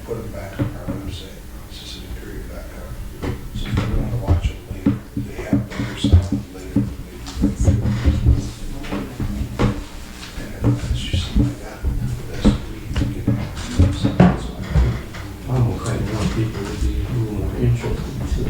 put them back on our website. It's just a period back up. So if you want to watch them later, they have better sound later than they do right there. And it's just something like that. That's what we get on. I don't think more people would be more interested to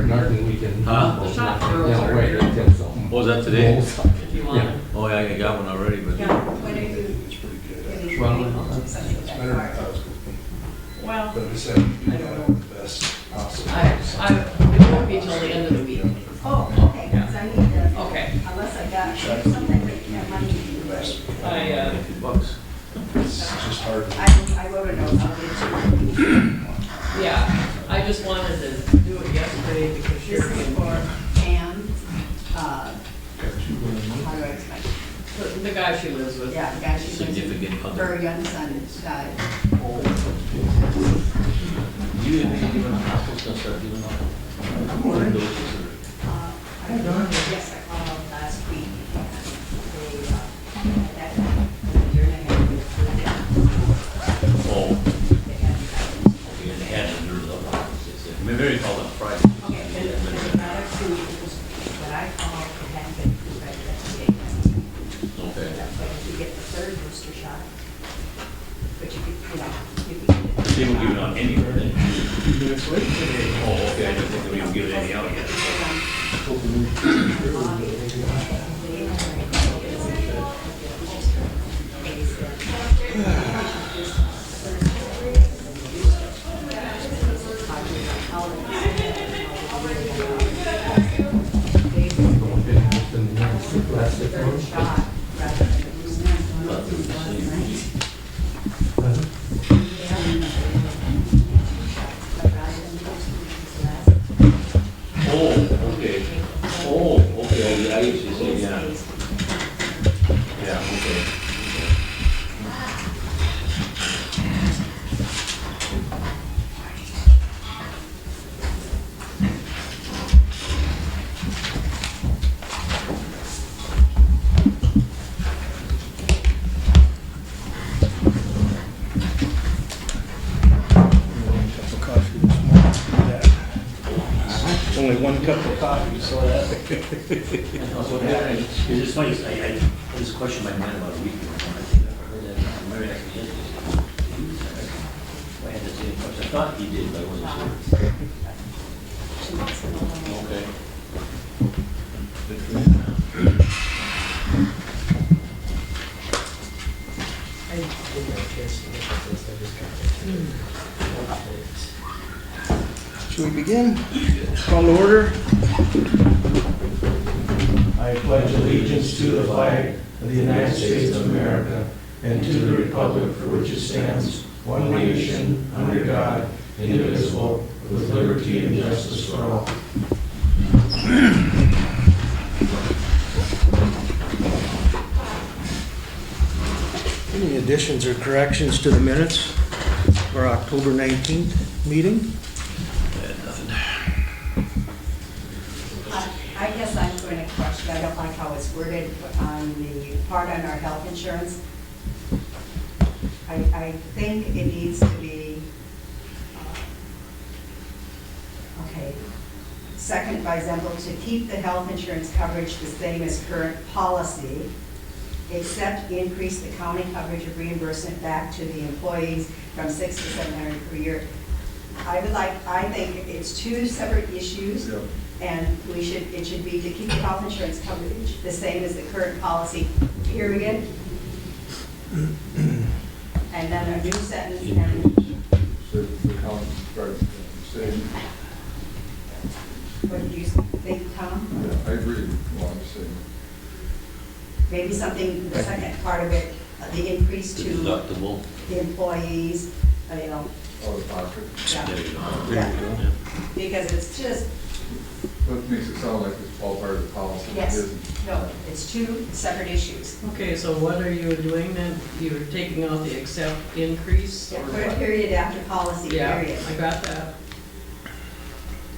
Nothing we can. Huh? The shop girls Yeah, are wait, here. I think so. What was that today? If you want. Yeah. Oh, yeah, I got one already, but. Yeah, when are you It's pretty good. getting Well, ready no, to that's- something It's that better than I far? thought it was going to be. Well, But we said, you I do don't that know. the best possible. it won't be till the end of the week. Oh, okay, because I need to, Okay. unless I got something that money to do. The best. $50. It's just hard to. I wrote a note, I'll get to Yeah, I just wanted to do it yesterday because This Sherry is and for Pam, how do I explain? the guy she lives with. Yeah, the guy she lives with, Significant her other. young son died. You and me, even the hospital's gonna start giving out. Doses or- I don't know, yes, I called last week. They, that, year and a half, they Oh, had, okay, and they had to do the other ones, they said. Maybe they called on Friday. okay, and there's another two, that I called, it hadn't been approved by the FDA. Okay. That's why you get the third booster shot. But you could, you know, you could get it. They won't give it out anywhere, then? Oh, okay, I didn't think they were even giving any out yet. Plastic ones. Shot rather than the Oh, okay. Oh, okay, I usually say, yeah. Yeah, okay. Cup of coffee this morning. It's only one cup of coffee, so that. It's just funny, I just questioned my mind about a week ago. I think I heard that, Mary asked me yesterday. I had the same question. I thought he did, but I wasn't sure. Okay. Should we begin? Call to order. I pledge allegiance to the flag of the United States of America and to the republic for which it stands, one nation, under God, indivisible, with liberty and justice for all. Any additions or corrections to the minutes for October 19th meeting? I guess I'm going to question, I don't like how it's worded on the part on our health insurance. I think it needs to be, okay, second by example, to keep the health insurance coverage the same as current policy, except increase the county coverage of reimbursement back to the employees from $600 to $700 per year. I think it's two separate issues. Yep. And it should be to keep the health insurance coverage the same as the current policy, period. And then a new sentence, and So the county starts saying, what did you think, Tom? yeah, I agree with what I'm saying. Maybe something, the second part of it, the increase The to deductible. the employees, you know, Out of pocket. yeah, There you go. Yeah. because it's just, That makes it sound like it's all part of the policy. It yes, isn't. no, it's two separate issues. Okay, so what are you doing then? You're taking out the accept increase? Yeah, or put a what? period after policy, Yeah, period. I got that.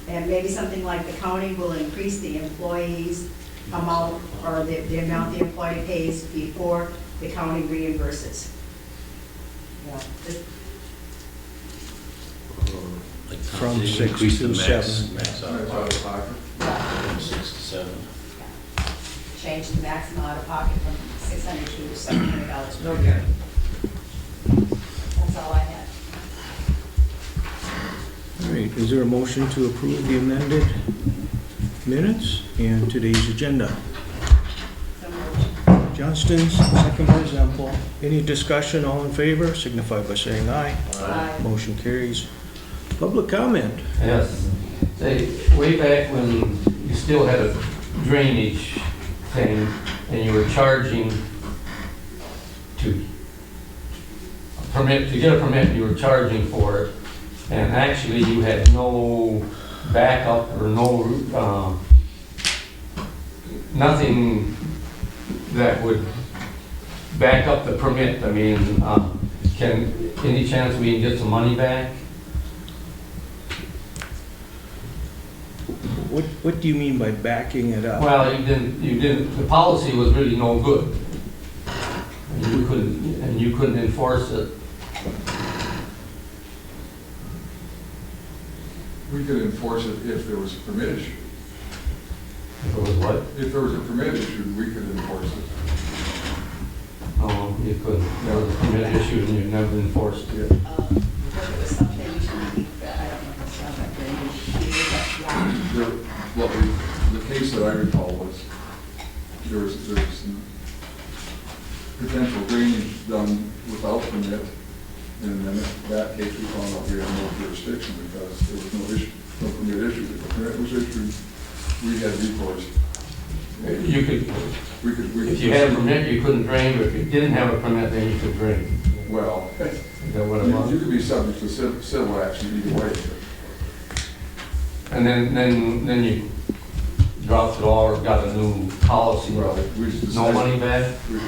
And maybe something like the county will increase the employees' amount or the amount the employee pays before the county reimburses. you know, this- Like From they 6 increased to the max- 7. Max out of That's out pocket of pocket. yeah, from 6 to 7. change the maximum out of pocket from $600 to $700 per Okay. year. That's all I had. All right, is there a motion to approve the amended minutes and today's agenda? So moved. Johnston, second by Zempel. Any discussion, all in favor, signify by saying aye. Aye. Motion carries. Public comment. Yes. Say, way back when you still had a drainage thing and you were charging to get a permit, you were charging for it. And actually you had no backup or no, nothing that would back up the permit. I mean, any chance we can get some money back? What do you mean by backing it up? Well, you didn't, the policy was really no good. And you couldn't enforce it. We could enforce it if there was a permit issue. If it was what? If there was a permit issue, we could enforce it. Oh, you couldn't. There was a permit issue and you never enforced it. But it was something, I don't know if it's not that drainage, yeah. Well, the case that I recall was, there was some potential drainage done without permit, and then in that case, we found out we had no jurisdiction because there was no issue, no permit issue. If the permit was issued, we had recourse. You could, We could. if you had a permit, you couldn't drain, but if you didn't have a permit, then you could drain. Well, Is that what it you was? could be subject to civil action either way. And then you dropped it all or got a new policy. Well, we just No decided- money back? No.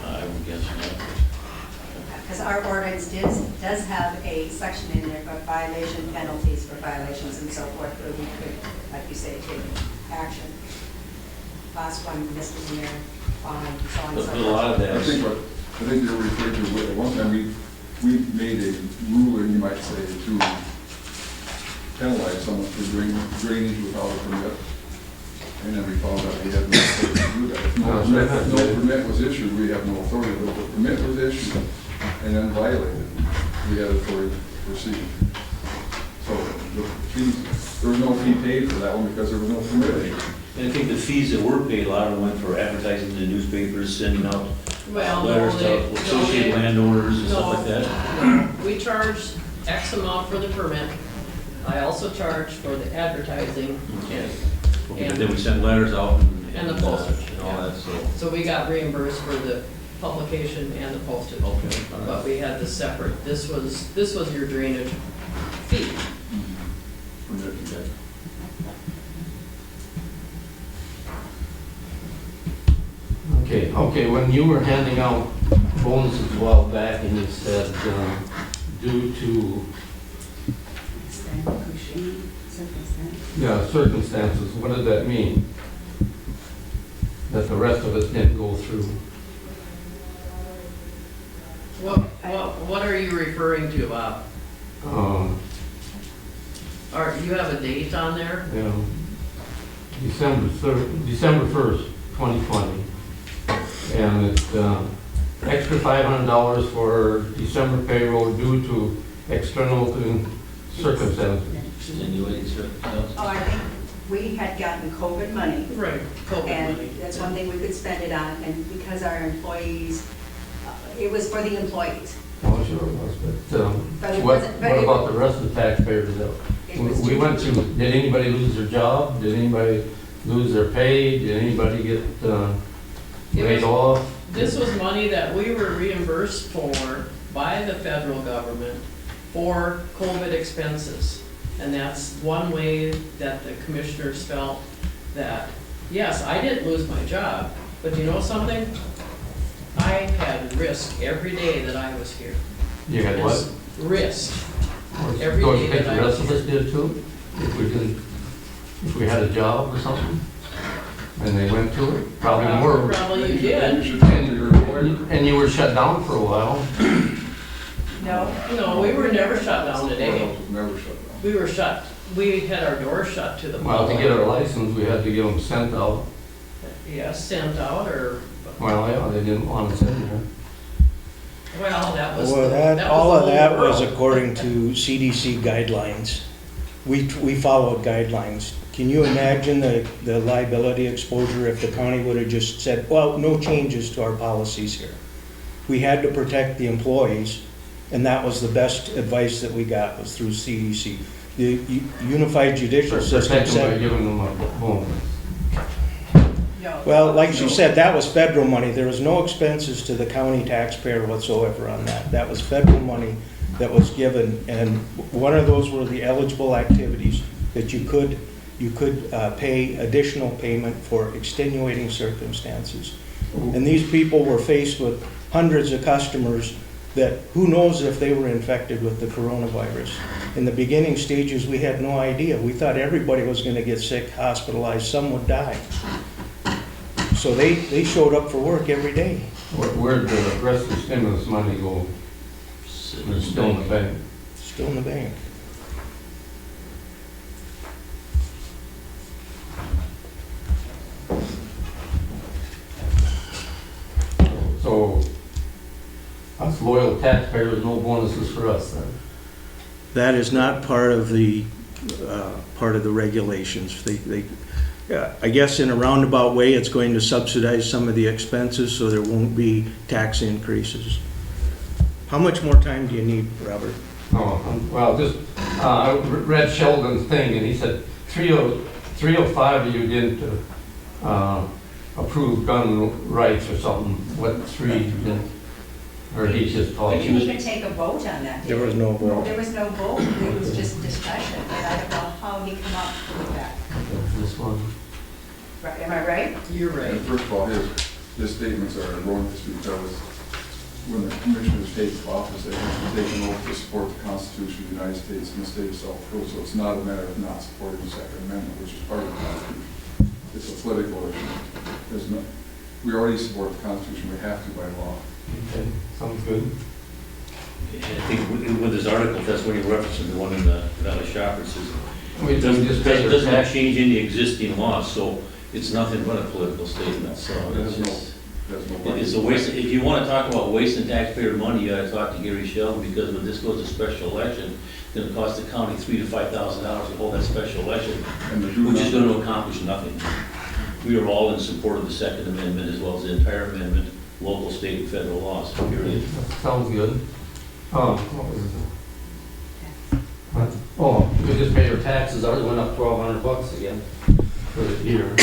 I would guess not. Because our ordinance does have a section in there about violation penalties for violations and so forth, where we could, like you say, take action. Last one, misdemeanor, fine, so on and so But forth. a lot of that I think is, you're referring to, at one time, we made a ruling, you might say, to penalize someone for drainage without a permit. And then we found out we had no authority to do that. If no permit was issued, we have no authority, but if the permit was issued and then violated, we had authority to proceed. So the fees, there was no fee paid for that one because there was no permit. and I think the fees that were paid, a lot of them went for advertising in the newspapers, sending out Well, letters no, to associated landowners and stuff like that. No, we charge X amount for the permit. I also charge for the advertising, Okay. And- Then we sent letters out And the postage, and all that, so. so we got reimbursed for the publication and the postage. Okay. But we had the separate, this was your drainage fee. Permit. Okay, when you were handing out bonuses a while back and you said, due to, circumstances, what did that mean? That the rest of us didn't go through? What are you referring to, Bob? You have a date on there? You know, December 1st, 2020. And it's extra $500 for December payroll due to external circumstances. Extenuating circumstances. Oh, I think we had gotten COVID money, Right, COVID money. and that's one thing we could spend it on, and because our employees, it was for the employees. Well, sure it was, But it what wasn't- but what it- about the rest of the taxpayers though? It was We went to, did anybody lose their job? Did anybody lose their pay? Did anybody get laid off? This was money that we were reimbursed for by the federal government for COVID expenses. And that's one way that the commissioners felt that, yes, I didn't lose my job, but you know something? I had risk every day that I was here. You had what? Risk. Every Don't day you think that the I rest was of us did too? If we had a job or something? And they went to it? Probably more. Probably you You did. should talk to your employer And you were shut down for a while. No? No, we were never shut down today. Courthouse was never shut down. We were shut, we had our doors shut to the Well, to public. get our license, we had to get them sent out. Yes, sent out or, Well, yeah, they didn't want us in there. well, that was. Well, that was all the of that whole was world. according to CDC guidelines. We followed guidelines. Can you imagine the liability exposure if the county would have just said, well, no changes to our policies here? We had to protect the employees, and that was the best advice that we got was through CDC. The Unified Judicial System Protect them by said, giving them a bonus. No. well, like you said, that was federal money. There was no expenses to the county taxpayer whatsoever on that. That was federal money that was given, and one of those were the eligible activities that you could pay additional payment for extenuating circumstances. And these people were faced with hundreds of customers that, who knows if they were infected with the coronavirus. In the beginning stages, we had no idea. We thought everybody was gonna get sick, hospitalized, some would die. So they showed up for work every day. Where'd the rest of the stimulus money go? It's still in the bank. Still in the bank. So, us loyal taxpayers, no bonuses for us then. That is not part of the regulations. I guess in a roundabout way, it's going to subsidize some of the expenses, so there won't be tax increases. How much more time do you need, Robert? Oh, well, just, I read Sheldon's thing, and he said 305 of you didn't approve gun rights or something. What three didn't? Or he just We told didn't you? even take a vote on that, did There we? was no vote. There was no vote, it was just discussion, and I don't know how he come up with that. This one. Right, am I right? You're right. And first of all, his statements are erroneous because when the commissioners take office, they have to take an oath to support the Constitution of the United States and the state of South Dakota. So it's not a matter of not supporting the Second Amendment, which is part of the Constitution. It's a political issue. We already support the Constitution, we have to by law. Okay, sounds good. I think with his article, that's when he references the one in the Valley Shopper, says, We it doesn't just pay their doesn't tax. change any existing laws, so it's nothing but a political statement, so it's just. It's a waste, if you want to talk about wasting taxpayer money, you gotta talk to Gary Sheldon, because when this goes to special election, it's gonna cost the county $3,000 to $5,000 to hold that special election, And the do which is not- gonna accomplish nothing. We are all in support of the Second Amendment as well as the entire amendment, local, state, and federal laws, period. Sounds good. What was it? What? Oh, we just paid our taxes, ours went up $1,200 again for the year.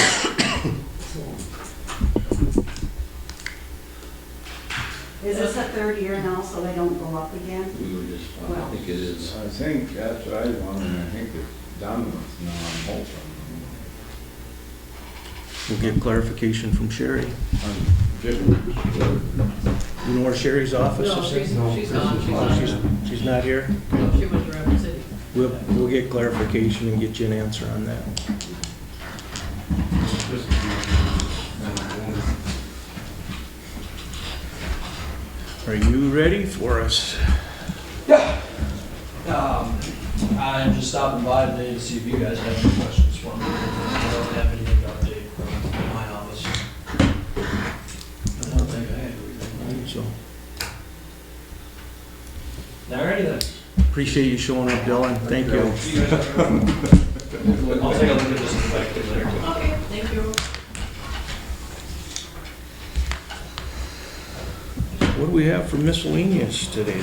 Is this the third year now, so they don't go up again? We were just, I think it is. I think that's what I want, and I think it's done with now, I'm hoping. We'll get clarification from Sherry. I'm just- You know where Sherry's office No, is? she's No, not, She's not here? no, she went to Rapid City. We'll get clarification and get you an answer on that. Are you ready for us? I'm just stopping by today to see if you guys have any questions for me. I don't have anything to update from my office. I don't think I have everything. So, Alrighty then. appreciate you showing up, Dylan. Thank you. I'll take a look at this and come back to you later. Okay, thank you. What do we have for miscellaneous today?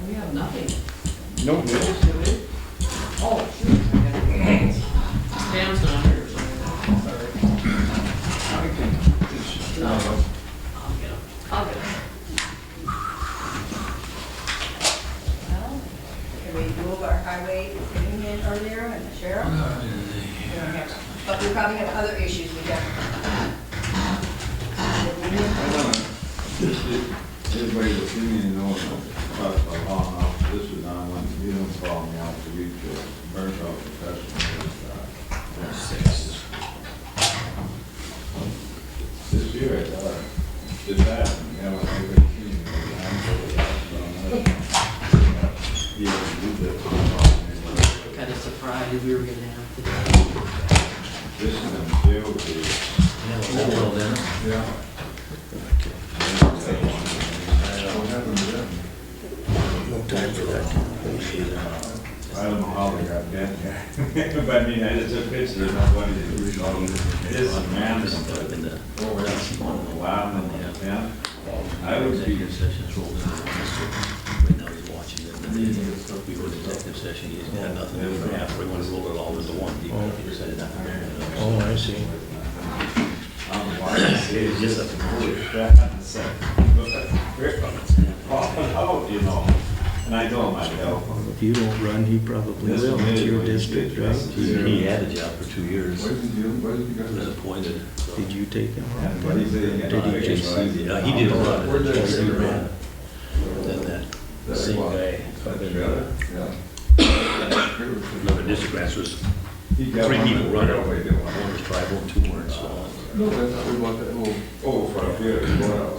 We have nothing. No bills today? Oh, shoot. Dan's not here, so. Sorry. No. I'll get him. I'll get him. Well, can we move our highway thing in earlier and the sheriff? We don't have to. But we probably have other issues we got. Everybody that's in here knows about the law now, this is not one, you don't follow me out to read the burnt out professional. This year, I thought. Did that, yeah, when I was 18, I'm really out. Yeah, we did that. Kind of surprised we were gonna have to do This is in field, Well, then, Yeah. What happened to them? I don't know how they got down there. But I mean, I just took pictures, there's nobody that was on this man is in the, oh, yeah, on the lab and the, yeah. I would be, executive sessions rolled into right now he's watching it, and then we go to executive session, he's got nothing to do for half, we want to roll it all into one, he decided not to. Oh, I see. I don't know why I say it's just a complete crap. Oh, you know, and I told myself. If you don't run, he probably This will. one It's is your what you district, get, right? just- He had a job for 2 years, What is he doing? What is he he was got? appointed, so. Did you take him? And what he said, Did he just- He did a lot Where'd of that it, he figure ran, at? then that That same what? guy, That trailer? Yeah. another district match was He got 3 one people that running, railway, didn't want one was tribal and 2 weren't, so. No, that's not about that whole. Oh, for a few,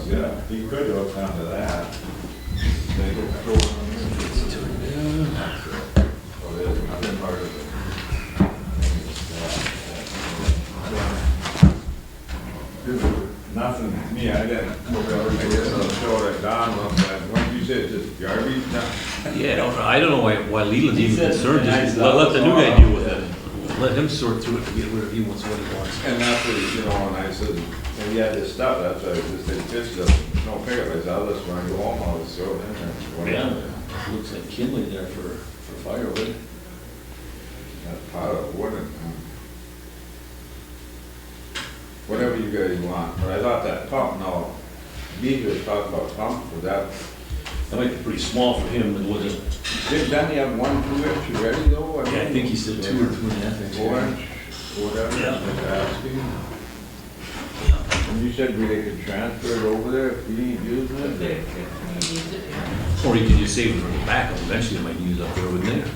yeah, he could have come to that. They go throw it on there. Oh, there's another part of it. Nothing, me, I didn't, I guess I'll show that Don looked at, when you said just garbage, Yeah, I don't know why Leland's He even said concerned, nice just let the new guy stuff. deal with it. Let him sort through it, and get rid of, he wants what he wants. and that's what, you know, and I said, and he had this stuff, that's why I just take pictures of it, no pickup, I said, I'll just, when I go home, I'll just throw it in there. Yeah, looks like kindling there for firewood. That pot of wood and, whatever you guys want, but I thought that pump, no, Beaver was talking about pump for that. That might be pretty small for him, it wasn't, Didn't he have 1 2 inch ready though? yeah, I think he said 2 or 2.5 inches. 4 inch, whatever, Yeah. like asking. And you said we could transfer it over there if we ain't using it? Or he could just save it for the backup, eventually they might use it up there, wouldn't they?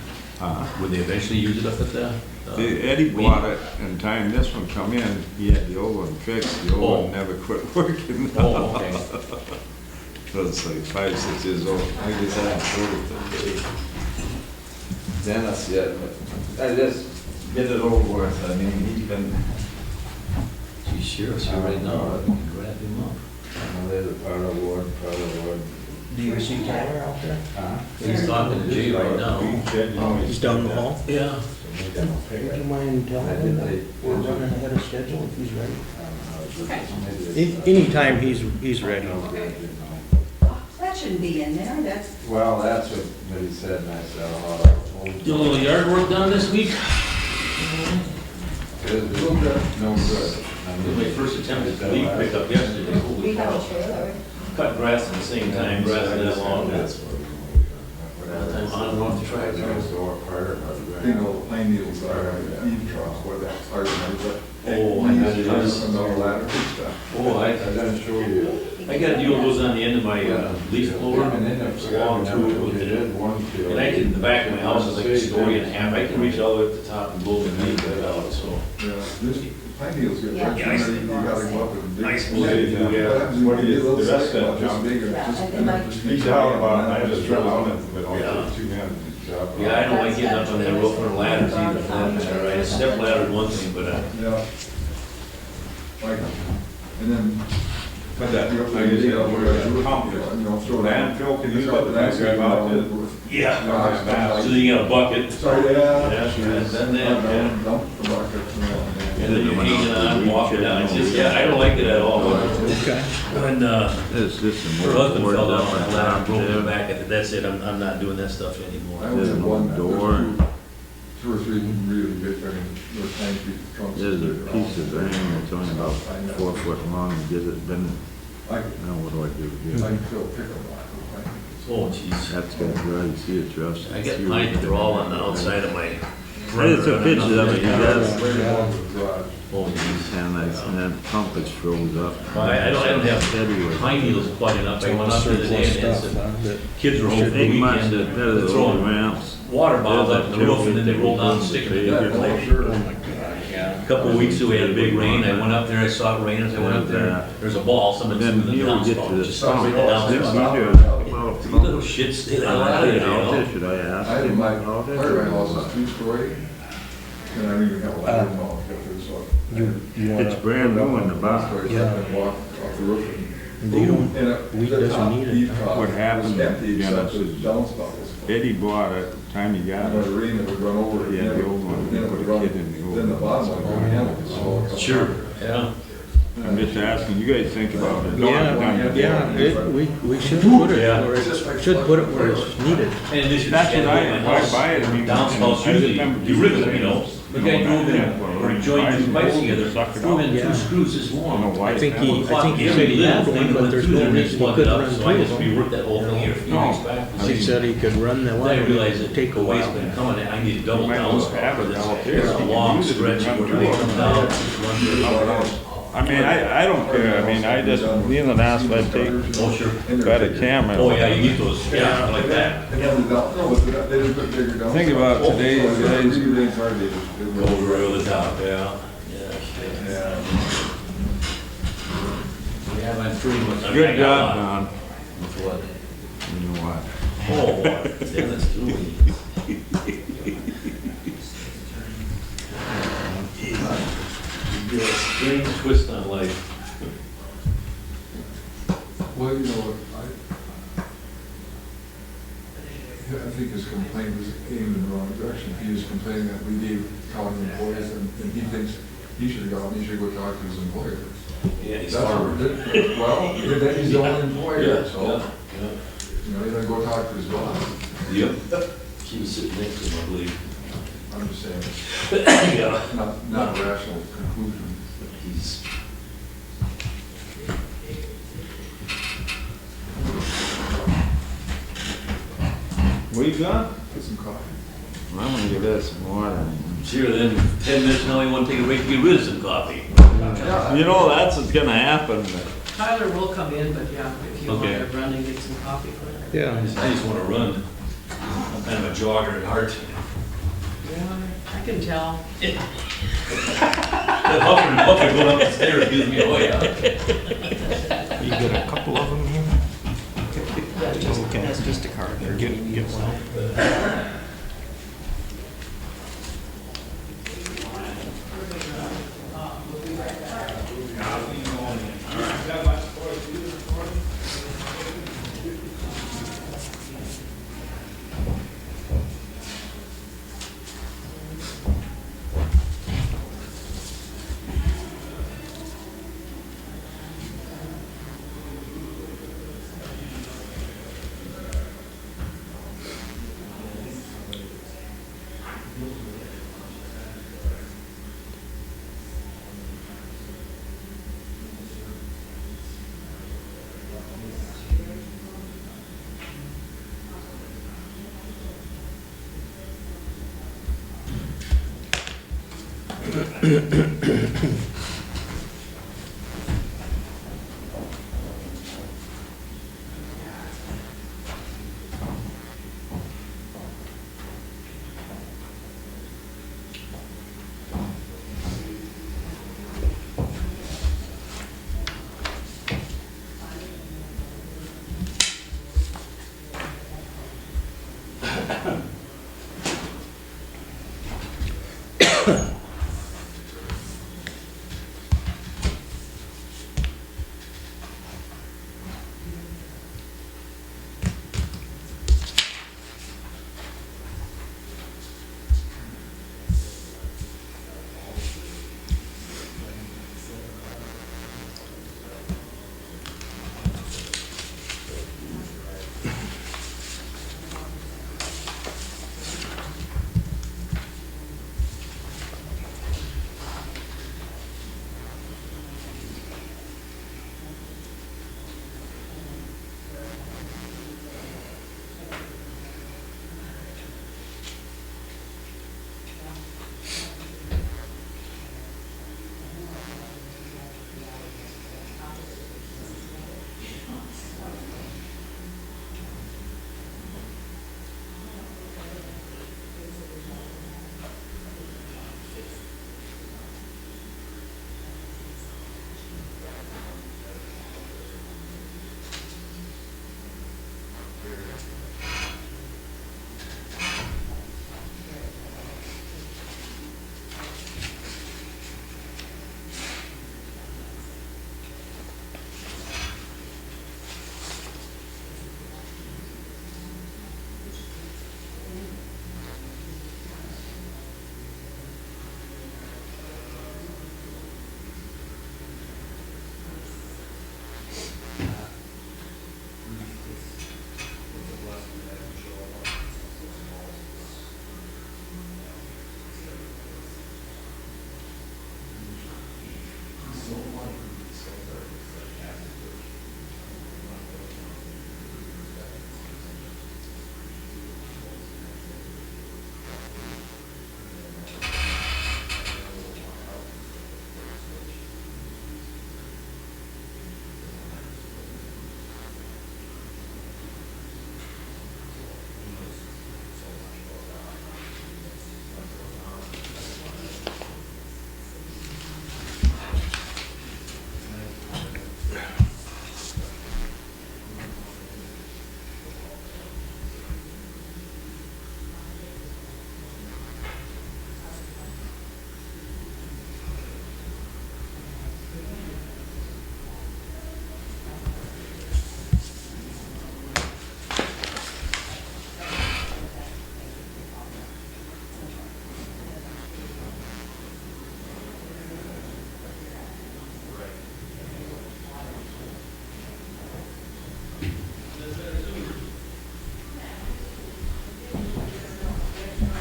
Would they eventually use it up at the? Eddie bought it, and time this one come in, he had the old one fixed, the old one never quit working. Oh, okay. So it's like 5 6 years old, I guess I had it. Dennis, yeah, but I just get it over with, I mean, he's been, Geez, sheriff's here right now, I can grab him up. there's a part of wood. Do you see Tyler out there? He's talking to Jay right now. He's down the hall? Yeah. Would you mind telling him that we're running ahead of schedule if he's ready? Anytime he's ready. That shouldn't be in there, that's, Well, that's what he said, and I said, oh, Do a little yard work done this week? it's no good. My first attempt at leaf pickup yesterday, we holy have a cow. trailer. Cut grass at the same time, grass that long, that's. That's On and off the track. You know, pine needles are, eave troughs, where that started, but. Oh, I got it. Another ladder and stuff. Oh, I didn't show you. I got a deal that goes on the end of my leaf blower, And then it's long through with it. And I can, the back of my house is like a story and a half, I can reach all the way up the top and blow the leaf right out, so. Yeah, this pine needles get. Yeah. Yeah, you gotta go up and dig. Nice. What happens when you get a little The rest sick, of it, just dig it, Yeah, just- and then like- He's down about it, I just drilled on it, but Yeah. all 2 men. Yeah, I don't like getting up on that roof or ladders either, for that matter, right? A step ladder is one thing, but, Yeah. Like, and then. But that, You I guess, know, where the pump is. you know, throw Landfill, can you It's put the got next guy about it? yeah. So then you got a bucket, Sorry, yeah. yeah, I've done that, yeah. Dump the buckets and all that. And then you're hanging on, walking down, it's just, yeah, I don't like it at all. Okay. When, It's just her husband fell down on the ladder, broke his back, that's it, I'm not doing that stuff anymore. I only had one. door. 2 or 3 really big, I mean, those 9 feet trunks. There's a piece of grain that's only about 4 foot long, and get it, then, I now what do I do? can fill pickup line. Oh, jeez. That's got dry, you see it's rust. I got mine, they're all on the outside of my. I just took pictures of it, you guys. Way along the garage. Oh, jeez. And that pump is froze up. I don't have Everywhere. pine needles plugging up, I went up the other day and said, kids were home for the Ain't much weekend, better than they're the throwing old ramps. water bottles up in the roof and then they roll down and stick them in Yeah, the no, like. sure. Oh my God, yeah. Couple of weeks ago, we had a big rain, I went up there, I saw it rain, as I went up there, there's a ball, someone Then threw the here we get to downspout, the just stump. right the downspout. Well, You little shit, stay the hell out of there, you know? Should I ask I had him my, about it? part of my house is two-story, and I don't even have a ladder now, It's brand new in the box. Yeah. Walk off the roof and. They don't- And it- we the doesn't top need it. deep top What was happened, empty except Dennis, the is downspout was full. Eddie bought it, the time he got When it it. rained, it would run over. Yeah, the old one, Then it would put a run, kid in the old then the one. bottom one would run in, so. Sure, yeah. I'm just asking, you guys think about it. We should put it Yeah. where it, should put it where it's needed. And in this, That's what I, why buy it, I mean. downspouts I usually, remember you rip them, you saying, know, the guy drove in, or joined two pipes together, threw in Yeah. two screws this I don't know long. why. I think it's he- not- I think he said he had one, but there's no reason he couldn't run So I just two of them. reworked that whole thing here a few No. weeks back. He said he could run the Then one, I realized that take the a waste while. been coming, I need to double You might down as well have for it this. out there. There's a long Use it to stretch run where through they it. come down, just run through it. I mean, I don't care, I mean, I just, Neil and asked if I'd take, Oh, sure. got a camera. Oh, yeah, you need those, yeah, like that. And then the down, no, but they didn't put bigger down. Think about today's guys. Go over the top, yeah. Yeah, shit. Yeah. Yeah, I'm pretty much. I mean, I Good got a job, lot. Don. With what? You know what? Oh, Dennis Dooley. You get a strange twist on life. Well, you know, I think his complaint was aimed in the wrong direction. He was complaining that we gave county employees, and he thinks he should have gone, he should go talk to his employer. Yeah, he's That's farmer. what, well, then he's the only employer, so, Yeah, you know, he's gonna go talk to his boss. yeah. Yep. She was sitting next to him, I believe. I'm just saying, Yeah. not a rational conclusion. He's. What you got? Get some coffee. I'm gonna give that some water. Sure, then 10 minutes now, you want to take a break to get rid of some coffee. You know, that's what's gonna happen. Tyler will come in, but yeah, if you want Okay. to run and get some coffee. Yeah. I just want to run. I'm kind of a jogger at heart. I can tell. That huffing and puffing going up the stairs gives me away. You got a couple of them here? Okay. That's just a card. Get one.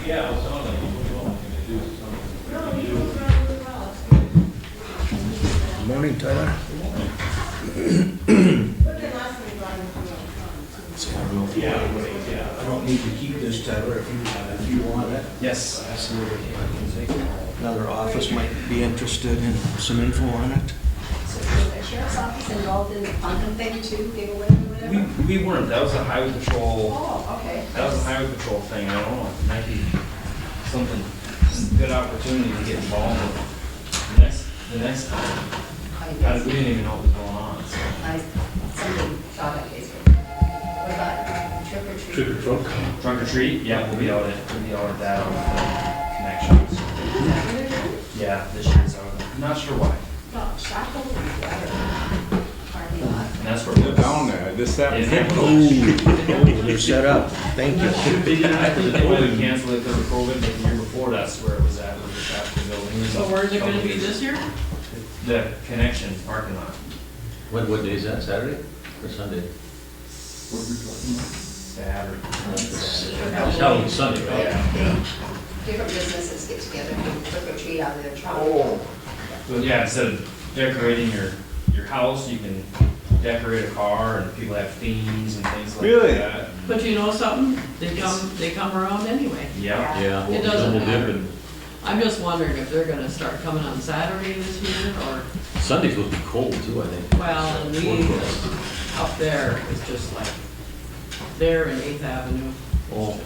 Yeah, I was on it. Morning, Tyler. I don't need to keep this, Tyler, if you want it. Yes, absolutely. Another office might be interested in some info on it. So is the sheriff's office involved in the funding thing too, giveaway or whatever? We weren't, that was a highway patrol, Oh, okay. that was a highway patrol thing, I don't know, it might be something, good opportunity to get involved with the next time. We didn't even know what was going on, so. Somebody saw that Facebook. What about trick or treat? Trick or trunk. Trunk or treat, yeah, we'll be out at that on the connections. Is that what they're doing? Yeah, this year's out, I'm not sure why, No, Saco would be better. Parking lot. and that's where They're we're down there, this happened. Oh, they're set up. Thank you. They didn't have to, they wanted to cancel it because of COVID, but the year before, that's where it was at, was just after the building. So where's it gonna be this year? The connection parking lot. What day is that, Saturday or Sunday? What are we talking about? Saturday. It's held Sunday, right? Yeah. Different businesses get together and do trick or treat out of their truck. But yeah, instead of decorating your house, you can decorate a car, and people have themes and things like Really? that. But you know something? They come around anyway. Yeah. Yeah. It doesn't double matter. dipping. I'm just wondering if they're gonna start coming on Saturday this year, or, Sunday's supposed to be cold too, I think. well, and we, up there, is just like, there in 8th Avenue, Oh,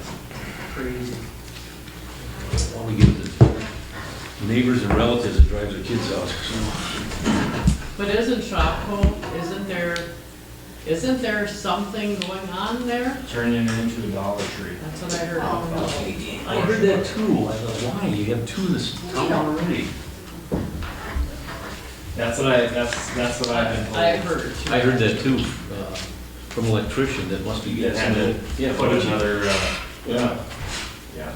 crazy. well, we get the neighbors and relatives that drive their kids out. But isn't Shopko, isn't there something going on there? Turning it into a Dollar Tree. That's what I heard. I heard that too. I thought, why? You have two in this town already. That's what I've been told. I heard too. I heard that too, from an electrician that must be That getting had some. to Yeah, put but another, Yeah, yeah,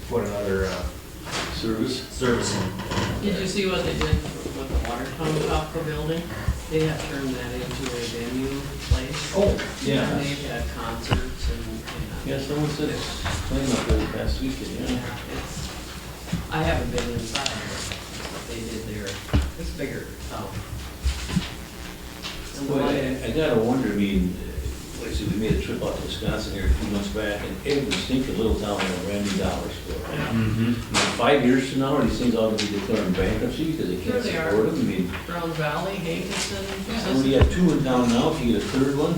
put another, service. service in. Did you see what they did with the Watertown Shopko building? They have turned that into a venue place. Oh, And they've had concerts and. Yeah, someone said it's playing up there the past weekend, Yeah, yeah. it's, I haven't been inside, but what they did there, it's bigger, so. And the Well, one- I gotta wonder, I mean, like I said, we made a trip out to Wisconsin here a few months back, and every stinking little town had a brand new dollar store. Mm-hmm. 5 years from now, are these things all gonna be declared bankruptcy because they Sure can't they are. support them? I mean, Brown Valley, Hankinson. we have two in town now, if you get a third one,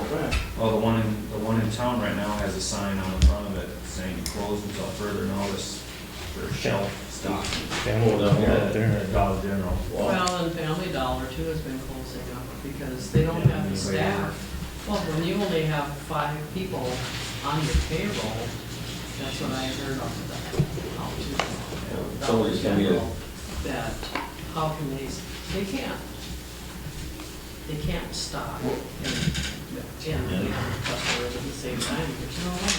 crap. Well, the one in town right now has a sign on the front of it saying closed until further notice for shelf stock. Family down here. out there. Dollar General. Well, and Family Dollar too has been closing up because they don't have the staff. Well, when you only have 5 people on your payroll, that's what I heard off of that. Somebody's gonna get it. That, how can they can't. They can't stop and have customers at the same time, there's no way.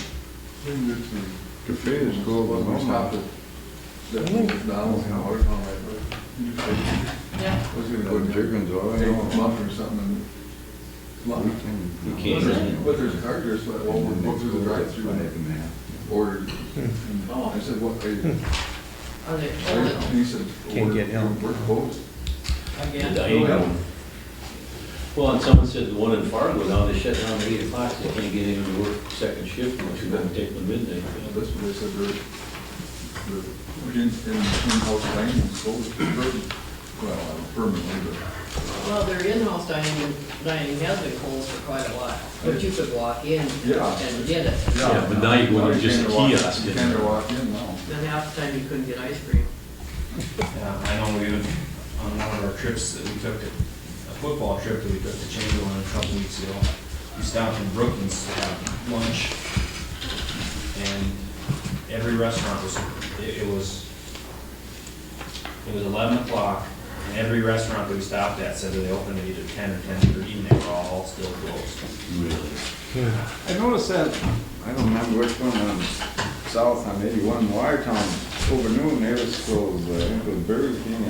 Then it's the- Cafe is cool, but When we stopped no. at that McDonald's in Watertown, right, but you said, Yeah. I was gonna go Put to chickens on take it. a month or something, and lunch. You can't. But there's a card there, so I won't go through the drive-through and ordered. Oh. I said, what, are you? Are they And he said, Can't get help. We're closed. again? Dining. Well, and someone said the one in Fargo now, they shut down at 8 o'clock, so they can't get in to work second shift unless you don't take the midnight. That's what they said, the in-house dining is closed, permanently, Well, their in-house dining has been closed for quite a while, but you could walk in Yeah. and get it. but. Yeah, but now you go to Now just a can't walk- kiosk You in can't there. walk in now. Then half the time you couldn't get ice cream. Yeah, I know we would, on one of our trips that we took, a football trip that we took to Chamberlain a couple weeks ago, we stopped in Brookings to have lunch, and every restaurant was, it was 11 o'clock, and every restaurant that we stopped at said that they opened at either 10 or 10:30, and they were all still closed. Really? I noticed that, I don't remember which one on south on 81 in Watertown, over noon, they was closed, I think it was Burger King,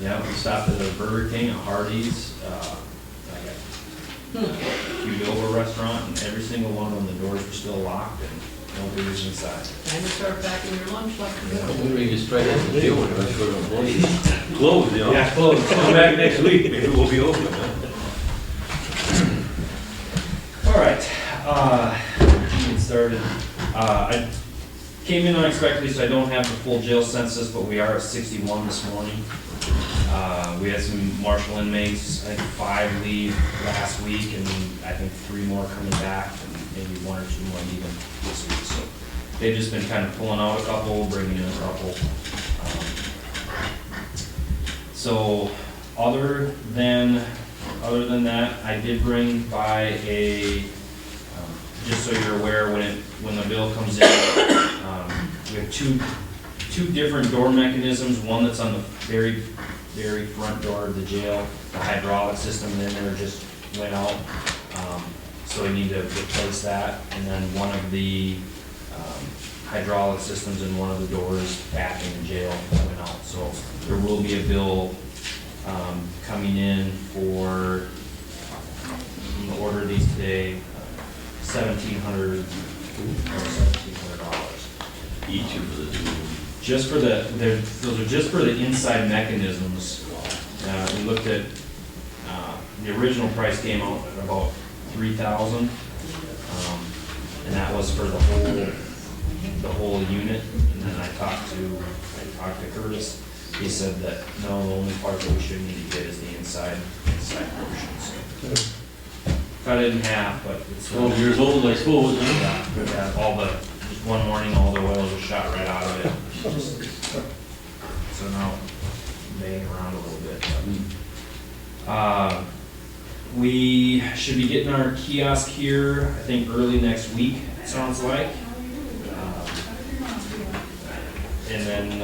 Yeah, we stopped at a Burger King, a Hardee's, like a Qdoba restaurant, and every single one of them, the doors were still locked, and nobody was inside. Time to start packing your lunch like you do. Maybe we just try that in the deal with us for employees. Closed, you know? Yeah, closed. Come back next week, maybe we'll be open. All right, getting started. I came in unexpectedly, so I don't have the full jail census, but we are at 61 this morning. We had some Marshall inmates, I think 5 leave last week, and I think 3 more coming back, and maybe 1 or 2 more leaving this week. So they've just been kind of pulling out a couple, bringing in a couple. So other than that, I did bring by just so you're aware, when the bill comes in, we have two different door mechanisms. One that's on the very front door of the jail, the hydraulic system in there just went out. So we need to replace that. And then one of the hydraulic systems in one of the doors back in the jail went out. So there will be a bill coming in for, I'm gonna order these today, $1,700. Each of the two. Just for those are just for the inside mechanisms. We looked at, the original price came out at about $3,000. And that was for the whole unit. And then I talked to Curtis. He said that, no, the only part that we should need to get is the inside portions. Cut it in half, but it's. 12 years old, I suppose, huh? Yeah, just one morning, all the oil was shot right out of it. So now, banging around a little bit. We should be getting our kiosk here, I think, early next week, it sounds like. And then,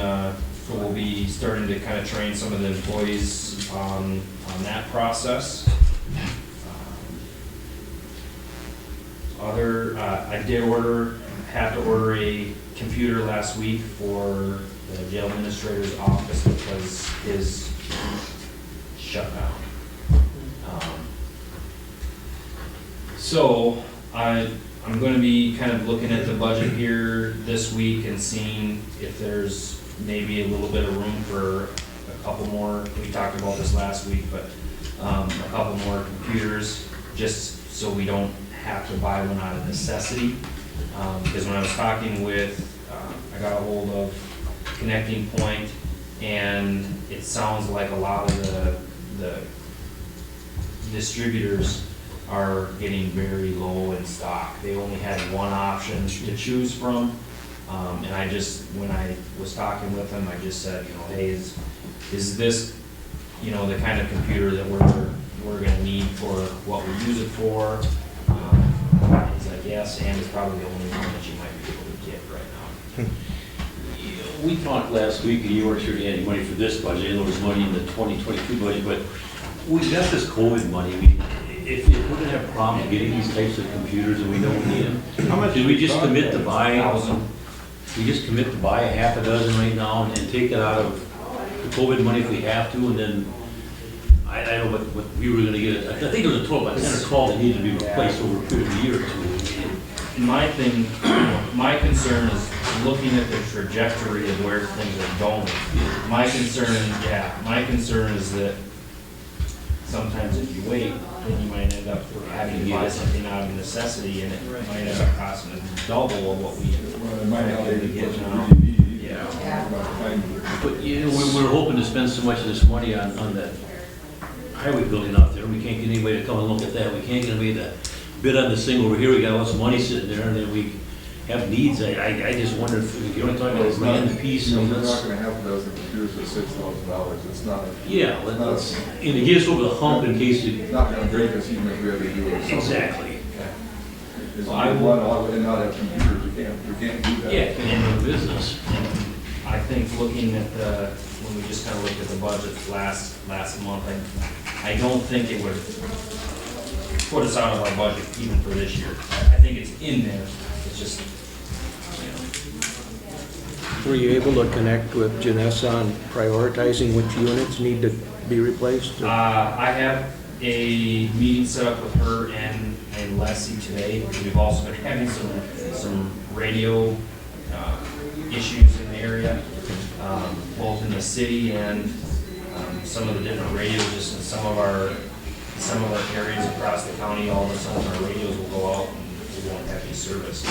so we'll be starting to kind of train some of the employees on that process. I did have to order a computer last week for the jail administrator's office because his shut down. So I'm going to be kind of looking at the budget here this week and seeing if there's maybe a little bit of room for a couple more. We talked about this last week, but a couple more computers, just so we don't have to buy one out of necessity. Because when I was talking with, I got a hold of Connecting Point, and it sounds like a lot of the distributors are getting very low in stock. They only had one option to choose from. And I just, when I was talking with them, I just said, hey, is this, the kind of computer that we're gonna need for what we use it for? I guess, and it's probably the only one that you might be able to get right now. We talked last week, and you weren't sure you had any money for this budget, and there was money in the 2022 budget, but we got this COVID money. I mean, if we're gonna have problems getting these types of computers and we don't need them, did we just commit to buy, we just commit to buy a half a dozen right now and take it out of the COVID money if we have to, and then, I don't know what we were gonna get. I think there was a total, about 10 or 12 that needed to be replaced over a period of a year or two. My thing, my concern is looking at the trajectory of where things are going. My concern is that sometimes if you wait, then you might end up having to buy something out of necessity, and it might end up costing us double of what we Well, it might not able to be get what now. we need either. Yeah. About the time. But, you know, we're hoping to spend so much of this money on that highway building out there, we can't get anybody to come and look at that, we can't get anybody to bid on this thing over here, we got lots of money sitting there, and then we have needs. I just wonder if you're only talking about a random piece, You know, and we're not that's, gonna have a dozen computers for $6,000, it's not, yeah, let's, and to get us over the hump in case you, it's not gonna break us even if we had to do it. exactly. It's I one out and not have computers, we can't do that. Yeah, can handle the business. I think looking at when we just kind of looked at the budget last month, I don't think it would put us out of our budget even for this year. I think it's in there, it's just, Were you able to connect with Janessa on prioritizing which units need to be replaced? I have a meeting set up with her and Leslie today. We've also been having some radio issues in the area, both in the city and some of the different radios, just in some of our areas across the county. All of a sudden our radios will go out and we won't have any service.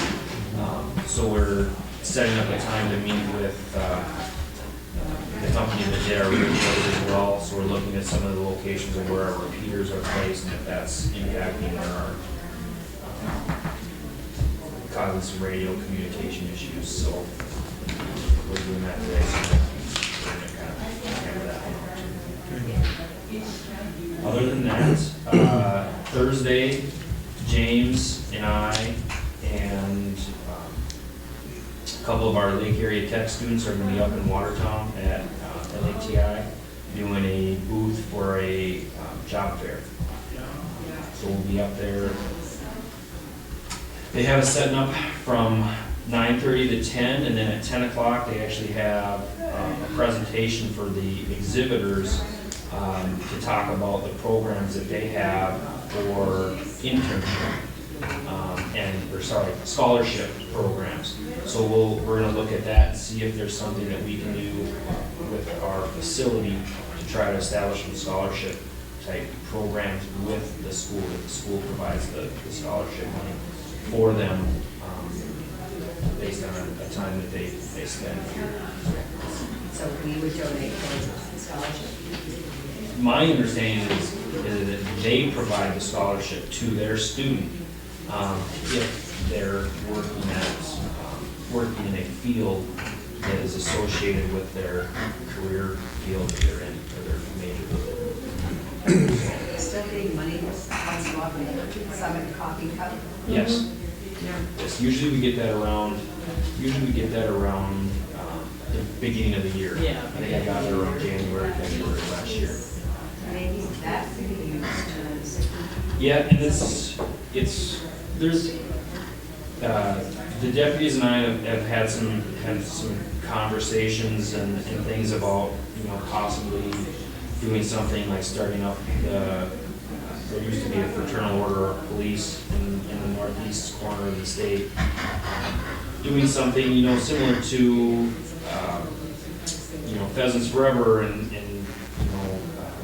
So we're setting up a time to meet with the company that did our radios as well. So we're looking at some of the locations of where our repeaters are placed and if that's impacting our causing some radio communication issues. So we're doing that today. So we're gonna kind of hammer that one out. Other than that, Thursday, James and I and a couple of our Lake Area Tech students are going to be up in Watertown at LATI doing a booth for a job fair. So we'll be up there. They have us setting up from 9:30 to 10, and then at 10 o'clock they actually have a presentation for the exhibitors to talk about the programs that they have for internship scholarship programs. So we're going to look at that and see if there's something that we can do with our facility to try to establish some scholarship type programs with the school, that the school provides the scholarship money for them based on a time that they spend here. So we would donate towards the scholarship. My understanding is that they provide the scholarship to their student if they're working in a field that is associated with their career field that they're in, or their major. Still getting money once in a while from the Summit Coffee Cup? Yes. Yes, usually we get that around the beginning of the year. Yeah. I think I got it around January, February last year. Maybe that could be used to... Yeah, and the deputies and I have had some conversations and things about, possibly doing something like starting up there used to be a fraternal order of police in the northeast corner of the state. Doing something, similar to, Pheasants Forever and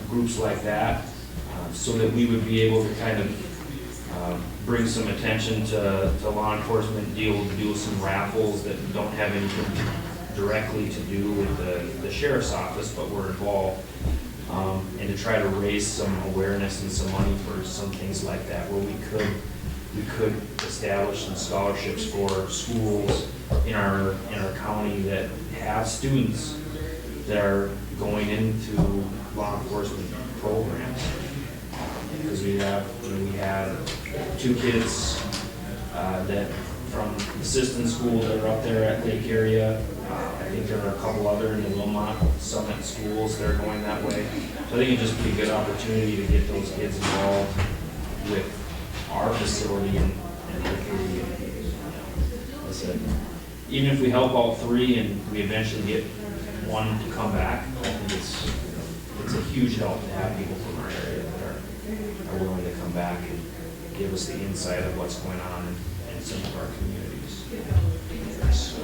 groups like that, so that we would be able to kind of bring some attention to law enforcement, do some raffles that don't have anything directly to do with the sheriff's office, but we're involved, and to try to raise some awareness and some money for some things like that, where we could establish some scholarships for schools in our county that have students that are going into law enforcement programs. Because we had 2 kids that from assistant schools that are up there at Lake area. I think there are a couple other in the Wilmot Summit schools that are going that way. So I think it'd just be a good opportunity to get those kids involved with our facility and hopefully, like I said, even if we help all three and we eventually get one to come back, I think it's a huge help to have people from our area that are willing to come back and give us the insight of what's going on in some of our communities. So,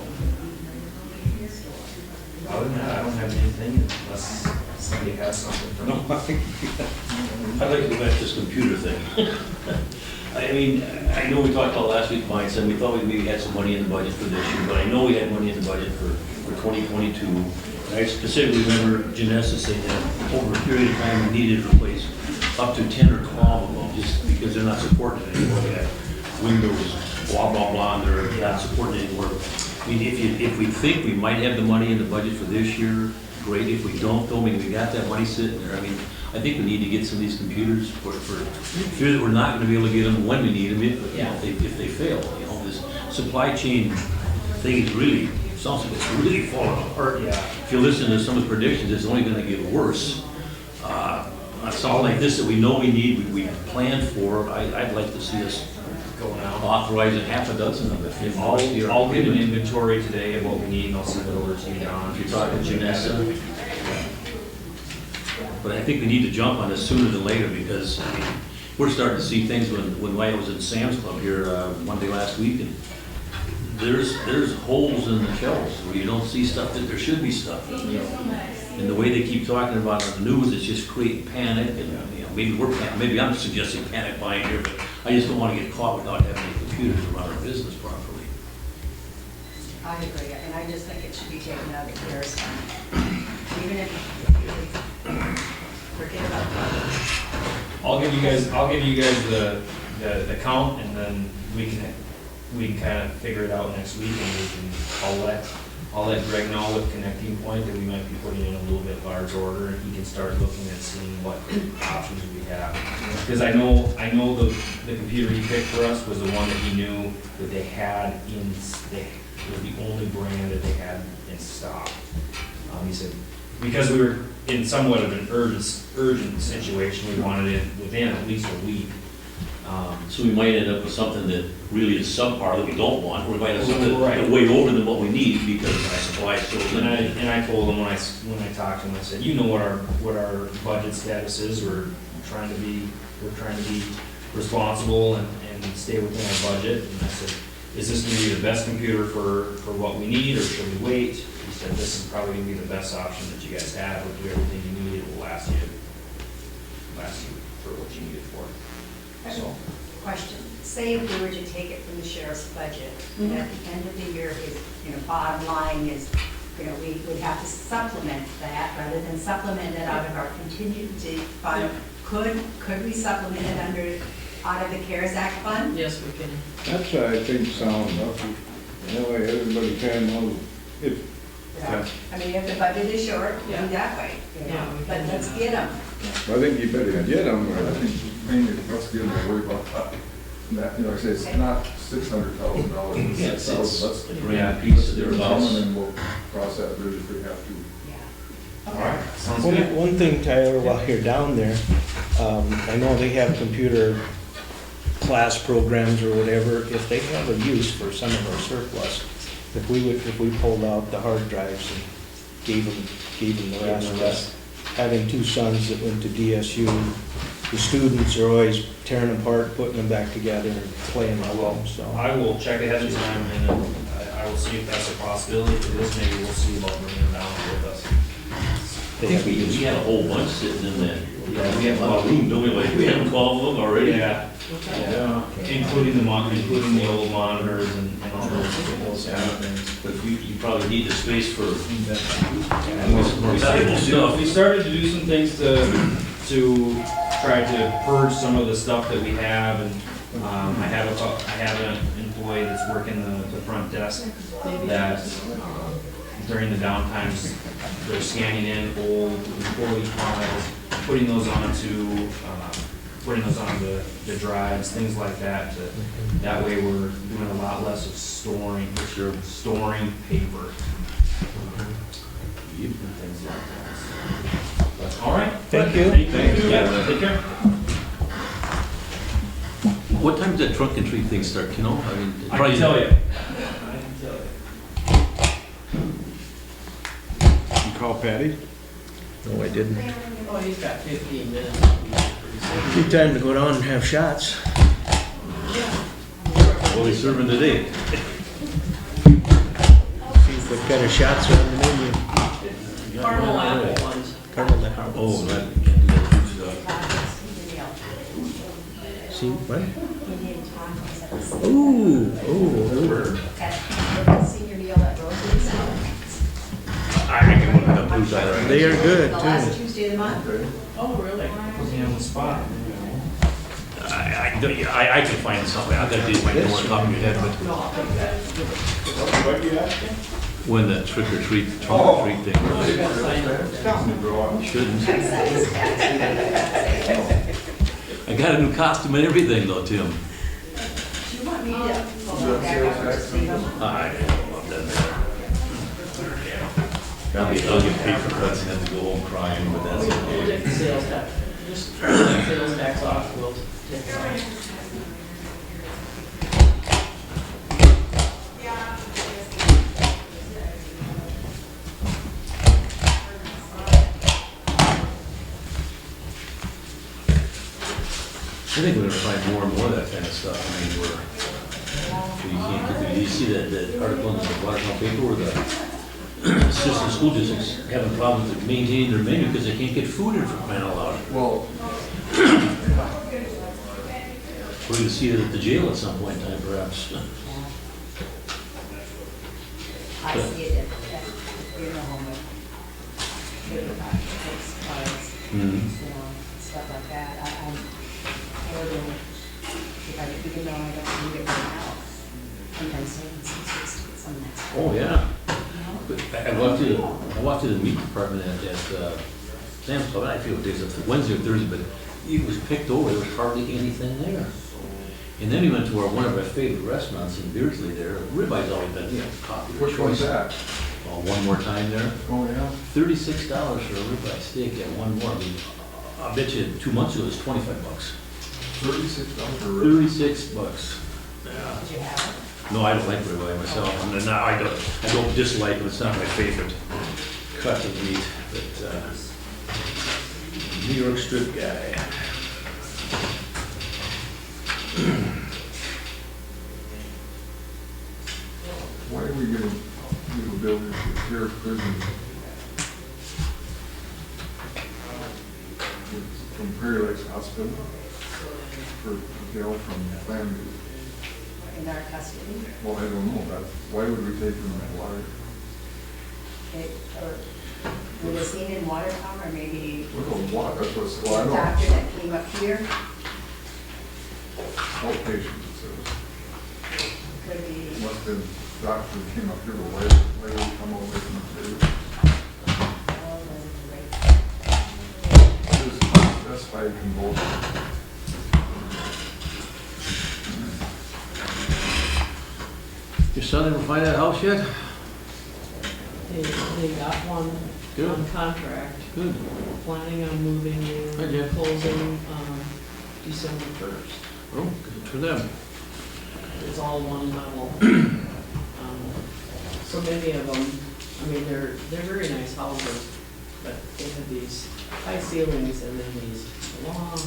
other than that, I don't have anything unless somebody has something for me. I'd like to go back to this computer thing. I mean, I know we talked about last week, Mike said we thought we maybe had some money in the budget for this year, but I know we had money in the budget for 2022. And I specifically remember Janessa saying that over a period of time we needed to replace up to 10 or 12 of them, just because they're not supporting it anymore. They have Windows, blah, blah, blah, and they're not supporting it anymore. I mean, if we think we might have the money in the budget for this year, great. If we don't, though, I mean, we got that money sitting there. I mean, I think we need to get some of these computers for fear that we're not gonna be able to get them when we need them, if they fail. You know, this supply chain thing is really, sounds like it's really falling apart. Yeah. If you listen to some of the predictions, it's only gonna get worse. Something like this that we know we need, we planned for, I'd like to see us Going out. authorize a half a dozen of it. I'll get an inventory today of what we need and I'll send it over to you, Don. If you're talking Janessa. But I think we need to jump on this sooner than later because I mean, we're starting to see things when I was at Sam's Club here Monday last week, and there's holes in the shelves where you don't see stuff that there should be stuff. You know, and the way they keep talking about it on the news, it's just creating panic. And you know, maybe I'm suggesting panic buying here, but I just don't want to get caught without having any computers to run our business properly. I agree, and I just think it should be taken out of the CARES fund. Even if, forget about that. I'll give you guys the count and then we can kind of figure it out next week and I'll let Greg know with Connecting Point that we might be putting in a little bit large order and he can start looking at seeing what options we have. Because I know the computer he picked for us was the one that he knew that they had it was the only brand that they had in stock. He said, because we were in somewhat of an urgent situation, we wanted it within at least a week. So we might end up with something that really is subpar that we don't want, or we might have something Right. that way over than what we need because our supply is so limited. And I told him when I talked to him, I said, you know what our budget status is. We're trying to be responsible and stay within our budget. And I said, is this going to be the best computer for what we need, or should we wait? He said, this is probably going to be the best option that you guys have. We'll do everything you need. It will last you for what you need it for. So. Question, say if we were to take it from the sheriff's budget, and at the end of the year, his, bottom line is, we would have to supplement that, rather than supplement it out of our contingency fund. Could we supplement it out of the CARES Act fund? Yes, we can. That's what I think sound enough. That way everybody kind of knows if. Yeah. I mean, if the budget is short, do that way, Yeah, we but can. let's get them. I think you better get them. I think mainly, let's get them to worry about that. That, like I say, it's not $600,000, Yeah, it's it's $6,000. a grand piece of their Let's house. come and then we'll cross that bridge if we have to. Yeah. All right, sounds good. One thing, Tyler, while you're down there, I know they have computer class programs or whatever. If they have a use for some of our surplus, if we pulled out the hard drives and gave them the rest. Having two sons that went to DSU, the students are always tearing them apart, putting them back together and playing with them, so. I will check ahead of time and then I will see if that's a possibility. If it is, maybe we'll see about bringing them down with us. I think we had a whole bunch sitting in that. Yeah, we have a lot of room, don't we? Like, we have 12 of them already. Yeah, including the old monitors and all those kind of things. But you probably need the space for More valuable stuff. We started to do some things to try to purge some of the stuff that we have, and I have an employee that's working the front desk that during the downtimes they're scanning in old employee files, putting those onto putting those on the drives, things like that. That way we're doing a lot less of storing paper. And things like that. But, all right. Thank you. Thank you. Yeah, take care. What time does that trunk and treat thing start, you know? I mean, I can tell you. You call Patty? No, I didn't. Oh, he's got 15 minutes. Need time to go down and have shots. What are we serving today? See what kind of shots are on the menu. Caramel apple ones. Caramel apple. Oh, that, can't do that food stuff. See, what? Indian tacos. Ooh, ooh. At senior meal at Rosie's. I can look up who's that. They are good The last too. Tuesday of the month. Oh, really? Put me on the spot. I can find something, I gotta do my homework off your head, but No, I'll take that. What you asking? when the trick or treat, trunk or treat thing Oh, was, you gotta sign it. shouldn't. I got a new costume and everything though, Tim. Do you want me to pull it back up or Steve? I love that. I'll get paid for cuts and have to go home crying, but that's We'll okay. take the sales tax, just turn the sales tax off, we'll take it off. I think we're gonna find more and more of that kind of stuff. I mean, you can't get the, you see that article in the Watertown paper where the assistant school districts having problems with maintaining their menu because they can't get food in from crying out loud. Well, We're gonna see it at the jail at some point in time, perhaps. I see it at funeral home with paper cards, Mhm. stuff like that. I'm ordering, even though I don't need it right now, sometimes some next. Oh, yeah. But I walked to the meat department at Sam's Club, and I feel it was Wednesday or Thursday, but it was picked over, there was hardly anything there. And then we went to one of our favorite restaurants in Beardsley there, Ribeyes always been, popular which one's choice. that? One more time there, Oh, yeah. $36 for a ribeye steak at one more. I mean, I bet you 2 months ago it was $25. $36 a rib. $36. Yeah. Did you have it? No, I don't like ribeye myself. I mean, I don't dislike it. It's not my favorite cut of meat, but New York strip guy. Why are we getting new buildings for sheriff prison? From Prairie Lakes Hospital for jail from family. In our custody? Well, I don't know, that's, why would we take them that water? Were they seen in Watertown or maybe With a water, that's what's, the well, I know, doctor that came up here? outpatient, it says. Could be. Must have been doctor who came up here, but why would he come over from the That's why you can both. Your son ever find that house yet? They got one Good. on contract, Good. planning on moving Hi, in, Jeff. closing, December 1st. Oh, good for them. It's all one level. So many of them, I mean, they're very nice houses, but they have these high ceilings and then these long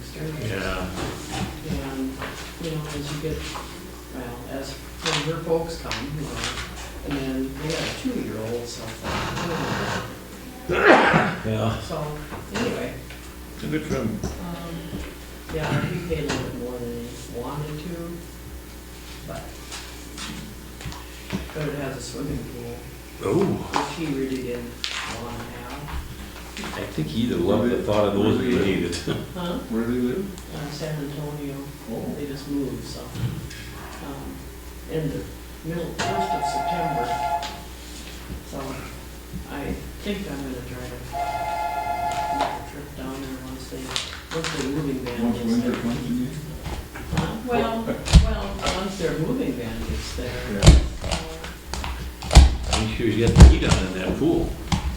staircases. Yeah. And, as you get, well, as when your folks come, and then they got a 2-year-old, so. Yeah. So, anyway, Good for them. yeah, he paid a little bit more than he wanted to, but it has a swimming pool, Oh. which he really didn't want to have. I think he either loved the thought of those or he hated it. Huh? Where do they live? San Antonio, Oh. they just moved, so, in the first of September. So, I think I'm gonna try to trip down there once the moving van Once gets winter there. comes, you mean? Well, once their moving van gets there. I'm sure you got the heat on in that pool.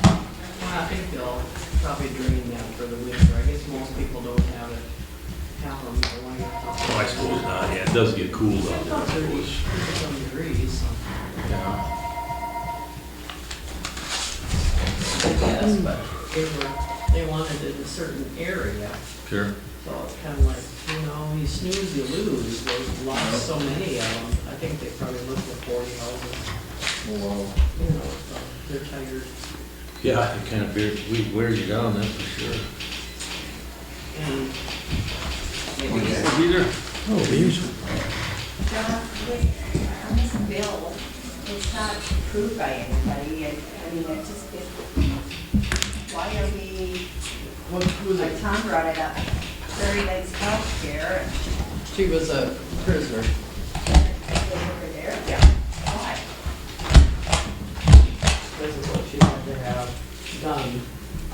Well, I think they'll probably drain that for the winter. I guess most people don't have them going. Oh, I suppose not, yeah, it does get cool out there, I About 30 suppose. some degrees, so. Yeah. Yes, but they wanted it in a certain area, Sure. so it's kind of like, you snooze, you lose. They've lost so many of them. I think they probably looked at 40 houses, Oh, wow. so they're tired. Yeah, it kind of wears you down, that's for sure. And maybe Peter? Oh, these, John, on this bill, it's not approved by anybody, and, I mean, it just, why are we, who's like it? Tom brought it up, Prairie Lakes Healthcare, and She was a prisoner. they over there? Yeah. Why? This is what she had to have done,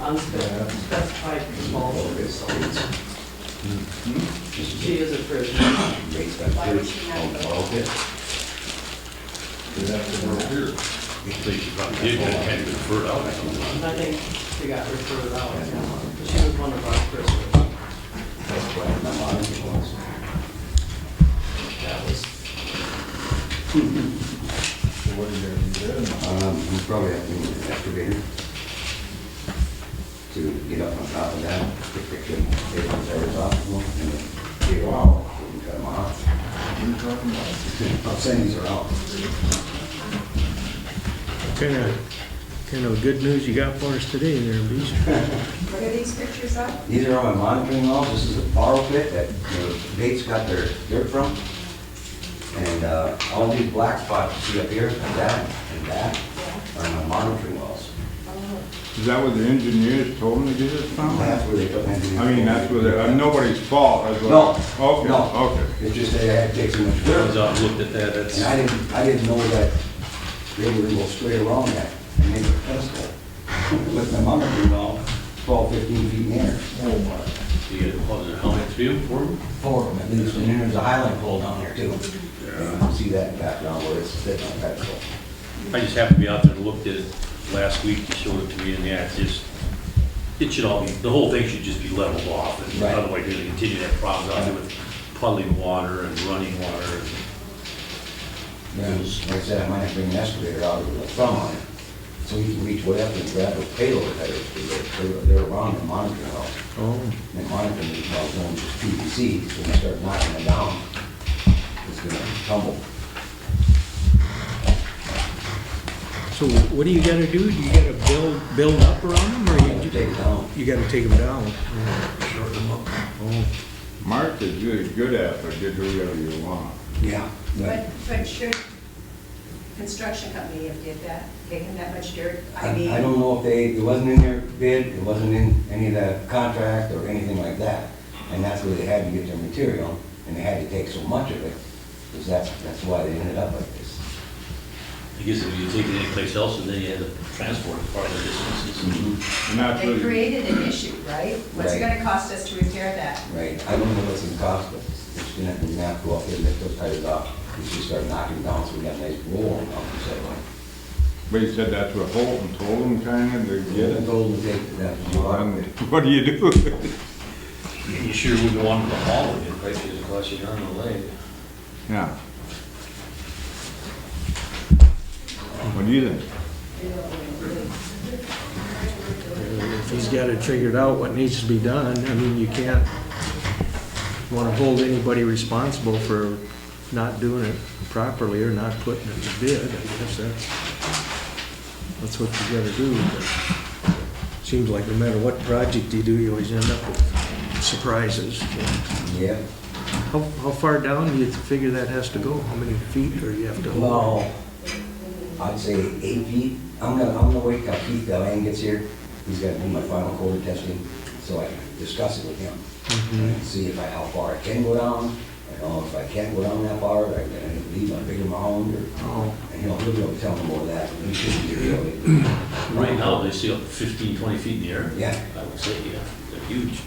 unspecified compulsory. She is a prisoner. Why would she not go? They have to work here. I think she probably did, but had to refer out or something. I think she got referred out, but she was one of our prisoners. That was, So what are you gonna do then? We probably have to use an excavator to get up on top of that, get the tires off, and then dig them out, so we can cut them off. What are you talking about? I'm saying these are out. kind of good news you got for us today there, Beast. What are these pictures of? These are all my monitoring wells. This is a borrow pit that Gates got their dirt from. And all these black spots you see up here, and that are my monitoring wells. Is that what the engineers told them to get it from? That's where they put engineers. I mean, that's where they're, nobody's fault, that's what. No, Okay, no. okay. It's just that I had to take so much I dirt. was out and looked at that, that's, And I didn't know that they were gonna go straight around that and make a pedestal. With my monitoring well, 12, 15 feet in the air. you get, what was it, how many, 3 of them, 4 of them? 4 of them at least, and then there's a highline pole down there too. And you can see that in the background where it's sitting on a pedestal. I just happened to be out there and looked at it last week, you showed it to me, and yeah, it's just, it should all be, the whole thing should just be leveled off, and Right. otherwise you're gonna continue to have problems out there with puddling water and running water. Yeah, like I said, I might have to bring an excavator out with a thumb on it, so you can reach way up and grab the payload headers, because they're around the monitoring well. Oh, And monitoring these wells going just PVC, so when you start knocking them down, it's gonna tumble. so what do you gotta do? You gotta build up around them, or You you take it down. gotta take them down? Shorten them up. Oh, Mark is really good at it, but did whatever you want. Yeah. But should construction company have did that, taken that much dirt? I mean, I don't know if it wasn't in their bid, it wasn't in any of the contract or anything like that. And that's where they had to get their material, and they had to take so much of it, because that's why they ended up like this. I guess if you take it anyplace else, and then you had to transport it part of the distances. And that's they really, created an issue, right? What's it Right. gonna cost us to repair that? Right, I don't know what's gonna cost, but it's gonna have to go up there and lift those tires off. We should start knocking down, so we got a nice roll on them, so. but you said that's what Holton told them kind of to get I it. told them to take that. What do you do? You sure wouldn't want to haul it, it probably would cost you on the leg. Yeah. What do you think? if he's got it figured out what needs to be done, I mean, you can't wanna hold anybody responsible for not doing it properly or not putting it in the bid. I guess that's what you gotta do. But seems like no matter what project you do, you always end up with surprises. Yeah, How far down do you figure that has to go? How many feet, or you have to hold? well, I'd say 8 feet. I'm gonna wait till Keith Delaney gets here. He's gotta do my final quarter testing, so I can discuss it with him. And see how far I can go down. I don't know if I can't go down that far, I can leave a bigger mound, Oh. and he'll be able to tell me more of that. He should be able to. Right now, they see up 15, 20 feet in the air. Yeah, I would I say, yeah, they're huge.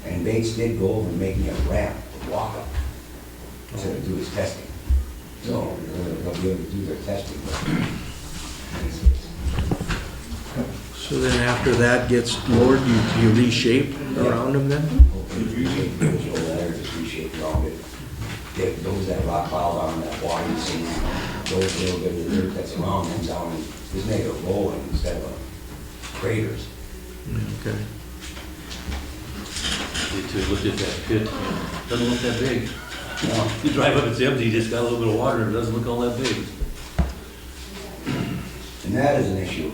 And Bates did go over and make me a ramp to walk up instead of do his testing. So they'll be able to do their testing. So then after that gets lowered, you reshape around them then? Reshape goes over there, just reshape around it. Get those that rock pile down, that water you see, those little bit of the dirt that's around them down and just make it rolling instead of craters. Okay. They looked at that pit, doesn't look that big. No, You drive up, it's empty, you just got a little bit of water, and it doesn't look all that big. and that is an issue.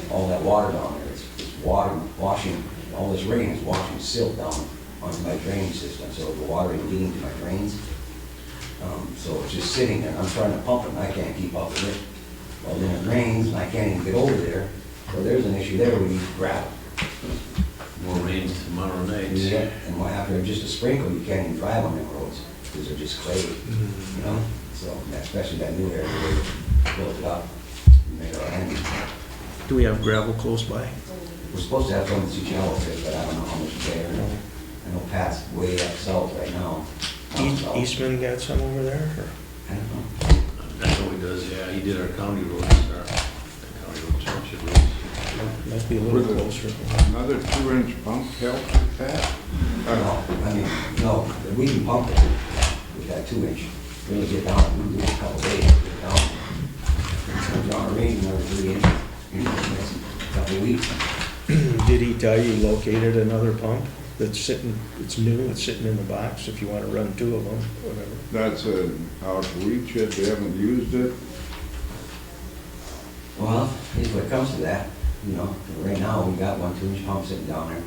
All that water down there, it's water washing, all this rain is washing silt down onto my drainage system, so the water ain't getting to my drains. So it's just sitting there, I'm trying to pump it, and I can't keep up with it. Well, then it rains, and I can't even get over there, so there's an issue there, we need gravel. More rains tomorrow night. Yeah, and after just a sprinkle, you can't even drive on them roads, because they're just clay, you know? So, especially that new area where they built it up, and made our handy. Do we have gravel close by? We're supposed to have some to shallow fit, but I don't know how much is there. I know Pat's way up south right now. Eastman got some over there, or? I don't know. That's what he does, yeah, he did our county roads, our county road township roads. Might be a little closer. Another 2-inch pump help with that? No, we can pump it with that 2-inch. When we get down, we do it a couple days, get down. Comes on a rain another 3 inches, you know, next couple of weeks. Did he tell you he located another pump that's sitting, it's new, it's sitting in the box, if you want to run 2 of them, whatever? That's out of reach yet, they haven't used it. Well, if it comes to that, you know, right now, we got one 2-inch pump sitting down there.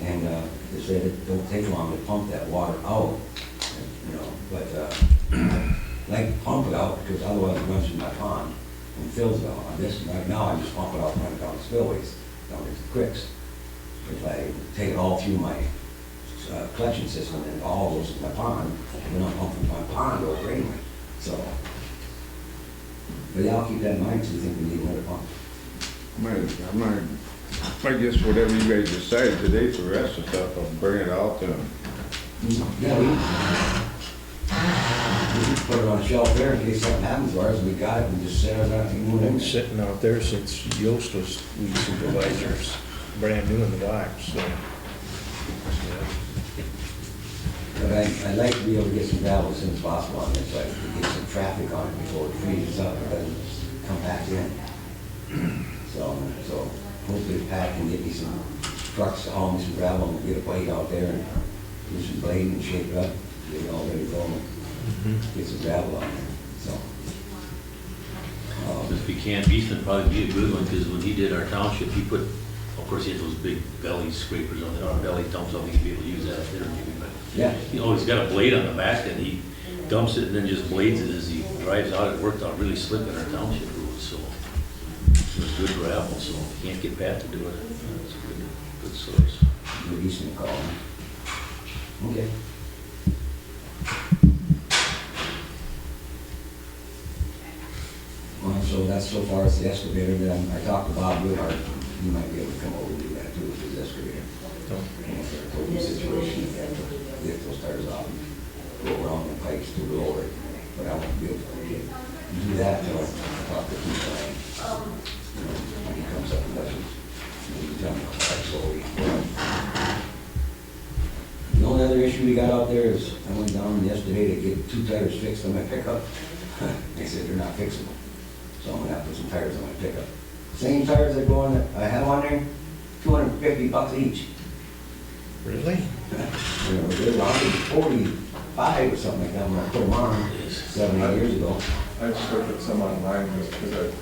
And they said it don't take long to pump that water out, you know, but I like to pump it out because otherwise it runs through my pond and fills it out. On this, right now, I just pump it out and run it down the spillways, down into the creeks. If I take it all through my collection system and all goes to my pond, then I'll pump from my pond over anyway, so. But yeah, I'll keep that in mind, because we think we need another pump. I guess whatever you guys decide today for the rest of stuff, I'll bring it out to them. Yeah, we put it on a shelf there in case something happens to ours, we got it, we just set it out and move it in Been there. sitting out there since Yost was weed supervisors, brand new in the box, so. But I'd like to be able to get some gravel as soon as possible on this, so I can get some traffic on it before it freezes up, and doesn't come back in. So hopefully Pat can get me some trucks to haul me some gravel and get a blade out there and do some blade and shape it up, get it all ready to go and get some gravel on there, so. If he can't, Eastman probably be a good one, because when he did our township, he put, of course, he had those big belly scrapers on there, or belly dumps, I think he'd be able to use that up there maybe, but. Yeah. He always got a blade on the back, and he dumps it and then just blades it as he drives out. It worked out really slick in our township roads, so. It was good gravel, so if you can't get Pat to do it, that's a good source. Good Eastman call, huh? Okay. Well, so that's so far as the excavator, then I talked to Bob Woodhart, he might be able to come over and do that too with his excavator. Told him the situation, if you have to lift those tires off and go around the pipes to roll it, but I won't be able to do that until I talk to Keith Lang. You know, when he comes up and does it, he can tell me how far slowly. The only other issue we got out there is, I went down yesterday to get 2 tires fixed on my pickup. They said they're not fixable, so I'm gonna have to put some tires on my pickup. Same tires that go on, I have on there, $250 each. Really? You know, they're around 45 or something like that when I put them on 7 or 8 years ago. I just looked at some online just because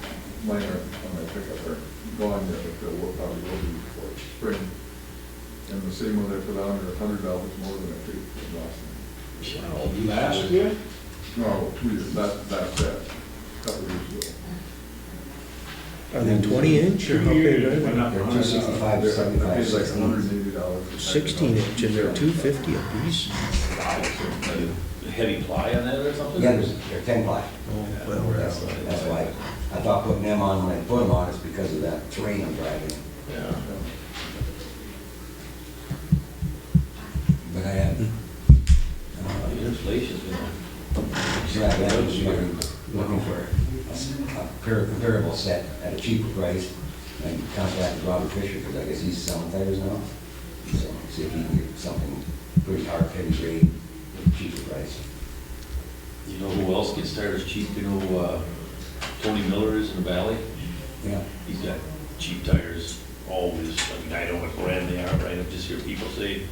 mine are on my pickup are gone yet, but they'll probably will be before spring. And the same one I put on are $100 more than I paid for last time. Last year? No, 2 years, that's that, a couple of years ago. Are they 20 inch or how big are they? Went up They're $100. 265 to I paid like 75. $180 $30. 16-inch, and they're $2.50 a piece. Heavy ply on that or something? Yeah, they're 10 ply. Well, That's why I thought putting them on when I put them on is because of that terrain I'm driving. Yeah. But I have, The inflation's gonna. yeah, I was looking for a comparable set at a cheaper price. And contacted Robert Fisher, because I guess he's selling tires now. So see if he can get something pretty hard, heavy grade, at a cheaper price. You know who else gets tires cheap? You know, Tony Miller is in the valley. Yeah. He's got cheap tires always. I mean, I don't know what brand they are, right? I just hear people say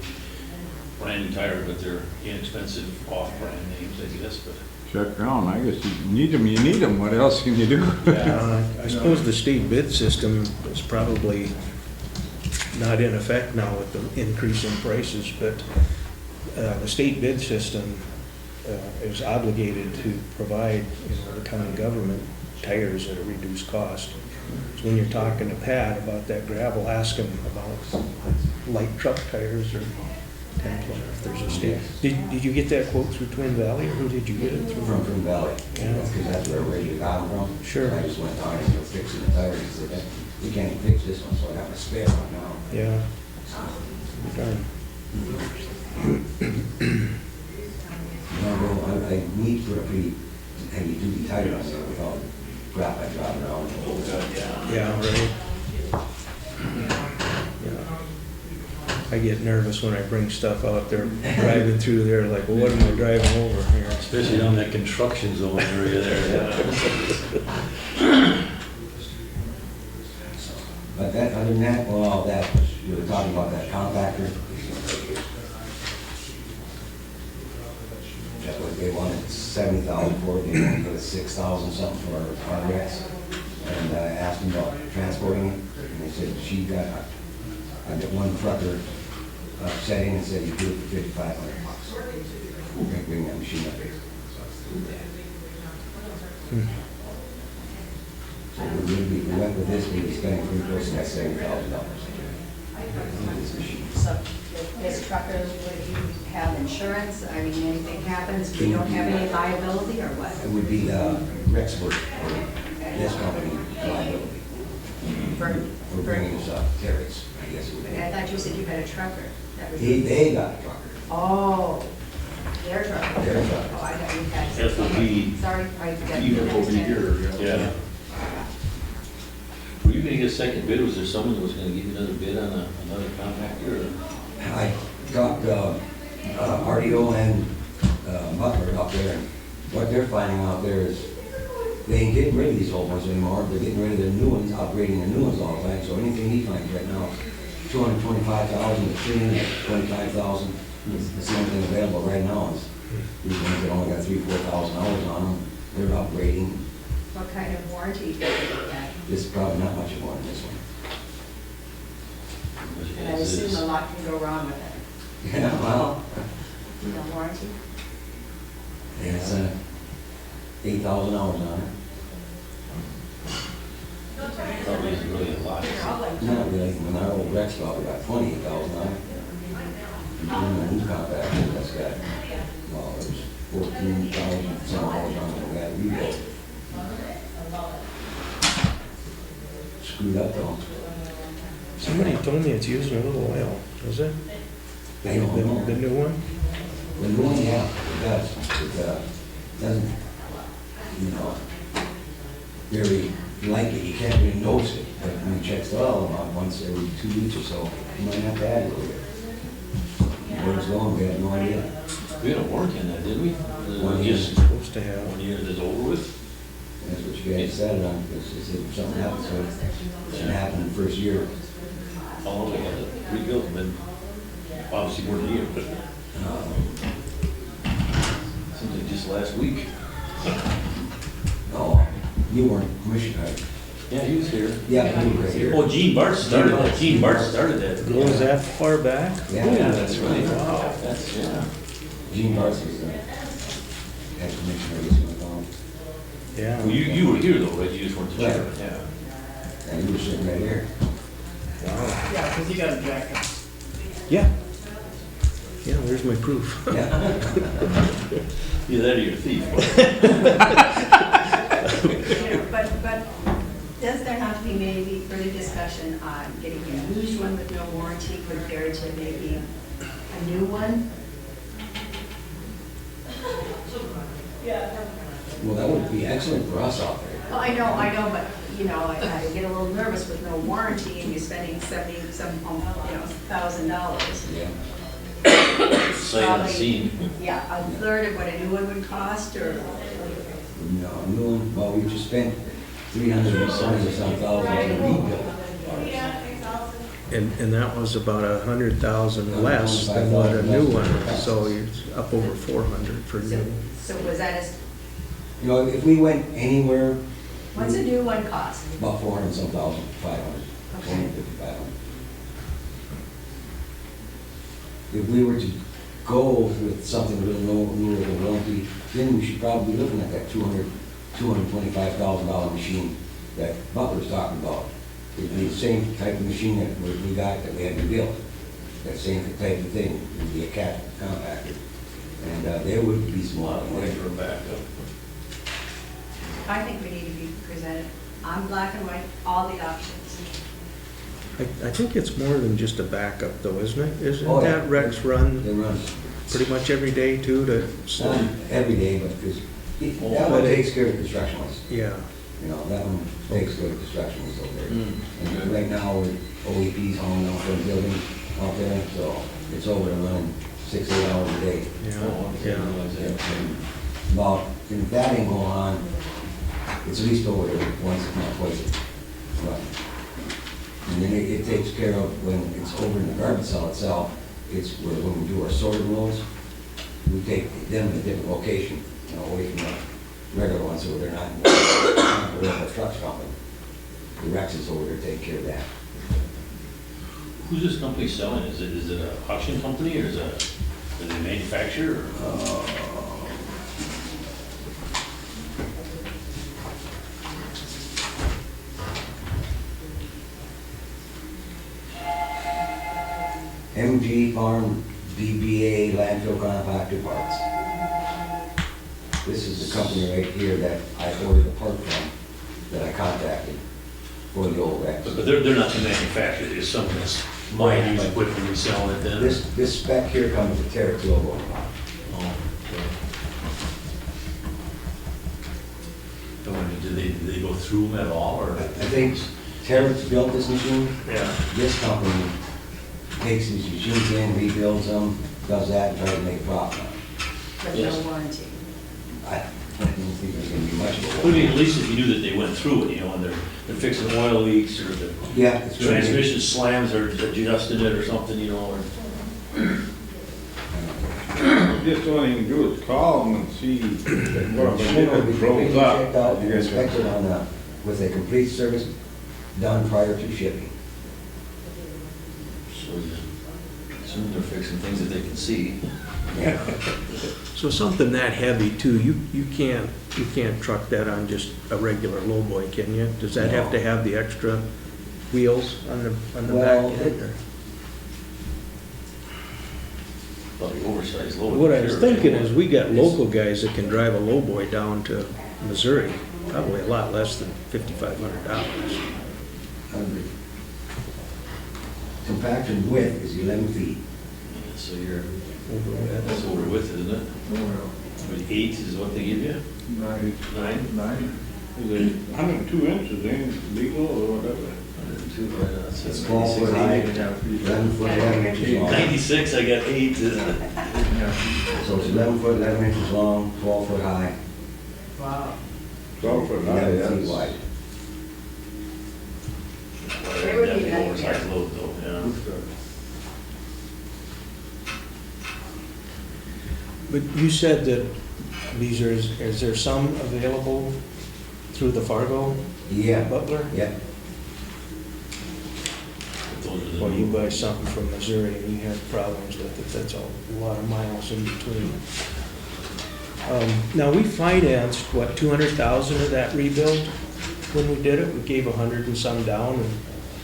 brand new tires, but they're inexpensive off-brand names, I guess, but. Check around, I guess you need them, what else can you do? I suppose the state bid system is probably not in effect now with the increase in prices, but the state bid system is obligated to provide, the county government tires at a reduced cost. So when you're talking to Pat about that gravel, ask him about light truck tires or 10 plus, if there's a state. Did you get that quote through Twin Valley, or who did you get it through? From Valley. Yeah. Because that's where I originally got them from. Sure. I just went down and was fixing the tires, and said, you can't even fix this one, so I got my spare one now. Yeah. Darn. No, I need to put a pretty heavy duty tire on there without crap I drive around. Yeah, right. Yeah. I get nervous when I bring stuff out there, driving through there, like, well, what am I driving over here? Especially down that construction zone area there. But that, other than that, well, all that, we were talking about that compactor. That's what they wanted, 70,000 for it, they wanted to give us 6,000 something for our RX. And I asked them about transporting it, and they said she got, I got one trucker set in and said you do it for $5,500. We're gonna bring that machine up here. So we went with this, we'd be spending pretty close to that $70,000. This machine. So this trucker, would you have insurance? I mean, anything happens, we don't have any liability or what? It would be Rexford, or this company liability, for bringing us up, Terry's, I guess it would be. I thought you said you had a trucker. That was- They got a trucker. Oh, their trucker. Their trucker. Oh, I thought you had. FOB. Sorry, I got. Even over here, Yeah. Were you gonna get a second bid? Was there someone that was gonna give you another bid on another compactor? Or? I talked RDO and Butler up there, and what they're finding out there is they ain't getting rid of these old ones anymore. They're getting rid of the new ones, upgrading the new ones all the time. So anything he finds right now, 225,000 to 325,000. That's the only thing available right now is these ones that only got 3,000-4,000 hours on them. They're upgrading. What kind of warranty do they get? This is probably not much more than this one. And I assume a lot can go wrong with it. Yeah, well, No warranty? it's 8,000 hours on it. Probably isn't really a lot. Not really. When our old Rex probably got 28,000 on it. And the new compactor that's got, well, it was 14,000 some hours on it. We got a rebuild. Screwed up though. Somebody told me it's using a little oil, is it? I don't know. The new one? The new one, yeah, it does. It doesn't, very like it. You can't really notice it. But when you check the oil about once every 2 weeks or so, you might have to add a little bit. Where it's going, we have no idea. We had a warranty on that, didn't we? 1 year. Just Supposed to have. 1 year is over with. That's what you guys said on, because if something happens, so it should happen in the first year. How long they had to rebuild them, and obviously more than a year, but seems like just last week. Oh, you weren't commissioner. Yeah, he was here. Yeah, you were right here. Oh, Gene Bart started that. Gene Bart started that. Goes that far back? Yeah, That's right. Wow. That's, yeah. Gene Barnes was the head commissioner, he's going on. Yeah. Well, you were here though, right? You just weren't the chairman, Right. yeah. And you were sitting right here. Wow. Yeah, because you got a jacket. Yeah. Yeah, there's my proof. Yeah. Either that or you're a thief. But does there have to be maybe further discussion on getting a used one with no warranty compared to maybe a new one? Well, that would be excellent for us out there. Well, I know, but, you know, I get a little nervous with no warranty and you're spending $1,000. Yeah. Sight unseen. Yeah, a third of what a new one would cost, or? No, new one, well, we just spent 370-some thousand to rebuild. And that was about 100,000 less than what a new one is, so it's up over 400 for new. So was that You know, if we went anywhere, what's a new one cost? about 400-some thousand, 500, Okay. 450, 500. If we were to go with something with no warranty, then we should probably be looking at that $225,000 machine that Butler's talking about. It'd be the same type of machine that we got that we had to build. That same type of thing, it'd be a cat compactor. And there would be some lot of money. For a backup. I think we need to be presented on black and white, all the options. I think it's more than just a backup though, isn't it? Isn't Oh, yeah. that Rex run They run pretty much every day too to slow? not every day, but because that one takes care of construction ones. Yeah. You know, that one takes care of construction ones over there. Mm. And right now, with OEP's hauling out for the building out there, so it's over and running 6-8 hours a day. Yeah. Oh, I didn't realize that. And about, and if that ain't going on, it's at least over there once, if not twice. Right. And then it takes care of when it's over in the garbage cell itself, it's where when we do our sorted loads, we take them to a different location, you know, away from the regular ones, so they're not in the trucks company. The Rex is over there taking care of that. Who's this company selling? Is it an auction company or is it a manufacturer? MG Farm DBA landfill compactor parts. This is the company right here that I ordered the part from, that I contacted for the old Rex. But they're not the manufacturer, it's someone that's buying these equipment and selling it then? This spec here comes with Terex logo. Oh, okay. Did they go through them at all, or? I think Terex built this machine. Yeah. This company takes these machines in, rebuilds them, does that, and tries to make a profit on it. But Yes. no warranty. I don't think there's gonna be much of a Well, I mean, at least if you knew that they went through it, you know, and they're fixing oil leaks, or the Yeah, it's gonna be- transmission slams, or adjusted it or something, you know, or. Just all you can do is call them and see what Sure, if we it rolls checked out up. and inspected on, with a complete service done prior to shipping. So you assume they're fixing things that they can see. So something that heavy too, you can't truck that on just a regular lowboy, can you? Does that have to have the extra wheels on the Well, back end? or? Probably oversized load. What I was sure. thinking is we got local guys that can drive a lowboy down to Missouri, probably a lot less than $5,500. Compaction width is 11 feet. Yeah, so that's over with, isn't it? I mean, 8 is what they give you? 9. 9? 102 inches, ain't legal or whatever. 102, right, that's It's 96, 12 foot high, 80. 11 foot, 11 inches long. 96, I got 8. So it's 11 foot, 11 inches long, 12 foot high, Wow. 12 foot high, 11 feet that's. wide. It would be Definitely nice, oversized yeah. load though, yeah. But you said that these are, is there some available through the Fargo Yeah, Butler? yeah. But those are the Well, you new- buy something from Missouri and you have problems with it, that's a lot of miles in between. Now, we financed, what, 200,000 of that rebuild when we did it? We gave 100 and some down and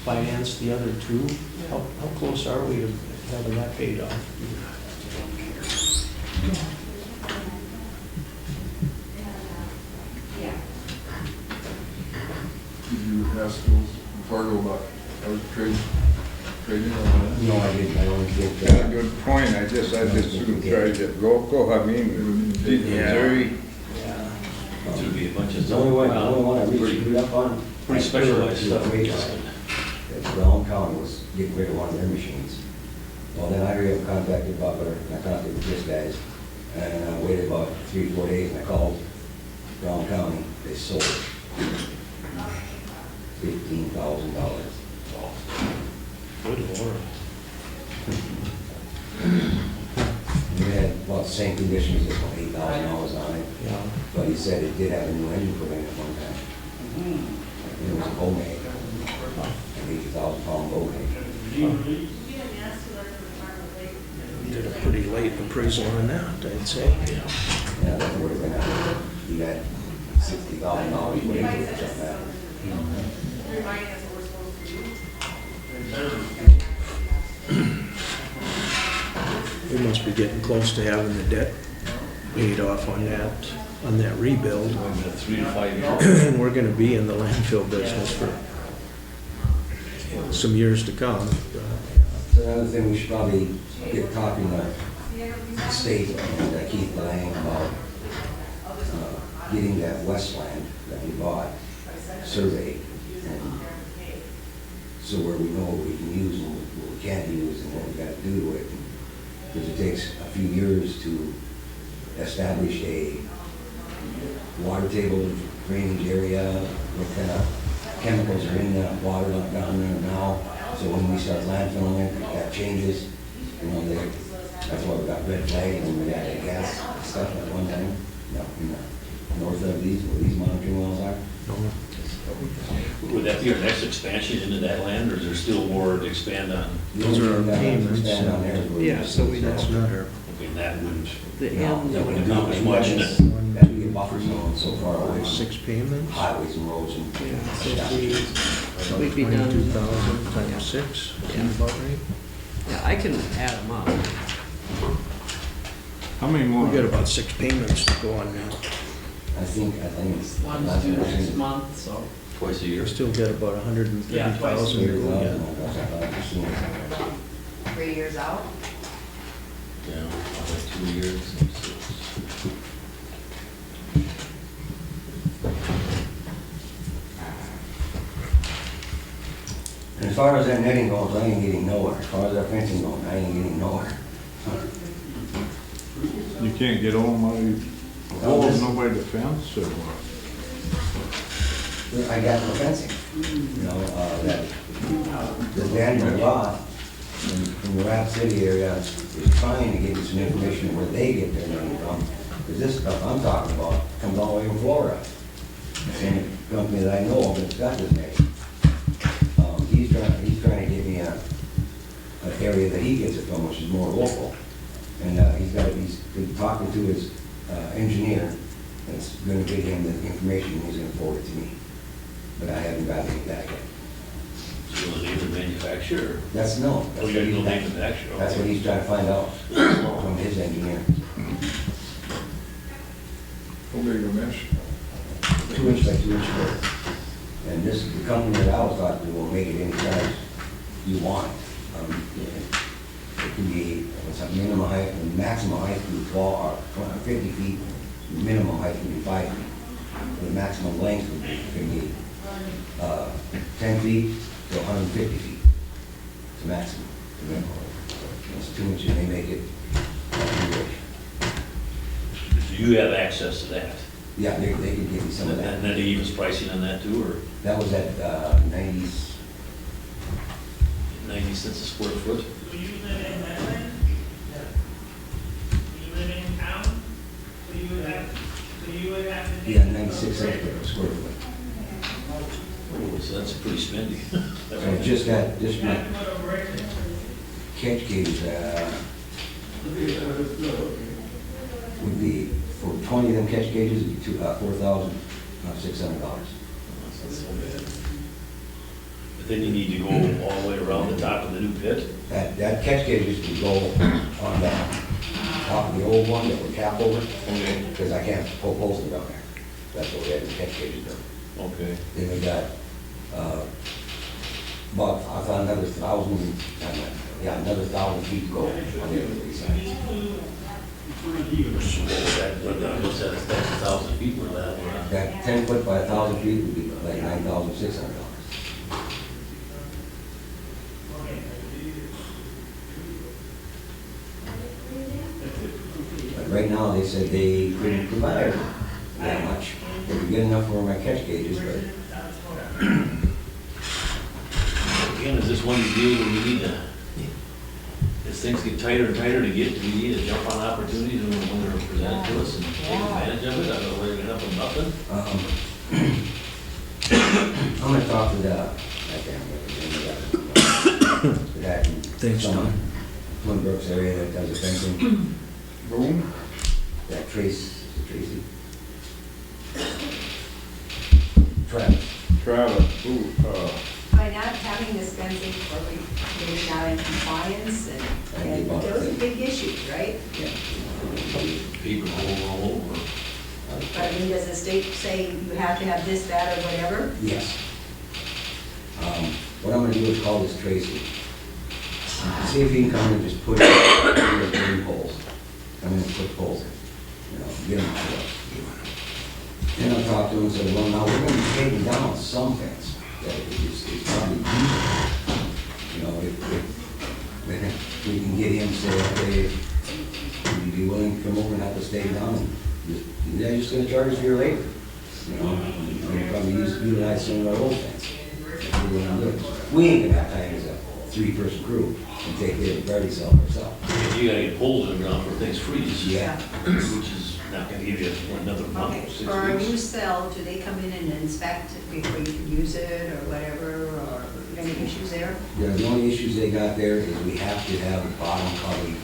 financed the other 2. How close are we to having that paid off. Did you ask those Fargo about trading on that? No, I didn't, I don't think Got a that. good point, I just soon tried it local, I mean, Missouri. It's gonna be a bunch of The only one I really Pretty- screwed up on. pretty specialized stuff. That Brown County was getting rid of one of their machines. Well, then I already contacted Butler, and I contacted this guys, and I waited about 3-4 days, and I called Brown County, they sold it. $15,000. Good Lord. We had about the same conditions, just about $8,000 on it, Yeah. but he said it did have a new engine put in at one time. It was a Bowmate, an 80,000-pound Bowmate. Did a pretty late appraisal on that, I'd say. Yeah, that would have been, you got $60,000 put into it or something like that. We must be getting close to having the debt paid off on that rebuild. 3 to 5 years. And we're gonna be in the landfill business for some years to come. So another thing, we should probably get talking to the state and Keith Lang about getting that Westland that we bought surveyed. And so where we know what we can use and what we can't use and what we gotta do to it. Because it takes a few years to establish a water table, drainage area, what kind of chemicals are in the water down there now. So when we start landfilling it, that changes, you know, that's why we got red flag and we got the gas stuff at one time, you know, in the north of these, where these monitoring wells are. Would that be our next expansion into that land, or is there still more to expand on? Those are our payments. Stand on there is where we Yeah, just- so that's not our, I mean, that wouldn't, The No, end. that wouldn't accomplish much in it. That would be a buffer zone so far away from 6 payments. highways and roads and. We'd be done. 22,000 times 6, sound about right? Yeah, I can add them up. How many more? We got about 6 payments to go on now. I think it's. One's due next month, so. twice a year. We still got about 130,000 to go yet. 3 years out. Yeah, about 2 years. And as far as that netting goes, I ain't getting nowhere. As far as that fencing goes, I ain't getting nowhere. You can't get on my, nobody to fence or what? I got the fencing, you know, that, the Daniel Roth from the Rapid City area is trying to get me some information where they get their money from. Because this stuff I'm talking about comes all the way from Florida. The same company that I know of that's got this name. He's trying to get me an area that he gets it from, which is more local. And he's been talking to his engineer, that's gonna give him the information, and he's gonna forward it to me. But I haven't got it back yet. So you'll name the manufacturer? That's no. Oh, That's you're what gonna he's, name the manufacturer? that's what he's trying to find out from his engineer. How big a mesh? 2-inch by 2-inch square. And this, the company that I was talking to will make it any size you want. It can be, it's a minimum height, and maximum height can be 50 feet, minimum height can be 5 feet. The maximum length can be 10 feet to 150 feet. It's a maximum. It's 2 inches, they make it 2 inch. Do you have access to that? Yeah, they could give me some of that. And then he even pricing on that too, or That was at 90s. 90 cents a square foot? Do you live in Redland? Do you live in town? So you would have to. Yeah, 96 cents per square foot. Oh, so that's pretty spendy. So just that, just my catch gauge, would be, for 20 of them catch gauges, it'd be $4,600. That's not so bad. But then you need to go all the way around the top of the new pit. That catch gauge used to go on that top of the old one that were capped over, Okay. because I can't pull poles down there. That's what we had the catch gauges done. Okay. Then we got, about, I thought another 1,000, another 1,000 feet to go on the other three sides. That's 1,000 feet where that one. That 10 foot by 1,000 feet would be like $9,600. But right now, they said they couldn't provide that much. They could get enough for my catch gauges, but Again, is this one of the deals where we need to, as things get tighter and tighter to get, we need to jump on opportunities when they're presented to us and take advantage of it? I don't know whether you're gonna up nothing. I'm gonna talk to the, I can't remember the name of that. Thanks, John. Twin Brooks area that does the fencing, Boom. that Tracy, Travis. Travis, ooh, By not having this fencing, or maybe not in compliance, and those are big issues, right? People all over. But I mean, does the state say you have to have this, that, or whatever? Yes. What I'm gonna do is call this Tracy. See if he can come and just put in poles. I'm gonna put poles in, you know, get them to us. Then I'll talk to him and say, well, now we're gonna be taking down some fence. That is probably deeper. You know, if we can get him to say, okay, would you be willing to come over and help us take down? And they're just gonna charge us for your labor. You know, and probably utilize some of our old fence. We ain't gonna have time as a 3-person crew and take care of every cell ourselves. You gotta get poles in the ground for things freeze. Yeah. Which is not gonna give you another month, Okay, 6 for a new weeks. cell, do they come in and inspect it before you can use it, or whatever, or any issues there? Yeah, the only issues they got there is we have to have the bottom covered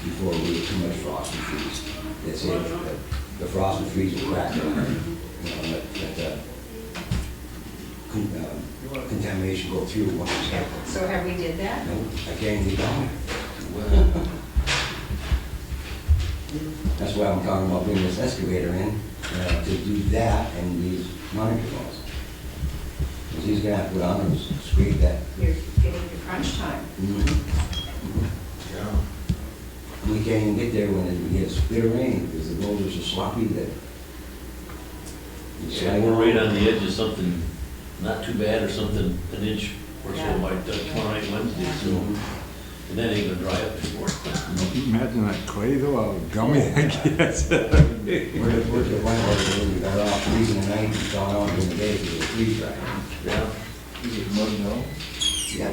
before we get too much frost and freeze. That's it. The frost and freeze will crack it. You know, let the contamination go through once it's happened. So have we did that? No, I can't get down there. That's why I'm talking about bringing this excavator in, to do that and these monitor wells. Because he's gonna have to put on and scrape that. You're getting to crunch time. Yeah. We can't even get there when it gets bitter rain, because the roads are so sloppy that. Yeah, we're right on the edge of something not too bad or something, an inch or so by tomorrow night, Wednesday, so. And that ain't gonna dry up anymore. Imagine that clay though, all gummy, I guess. Where's the one where we got off freezing the night and gone on during the day because it was freeze dry? Yeah. is it mud now? Yeah.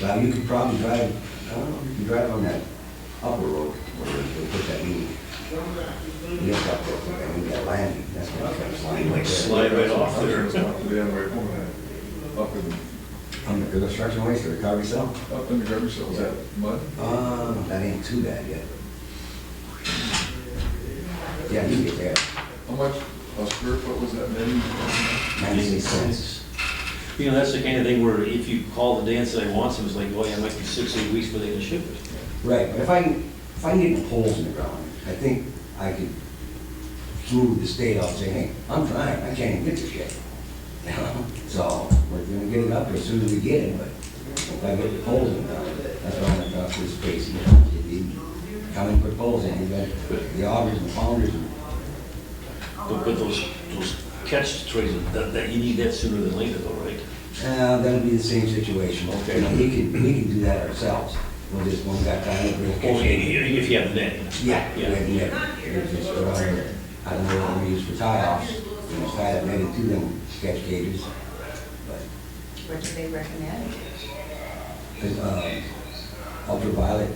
Well, you could probably drive, I don't know, you can drive on that upper road where they put that new, lift up there, and that landing, that's gonna come sliding like that. Slide right off there. Yeah, right, up in, On the construction waste or the recovery cell? up in the garbage cell, is that mud? That ain't too bad yet. Yeah, you can get there, How much, a square foot was that, maybe? 96 cents. You know, that's the kind of thing where if you call the day and say I want some, it's like, oh yeah, it might be 6, 8 weeks before they can ship it. Right, but if I can get holes in the ground, I think I could smooth the state out saying, hey, I'm trying, I can't even get this yet. You know? So, we're gonna get it up as soon as we get it, but if I get the poles in the ground, that's why I'm gonna talk to this Tracy, you know, come and put poles in, you got the augers and pounders and. But those catch trays, that you need that sooner than later though, right? That'll be the same situation. Okay. You know, we can do that ourselves. We'll just, when we got time, we'll bring a Or catch gauge. if you have the net. Yeah, Yeah. It's just around, I don't know what we use for tie-offs, you know, tie that netting to them sketch gauges. But, What do they recommend? ultraviolet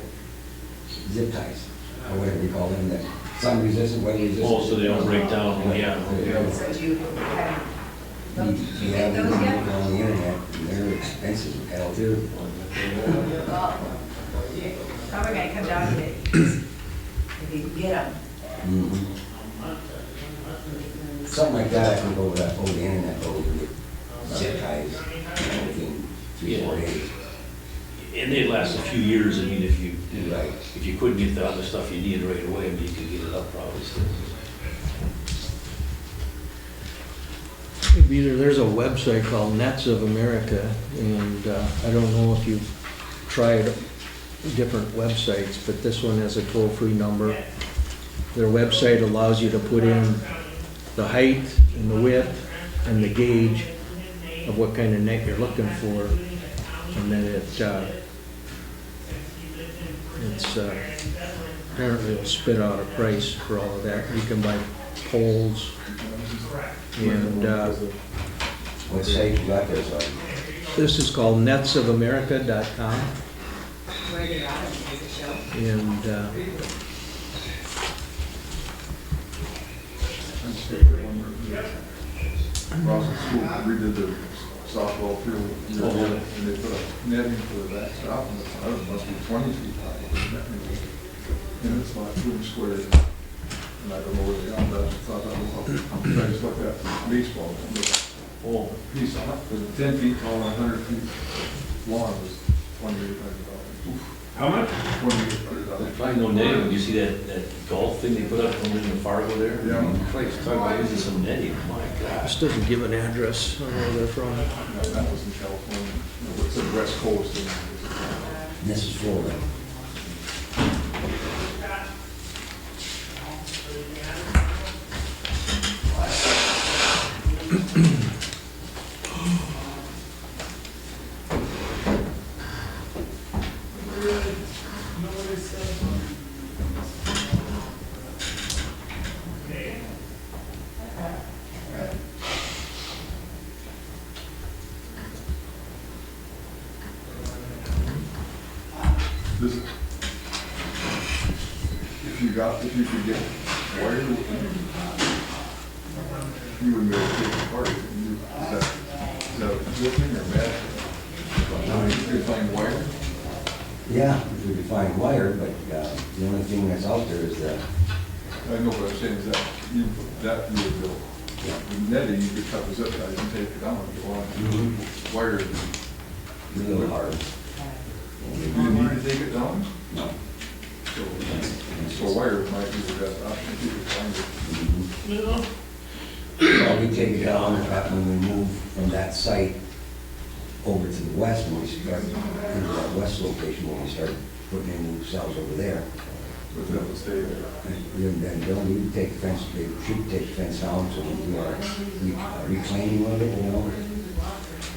zip ties, or whatever you call them, that sun resistant, weather resistant. Oh, so they don't break down, yeah. So do you have, You have them those yet? on the internet, and they're expensive, hell too. Well, probably gonna come down to it, if you can get them. Mhm. Something like that, I think over the internet, but we can get zip ties. 3, 4 days. And they last a few years, I mean, if you, Right. if you couldn't get the other stuff you needed right away, I mean, you could get it up probably still. Either there's a website called Nets of America, and I don't know if you've tried different websites, but this one has a toll-free number. Their website allows you to put in the height and the width and the gauge of what kind of net you're looking for, and then apparently it'll spit out a price for all of that. You can buy poles and What site you got there, sorry? this is called netsofamerica.com, Where did I, does it show? and Across the school, redid the softball field, and they put a netting for the backstop, and it must be 20 feet high. And it's like 2 squares, and I don't know where they are, but I thought that was, I just looked at the baseball, and the whole piece on it, was 10 feet tall and 100 feet long, was $2,800. How much? There's probably no netting, when you see that golf thing they put up over in Fargo there? Yeah. Christ, talk about using some netting, my gosh. this doesn't give an address on where they're from. That was in California, it's the West Coast. And this is Florida. This, if you could get wire, you wouldn't be able to take it apart. Is that a good thing or bad? You could find wire? Yeah, if we could find wire, but the only thing that's out there is the, I know what I'm saying is that you would build. The netting, you could cut the zip ties and take it down if you want. Wire, a little hard. you didn't need to take it down? No. So wire might be the best option if you could find it. Well, we take it down when we move from that site over to the west, when we start into that west location, when we start putting in new cells over there. But that would stay there. And then we would take the fence, we should take the fence down, so we do our reclaiming of it, you know?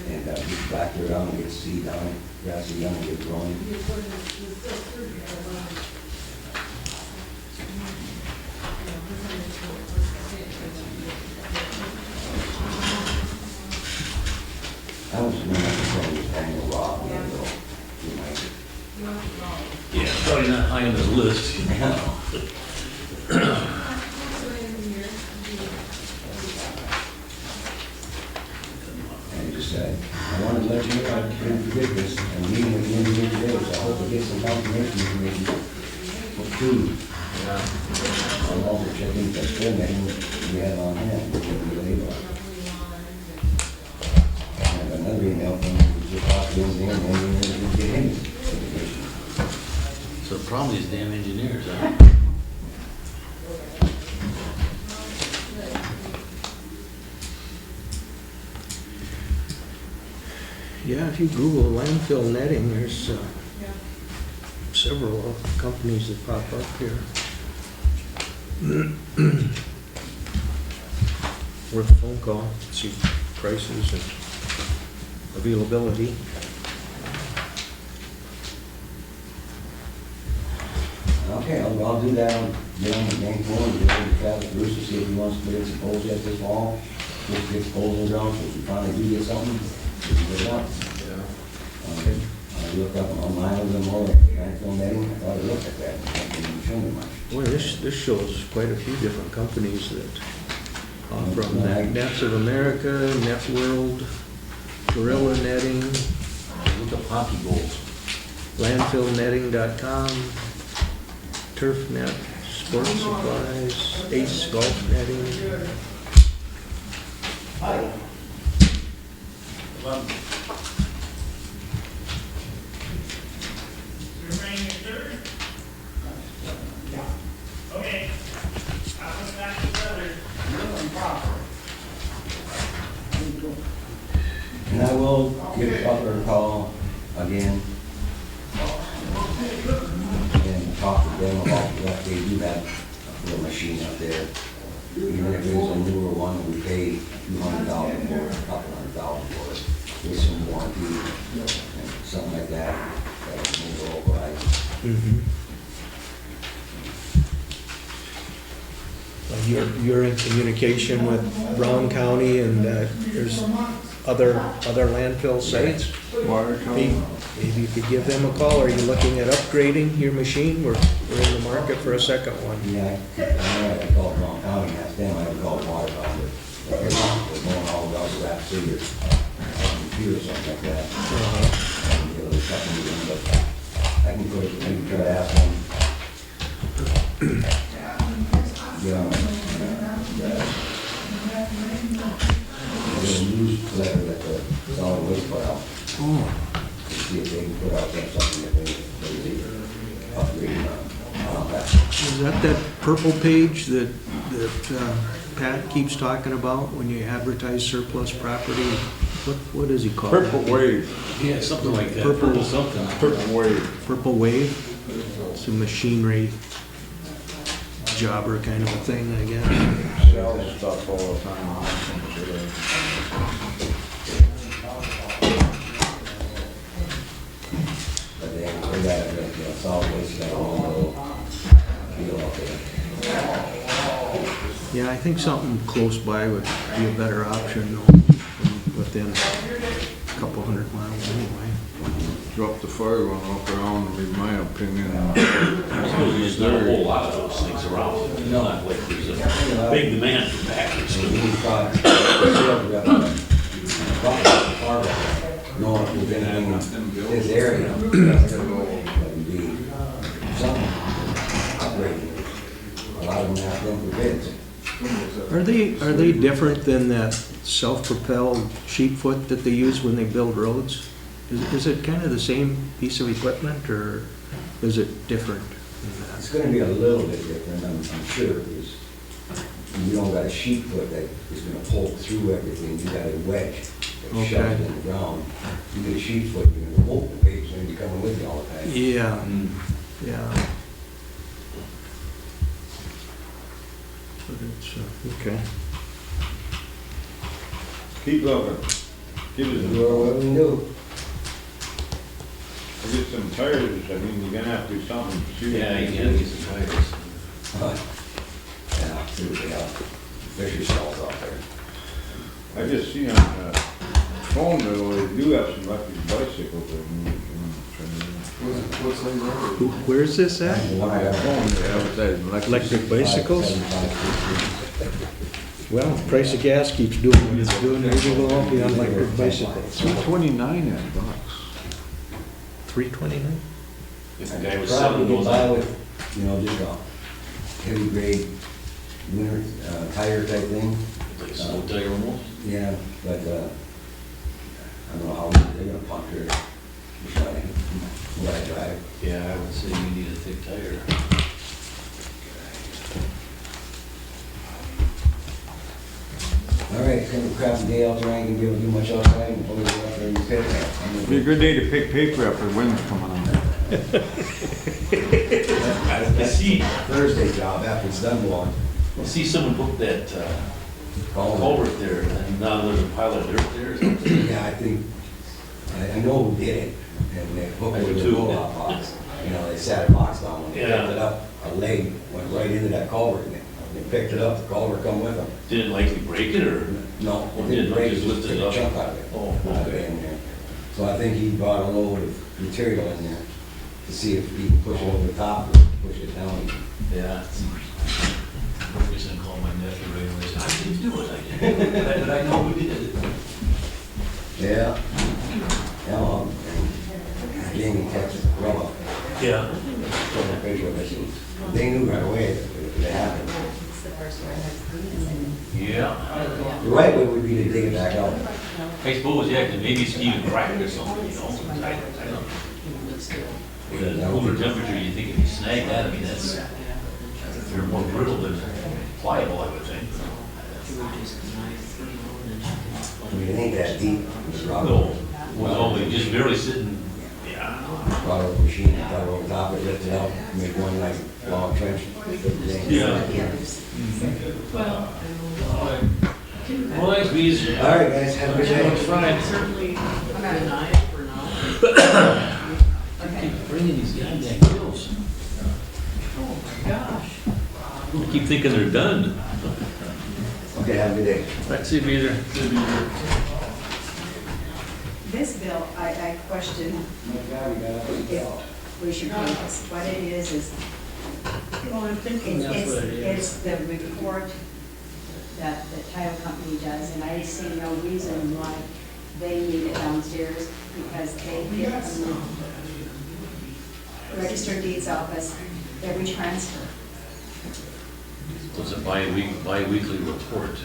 And get back there down and get seed on it, grass seed down and get it growing. I was doing that before, was hanging a rock, you know, Yeah, probably not high on the list. And just said, I wanted to let you know, I didn't forget this, I'm meeting with the engineer today, so I hope I get some confirmation information for food. I'll also check into that full name we have on hand, we'll give you the label. I have another email from the talk to the engineer, and the engineer didn't get him information. So the problem is damn engineers, huh? Yeah, if you Google landfill netting, there's several companies that pop up here. Worth a phone call, see prices and availability. Okay, I'll do that, I'll get on the main floor and get over to Travis Bruce to see if he wants to put in some poles yet this fall. Just get poles in the ground, so if we finally do get something, we can put it up. I looked up online a little more, landfill netting, I thought I looked at that, it didn't show me much. Boy, this shows quite a few different companies that, from that Nets of America, Net World, Gorilla Netting, Look at Poppy Bowls. landfillnetting.com, TurfNet, Sport Supplies, Ace Golf Netting. will give Butler a call again. And talk to them about what they do have a little machine up there. Even if it was a newer one, we pay $200,000 for it, a couple $100,000 for it. With some warranty and something like that, that will go over right. You're in communication with Brown County and there's other landfill sites? Maybe you could give them a call. Are you looking at upgrading your machine? We're in the market for a second one. Yeah, I called Brown County, asked them, I haven't called Water County. They're going all about that figure, computer or something like that. I can get a little something to them, but I can put it, maybe try to ask them. There's a newsletter that the solid waste put out. See if they can put out something that they upgrade on that. Is that purple page that Pat keeps talking about when you advertise surplus property? What does he call it? Purple wave. Yeah, something like that. Purple something. Purple wave. Purple wave? It's a machinery jobber kind of a thing, I guess. Sell stuff all the time. But they got solid waste, got a little deal out there. Yeah, I think something close by would be a better option than within a couple 100 miles anyway. Drop the fire one off around, in my opinion. There's not a whole lot of those things around. Not like there's a big demand for package. No, if you've been in this area, that would be something upgrading. A lot of them ask them for bids. Are they different than that self-propelled sheet foot that they use when they build roads? Is it kind of the same piece of equipment, or is it different than that? It's gonna be a little bit different, I'm sure, because you don't got a sheet foot that is gonna pull through everything. You got a wedge that shoves in the ground. You get a sheet foot, you're gonna hold the page, and you're coming with you all the time. Yeah, yeah. But it's, okay. Keep looking. Keep it. What we do? I get some tires, I mean, you're gonna have to do something. Yeah, you gotta get some tires. Yeah, see what they have. Fisher cells out there. I just see on the phone, though, they do have some electric bicycles that you can. What's that number? Where's this at? The one I got Phone, they advertise Electric bicycles? 575. Well, the price of gas keeps doing what it's doing, maybe we'll all be on electric bicycles. $229 bucks. $329? If the guy was Probably selling get those by out. with, just a heavy grade winter tire type thing. Like a snow tire almost. Yeah, but, I don't know how they're gonna puncture it. What I drive. Yeah, I would say you need a thick tire. All right, it's kind of a crappy day out there, I ain't gonna be able to do much outside, and probably go out there and pick it. It'd be a good day to pick paper up, the wind's coming on. I see, Thursday job after it's done blowing. I see someone book that culvert there, and now there's a pile of dirt there or something. Yeah, I think, I know who did it, and they hooked it with a roll-off box. You know, they sat a box down, when they Yeah. picked it up, a leg went right into that culvert, and they picked it up, the culvert come with them. Did it likely break it, or? No, Or it didn't did it break, it just just lift took it a up? chunk out of it. Oh, Out of it okay. in there. So I think he brought a load of material in there to see if he can push it over the top or push it down. Yeah. I'm just gonna call my nephew right away, and say, I didn't do it, I didn't, but I know who did it. Yeah. Yeah, Jamie texted Rubba, Yeah. took a picture of it. They knew right away that it happened. Yeah. The right way would be to dig it back out. I suppose, yeah, 'cause maybe it's even cracked or something, you know? I don't know. With a cooler temperature, you think if you snag that, I mean, that's, they're more brittle than pliable, I would think. I mean, it ain't that deep. It's probably No. was only just barely sitting, Brought up a machine, got over top of it, lifted out, made one like long trench. Yeah. Well, well, thanks, Bees. All right, guys, have a good day. certainly deny it for now. Keep bringing these goddamn bills. Oh my gosh. I keep thinking they're done. Okay, have a good day. Right, see you, Beezer. This bill, I question if we should do this. What it is, Well, I'm thinking that's what it is. it's the report that the title company does, and I see no reason why they need it downstairs, because they get from the registered deeds office every transfer. It's a bi-weekly report.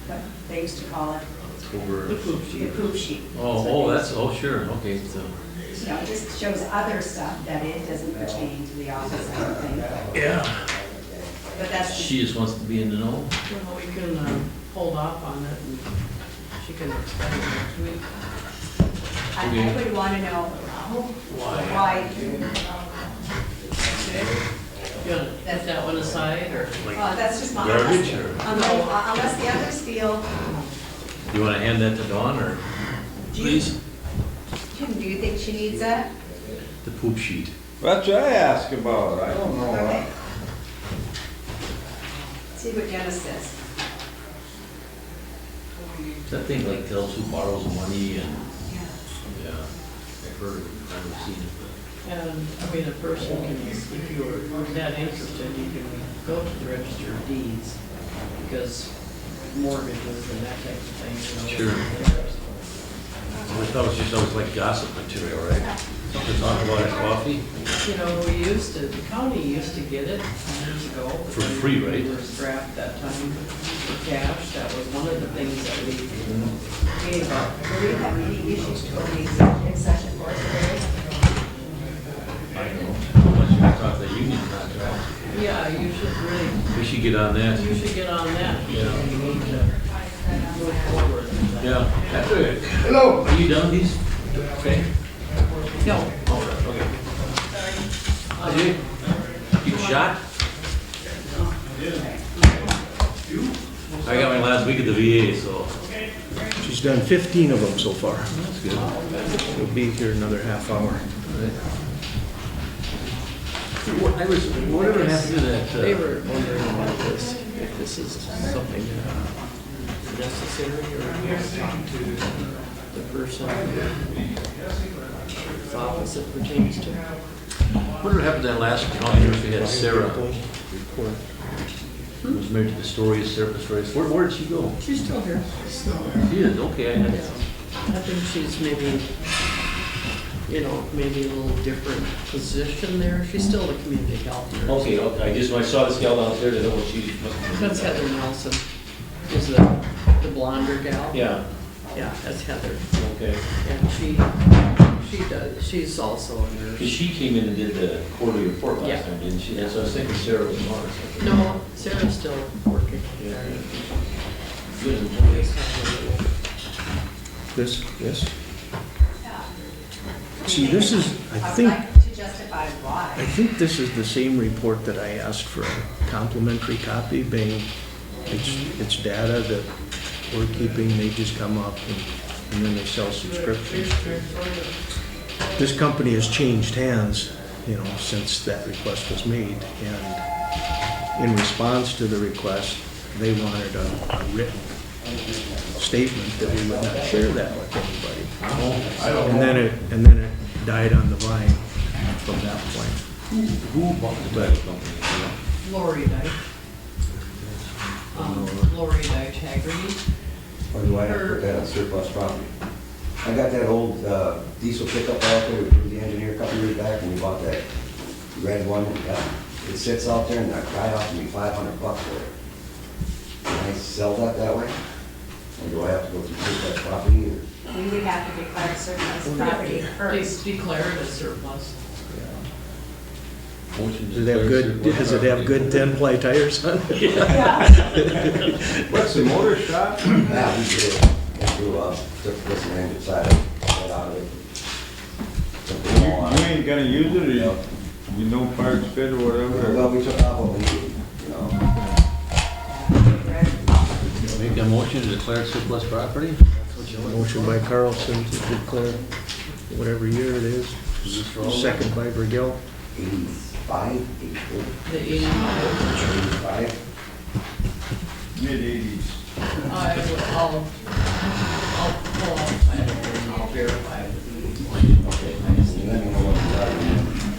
But they used to call it Over. The poop sheet. the proof sheet. Oh, sure, okay, so. You know, it just shows other stuff that it doesn't pertain to the office, I don't think. Yeah. But that's, She just wants to be in the know. Well, we can hold off on it and she can explain it next week. I would want to know why. You want to put that one aside, or? That's just my. Garbage or? Unless the others feel, You wanna hand that to Dawn, or? Please? Jim, do you think she needs that? The poop sheet. That's what I ask about, I don't know. Okay. See what Dennis says. That thing like tells who borrows money and, yeah, I've heard, I've never seen it, And, I mean, a person can, if you're that interested, you can go to the register of deeds, because mortgages and that type of thing, you know. Sure. I thought it was just always like gossip material, right? Something to talk about at coffee? You know, the county used to get it years ago. but For then free, right? We were strapped that time for cash. That was one of the things that we gave up. Do we have any issues to the executive session for today? I don't know. Unless you want to talk the union contract. Yeah, you should really, We should get on that. you should get on that. Yeah. You need to move forward with that. Yeah. That's it. Hello. Are you done with these? Okay. No, All right, okay. Ajay, you shot? I got my last week at the VA, so. She's done 15 of them so far. That's good. She'll be here another half hour. Whatever happened to that? they were wondering about this, if this is something necessary, or talk to the person whose office it pertains to. Whatever happened to that last county nurse we had, Sarah? Report. Was married to the Story Surface Race. Where did she go? She's still here. She is, okay. I I think she's maybe, maybe a little different position there. She's still a community health nurse. Okay, I just, when I saw this gal downstairs, I know what she must be. That's Heather Nelson, is the blonder gal. Yeah, Yeah, that's Heather. okay. And she does, she's also a nurse. Because she came in and did the quarterly report Yeah. last time, didn't she? And so I was thinking Sarah was on or something. No, Sarah's still working. Yeah. Good. This? See, this is, I I would think, like to justify why. I think this is the same report that I asked for a complimentary copy, being it's data that we're keeping, they just come up and then they sell subscriptions. This company has changed hands, since that request was made, and in response to the request, they wanted a written statement that we would not share that with anybody. And then it died on the vine from that point. Who bought the title company? Lori Dyke. Lori Dyke Haggerty. Or do I have to put that on surplus property? I got that old diesel pickup out there with the engineer a couple years back, and we bought that red one. It sits out there, and that guy offered me $500 for it. Can I sell that way? Or do I have to go through surplus property? We would have to declare surplus property first. Declare it as surplus. Does it have good 10-ply tires on it? What's the motor shop? Yeah, we did it. Took this and ended side of it. out of it. You ain't gonna use it, or you know parts fit or whatever? Well, we took off what we needed, you know. Make a motion to declare surplus property? Motion by Carlson to declare whatever year it is. Second by Vergil. 85, 84, The 85. 85. Mid-80s. I'll pull out my, I'll verify it. Okay, let me know what it's at.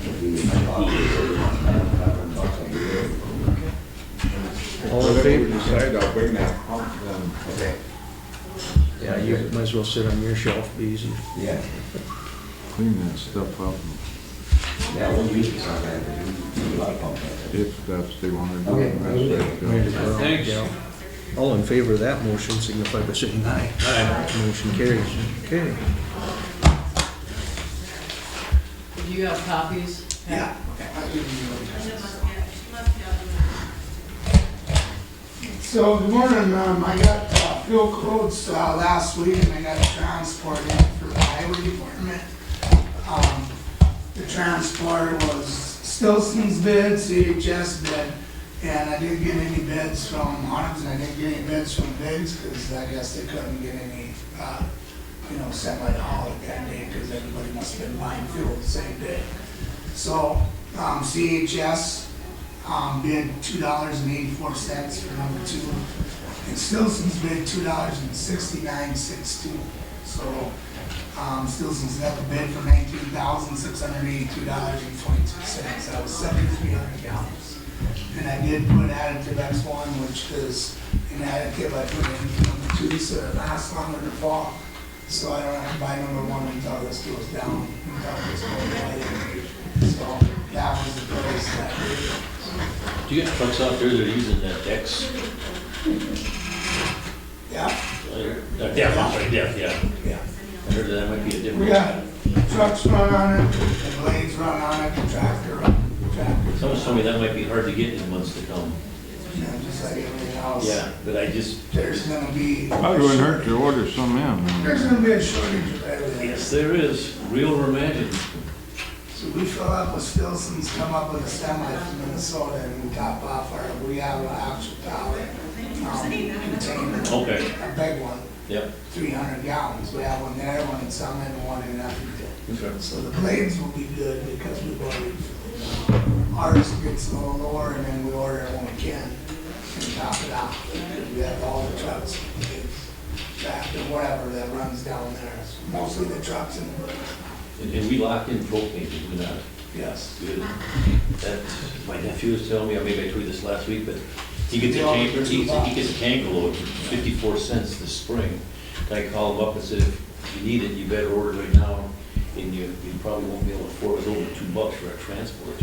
It'll be $500 a year. All in Whatever we favor? decide, I'll bring that pump then. Okay. Yeah, you might as well sit on your shelf, be easy. Yeah, Clean that stuff up, yeah, we'll use it sometime, but we do a lot of pumping. if that's they wanna do. Okay. Ready to go. Thanks. Yeah. All in favor of that motion signify by saying aye. Aye. Motion carries. Okay. Do you have copies? Yeah. So, good morning, I got fuel quotes last week, and I got a transport in for the highway department. The transport was Stilson's bid, CHS bid, and I didn't get any bids from Hans, and I didn't get any bids from Biggs, because I guess they couldn't get any, semi to haul it that day, because everybody must have been buying fuel the same day. So, CHS bid $2.84 for number 2, and Stilson's bid $2.6962. So, Stilson's got the bid for $19,682.22. That was 7,300 gallons. And I did put additive X1, which is an additive I put in for number 2, so it lasts longer to fall. So I don't have to buy number 1 until this goes down, until this goes away. So that was the price that I did. Do you got trucks out there that are using that Dex? Yeah, Yeah, yeah. yeah. I heard that might be a different. We got trucks run on it, the blades run on it, the tractor. Someone told me that might be hard to get in months to come. Just like everything else. Yeah, but I just, There's gonna be. Probably wouldn't hurt to order some in. There's gonna be a shortage of everything. yes, there is, real or imagined. So we fill up with Stilson's, come up with a semi from Minnesota, and we top off we have an actual pallet, container. Okay. A big one, Yep. 300 gallons. We have one there, one in Summit, and one in Effington. Okay. So the blades will be good because we've already, ours gets a little lower, and then we order it when we can and top it off. We have all the trucks, tractor, whatever that runs down there. It's mostly the trucks and the, And we locked in propane, did we not? yes. Good. That, my nephew was telling me, or maybe I told you this last week, but he gets a tanker, he gets a tanker load for 54 cents this spring. And I called him up and said, if you need it, you better order it right now, and you probably won't be able to afford it. It was over $2 for a transport.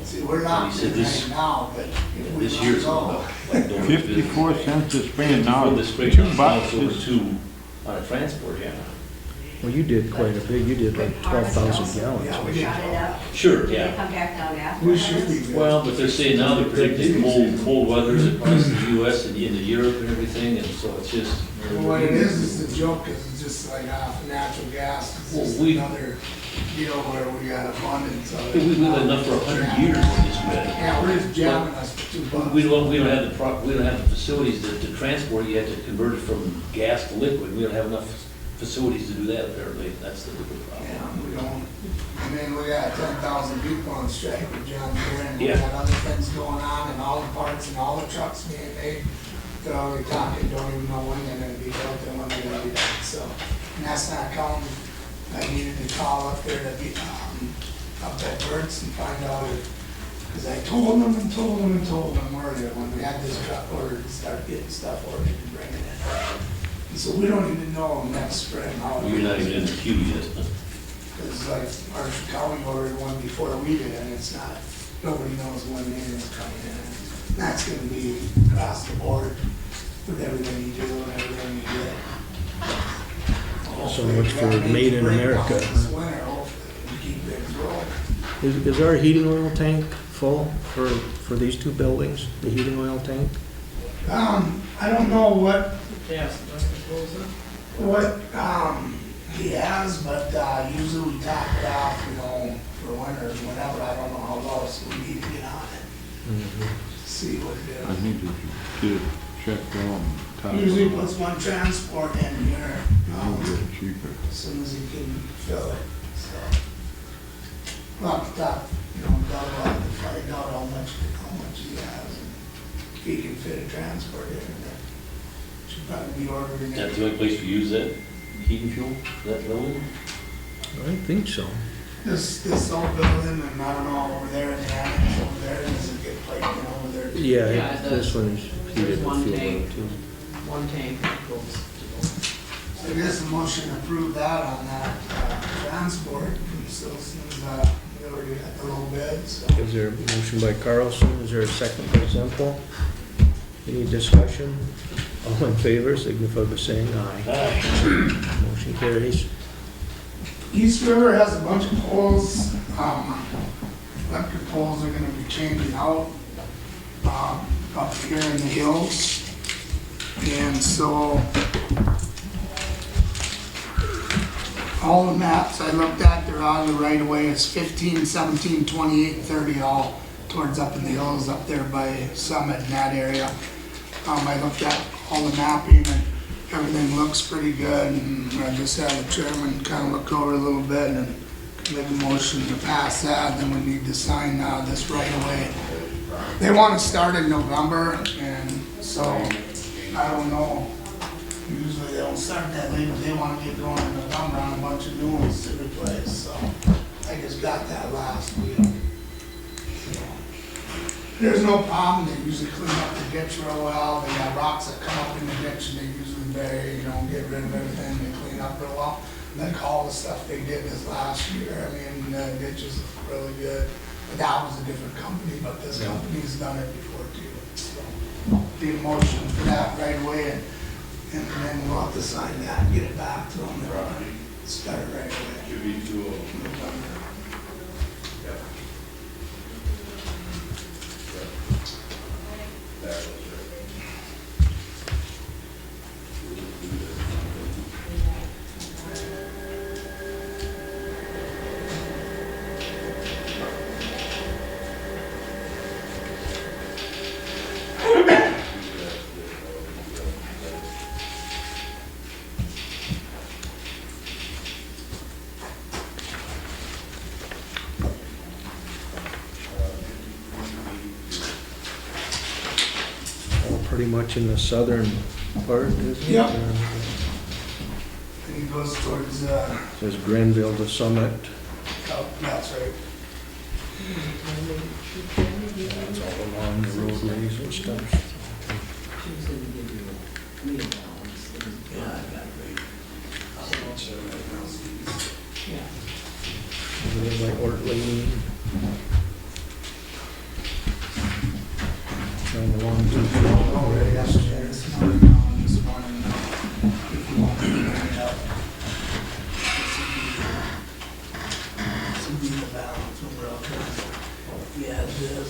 See, we're not So he said right this- now, but if we This year's go, going up. Like, don't- 54 cents this spring, and now For the spring, $2 now it's over is 2 on a transport, yeah. Well, you did quite a bit. You did like 12,000 gallons. yeah, we did. Shot it up. Sure, They yeah. come back down after. We should be good. Well, but they're saying now they're predicting cold weathers across the US and into Europe and everything, and so it's just. Well, what it is the joke, is it's just like off natural gas. It's Well, just we- another deal where we got abundance of it. We've had enough for 100 years in this way. Yeah, we're just jamming us for $2. We don't have we don't have the facilities to transport, you have to convert it from gas to liquid. We don't have enough facilities to do that apparently. That's the big problem. Yeah, we don't, I mean, we got 10,000 people on strike with John Deere, and we Yeah. got other things going on, and all the parts and all the trucks being made. They're already talking, don't even know when they're gonna be built and when they're gonna be done, so. And that's not counting, I needed to call up there to be, up at Burt's and find out if, because I told them earlier, when we had this truck ordered, to start getting stuff ordered and bringing it in. And so we don't even know next spring how. You're not even in the queue yet. Because like our county ordered one before we did, and it's not, nobody knows when the it's coming in. And that's gonna be across the board with everything you do and everything you get. So much for made in America. This winter, hopefully, we keep things rolling. Is our heating oil tank full for these two buildings, the heating oil tank? I don't know what, Yes, that's the closer. He has, but usually we top it off, you know, for winter, whenever, I don't know how low, so we need to get on it. See what it I is. need to get it checked out and top it Usually off. puts one transport in here, I'll get it cheaper. as soon as he can fill it, so. Well, top, you know, double up to find out how much he has, and if he can fit a transport in there. Should probably be ordering That's it. the only place to use that heating fuel, that building? I think so. This old building, and I don't know, over there in the annex over there, does it get piped in over there? too? Yeah, Yeah, it this does. one is heated There's with one fuel tank. too. One tank that goes to So I guess a motion to approve that on that transport from Citizens, we already got the low bid, so. Is there a motion by Carlson? Is there a second by Semple? Any discussion? All in favor, signify by saying aye. Motion carries. East River has a bunch of poles, electric poles are gonna be changing out, up here in the hills. And so, all the maps I looked at, they're on the right of way, it's 15, 17, 28, 30, all towards up in the hills up there by Summit in that area. I looked at all the mapping and everything looks pretty good, and I just had the chairman kind of look over a little bit and make a motion to pass that, then we need to sign this right away. They want to start in November, and so, I don't know, usually they don't start that late, but they want to get going in November on a bunch of new ones to replace, so I just got that last week. There's no problem, they usually clean up the ditch real well, they got rocks that come up in the ditch and they usually bury, you know, get rid of everything, they clean up real well. Like all the stuff they did this last year, I mean, the ditches look really good, but that was a different company, but this company's done it before too. So, need a motion for that right away, and then we'll have to sign that and get it back to them, they're start right away. November. All pretty much in the southern part, isn't it? Yep. And it goes towards, Says Grenville to Summit. oh, that's right. It's all along the roadways and stuff. Over there by Ort Lane. Down along to Already yesterday, this morning, if you want to bring it up. This would be the balance when we're out there. We had this,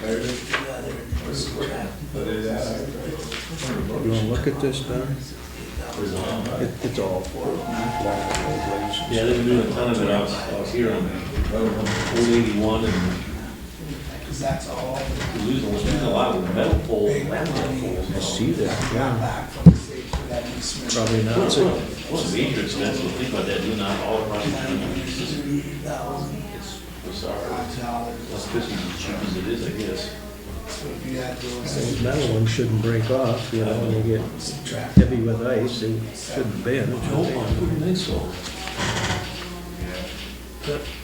together, and it was You wanna look at this, Don? It's all for roadways. Yeah, they've been doing a ton of it out here on 481 and because that's all. losing a lot of the metal poles, Big laminate money. poles. I see that, Got yeah. back from the state for that new Smith. Probably not. It's a major expense, when you think about that, doing that all around the country. It's just, we're sorry. It's Christmas as cheap as it is, I guess. So if you had Those those. metal ones shouldn't break off, you know, when they get Subtract. heavy with ice, they shouldn't bend. No, I wouldn't think so.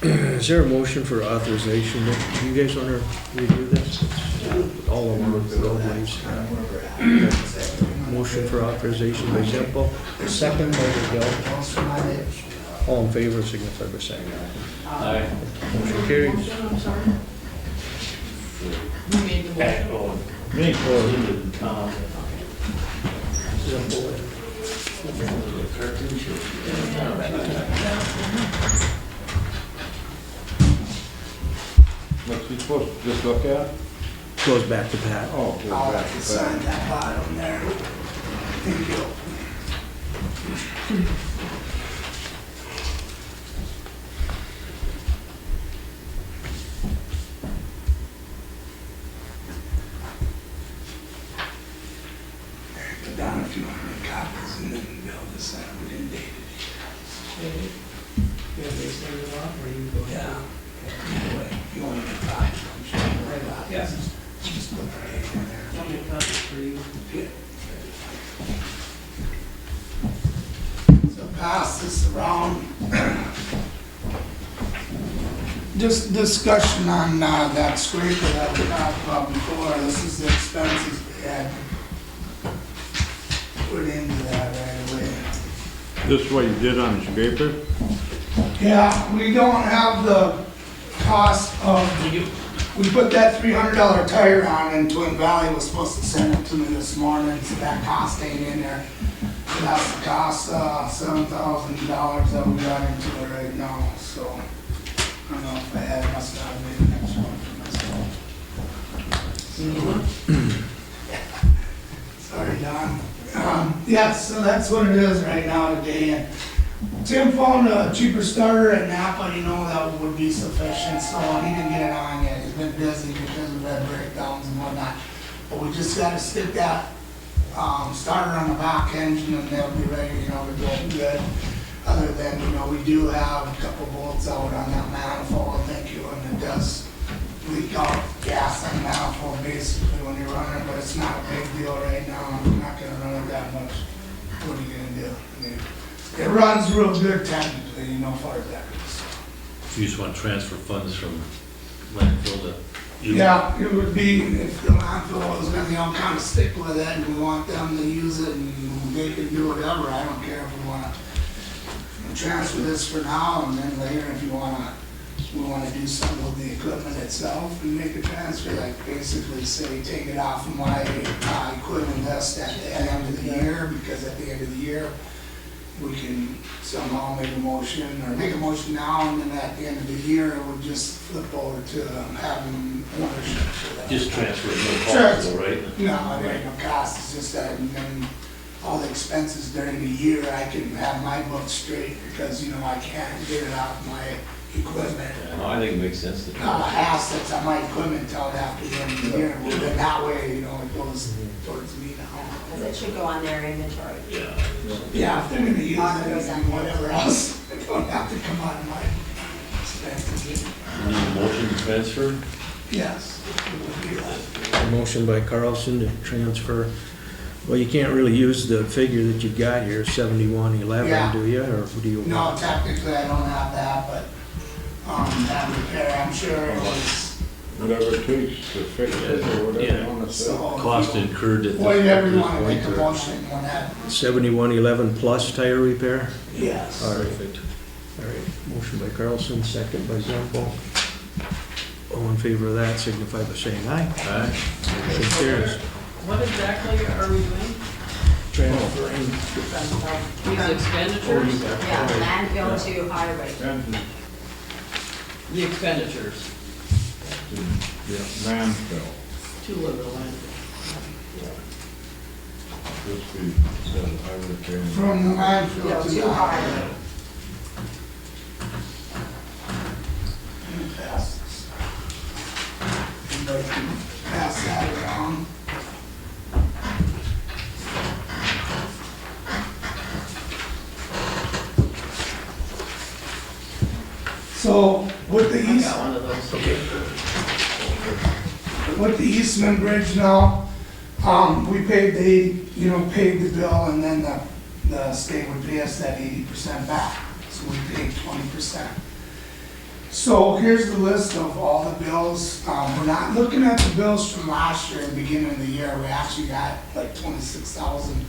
Is there a motion for authorization? Do you guys wanna review this? It's all along the roadways. Motion for authorization by Semple, second by Miguel. Most of my age. All in favor, signify by saying aye. Aye. Motion carries. I'm sorry. Who made the motion? Me, Linda, cartoon What's we supposed to just look at? Goes back to Pat. Oh, go I'll back have to to sign that. that bottom there. Thank you. Put down a few hundred copies and then Bill decided we didn't date it. You want me to send it off, or you go ahead? Anyway, if you want to get five, I'm sure. Yeah. Just put the date in there. How many copies for you? So pass this around. Just discussion on that scraper that we talked about before. This is the expenses we had put into that right away. This is what you did on the scraper? Yeah, we don't have the cost of, we put that $300 tire on and Twin Valley was supposed to send it to me this morning, so that cost ain't in there. So that's the cost, $7,000 that we got into it right now, so I don't know if I had, must not have made an extra one for myself. Sorry, Don. Yeah, so that's what it is right now today. And Tim found a cheaper starter at Napa, you know, that would be sufficient, so he didn't get it on yet. He's been busy because of red breakdowns and whatnot. But we just gotta stick that, starter on the back engine and they'll be ready, you know, to go good. Other than, you know, we do have a couple bolts out on that manifold, thank you, and it does leak out gas on the manifold basically when you're running it, but it's not a big deal right now. I'm not gonna run it that much. What are you gonna do? I mean, it runs real good technically, you know, far as that goes. You just want to transfer funds from landfill to you? Yeah, it would be, if the landfill was gonna, you know, kind of stick with it and we want them to use it and they can do whatever, I don't care if we wanna transfer this for now and then later if you wanna, we wanna do something with the equipment itself and make a transfer, like basically say, take it off of my equipment list at the end of the year, because at the end of the year, we can somehow make a motion now, and then at the end of the year, it would just flip over to having ownership for that. Just transfer, no cost, though, right? No, it ain't no cost, it's just that, and then all the expenses during the year, I can have my books straight, because, you know, I can't get it off my equipment. Yeah, no, I think it makes sense to do that. Assets on my equipment till after the end of the year, well, then that way, you know, it goes towards me now. Because it should go on their inventory. Yeah. Yeah, if they're gonna use it and whatever else, it don't have to come out of my expenses. You need a motion to transfer? Yes. it would be that. Motion by Carlson to transfer, well, you can't really use the figure that you got here, 7111, Yeah. do you, or do you? No, technically, I don't have that, but, that repair, I'm sure it was, Whatever it takes to fix it or whatever Yeah. you wanna say. so. Cost incurred at this Whatever you this wanna point, make a or- motion on that, 7111 plus tire repair? yes. All right. All right, motion by Carlson, second by Zumpo. All in favor of that, signify by saying aye. Aye. Motion carries. What exactly are we doing? Transferring These expenditures? Yeah, landfill to highway. And The expenditures the landfill, to Liberal Land. this be, said I would pay. From the landfill No, to to the highway. highway. Pass this. Anybody can pass that around. So with the I east, got one of those. with the Eastman Bridge now, we paid paid the bill and then the state would pay us that 80% back. So we paid 20%. So here's the list of all the bills. We're not looking at the bills from last year, the beginning of the year. We actually got like 26,000.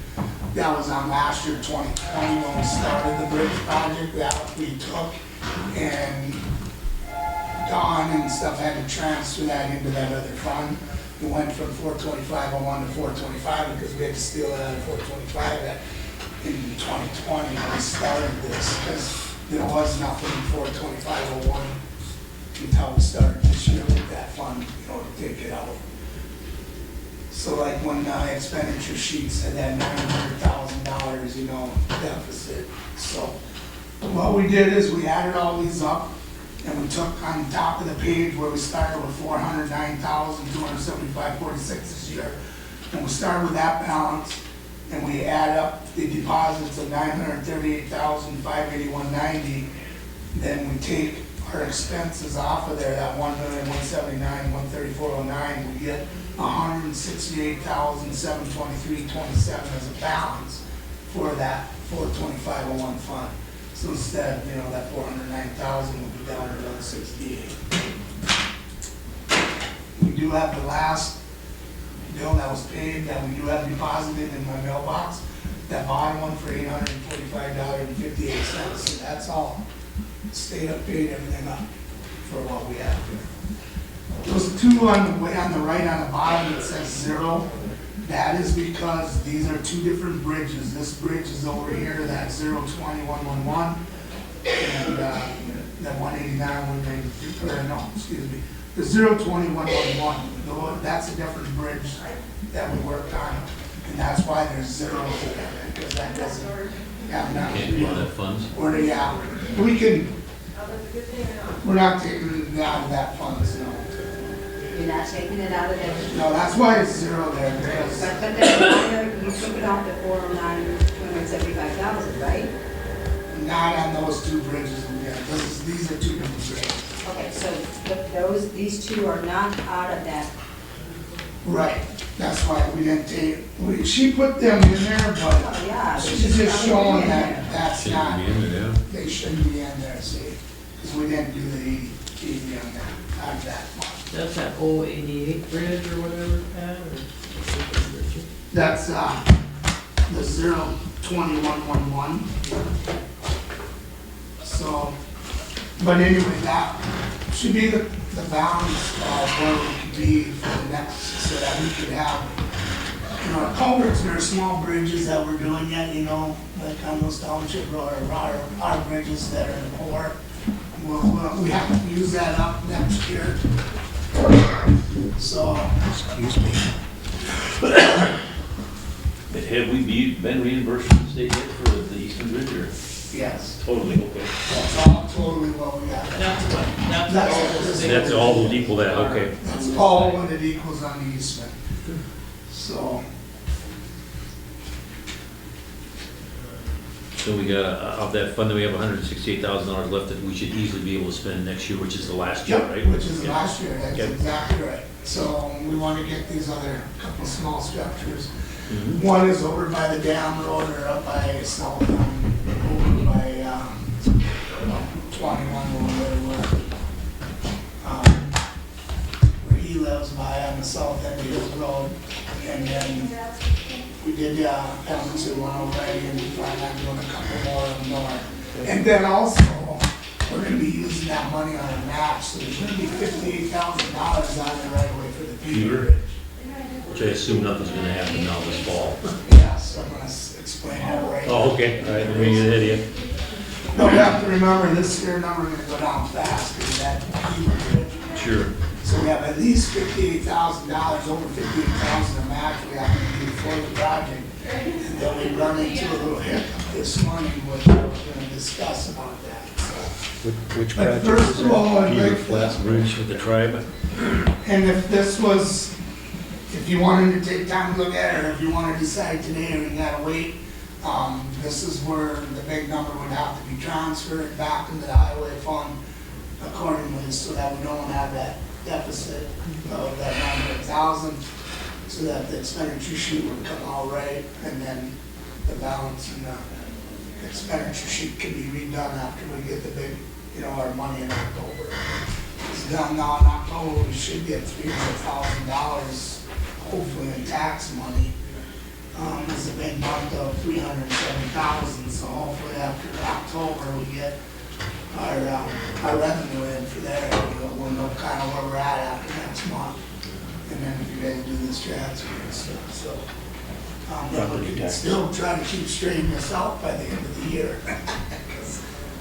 That was on last year, 2020, when we started the bridge project that we took. And Don and stuff had to transfer that into that other fund. We went from 425.01 to 425 because we had to steal it out of 425 in 2020 when we started this, because there was nothing in 425.01 until we started this year with that fund, to take it out. So like when expenditure sheet said that $900,000, you know, deficit. So what we did is we added all these up and we took on top of the page where we started with 409,275.46 this year. And we started with that balance and we add up the deposits of 938,581.90. Then we take our expenses off of there, that 1,179,134.09, we get 168,723.27 as a balance for that 425.01 fund. So instead, you know, that 409,000 will be down to 168. We do have the last bill that was paid that we do have deposited in my mailbox, that bottom one for $845.58. So that's all. State up, paid everything up for what we have here. Those two on the way on the right on the bottom that says 0, that is because these are two different bridges. This bridge is over here, that's 020-111, and that 189-193, or no, excuse me, the 020-111, that's a different bridge that we worked on, and that's why there's 0 there, because that doesn't have nothing to Can't do draw that funds. or yeah, we're not taking it out of that funds, no. You're not taking it out of there? No, that's why it's 0 there, because But then you took it off the 409,275,000, right? not on those two bridges, yeah, these are two different bridges. Okay, so these two are not out of that. Right, that's why we didn't take, she put them in there, Oh, but yeah. she's just showing that that. that's not, yeah. they shouldn't be in there, see? Because we didn't do the 80 on that, out of that one. That's that 088 bridge or whatever, Pat, or? That's, the 02111. So, but anyway, that should be the balance of where we could be for the next, so that we could have, you know, culverts, there are small bridges that we're doing yet, you know, like on those township road, or our bridges that are in the port. We have to use that up next year. So, Excuse me. Have we been reimbursed from the state yet for the Eastern Bridge, or yes, totally, okay? that's all totally what we got. That's what, that's That's- all those things. That's all will equal that, okay. That's all what it equals on the easement. So, So we got, of that fund, that we have $168,000 left that we should easily be able to spend next year, which is the last year, yep, right? which is Yeah. last year, that's Yep. exactly right. So we want to get these other couple small structures. Mhm. One is over by the dam road or up by South, over by, 21 or where he lives by on the south end of his road. And then we did, Edmondson one already, and we plan on doing a couple more of them more. And then also, we're gonna be using that money on a match, so there's gonna be $58,000 on there right away for the Peter Bridge. Which I assume nothing's gonna happen now this fall. Yes, I'm gonna explain that right. Oh, okay, all right, let me get ahead of you. No, we have to remember this year number gonna go down fast, because that Peter Bridge. Sure. So we have at least $58,000, over $58,000 a match we have to do for the project. And then we run into a little hiccup this morning, which we're gonna discuss about that, so. Which But project first is of all, that? I'd Peter like, Flats Bridge with the tribe. and if this was, if you wanted to take time to look at it, or if you wanna decide today or you gotta wait, this is where the big number would have to be transferred back into the highway fund accordingly, so that we don't have that deficit of that 900,000, so that the expenditure sheet would come out right, and then the balance in the expenditure sheet can be redone after we get the big, you know, our money in October. It's done now in October, we should get $300,000, hopefully in tax money. It's a big month of 307,000, so hopefully after October, we get our revenue in for there, we'll know kind of where we're at after next month. And then if you guys do this transfer and stuff, so. Then we can still try to keep straightening this out by the end of the year. 'Cause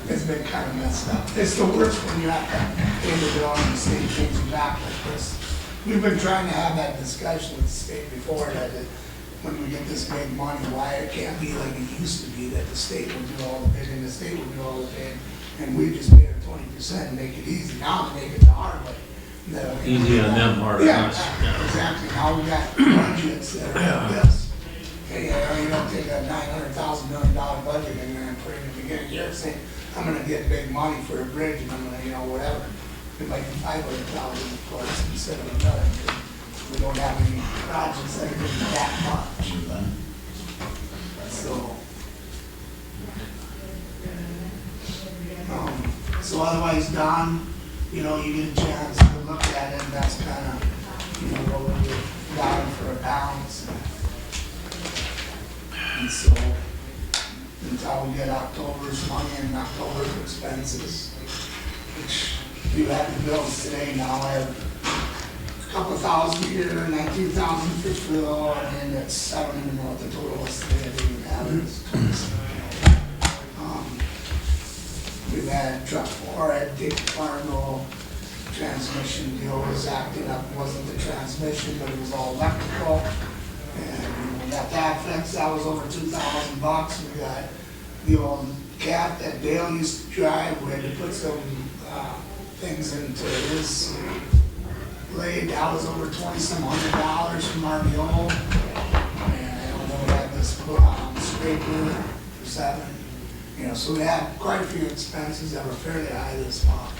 it's been kind of messed up. It's the worst when you have to end it on the state changing back like this. we've been trying to have that discussion with the state before, that when we get this big money, why it can't be like it used to be, that the state will do all the bidding, the state will do all the bidding, and we just pay our 20% and make it easy. Now they make it the hard way. Easy on them, hard on Yeah, us. exactly. Now we got budgets that are like this. Okay, you don't take a $900,000 million budget in there and put it in the beginning of the year saying, I'm gonna get big money for a bridge and I'm gonna, whatever. It might be 500,000, of course, instead of $1 million. We don't have any projects that are gonna be that much, but, so otherwise, Don, you get a chance to look at it, and that's kind of, what we're down for a balance. And so, until we get October's money and October's expenses, which you have the bills today now, I have a couple thousand here, 19,000 for fuel, and then it's, I don't even know what the total is today, I didn't even have it, it's 27. We've had truck 4 at Dick Fargo, transmission deal was acting up, wasn't the transmission, but it was all electrical. And we got that fixed, that was over $2,000. We got the old cat that Dale used to drive, we had to put some things into his blade, that was over $2,some $100 from RDO. And I don't know, we had this scraper for $7. So we had quite a few expenses that were fairly high this month.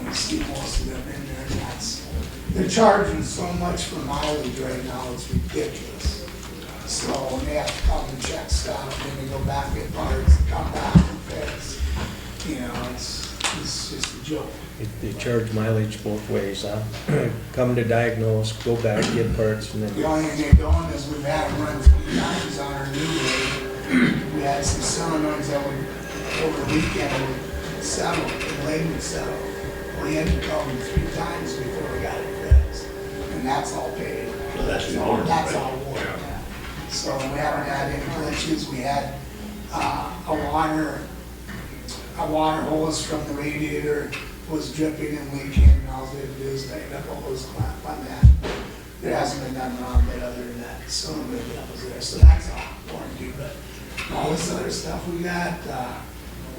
You see most of them in there, and they're charging so much for mileage right now, it's ridiculous. So when they have to come and check stuff, then they go back, get parts, come back and fix. It's just a joke. They charge mileage both ways, huh? Come to diagnose, go back, get parts, and then. The only thing they're doing is we've had to run 3 times on our new rig. We had some solenoids that would, over the weekend, would settle, the blade would settle. We had to come 3 times before we got it fixed. And that's all paid. So that's the order, That's right? all water. So we haven't had any glitches. We had a water hose from the radiator was dripping and leaking, and all they had to do is tighten up a hose clamp on that. There hasn't been nothing wrong with it other than that, so maybe that was there. So that's all warranty, but all this other stuff we got,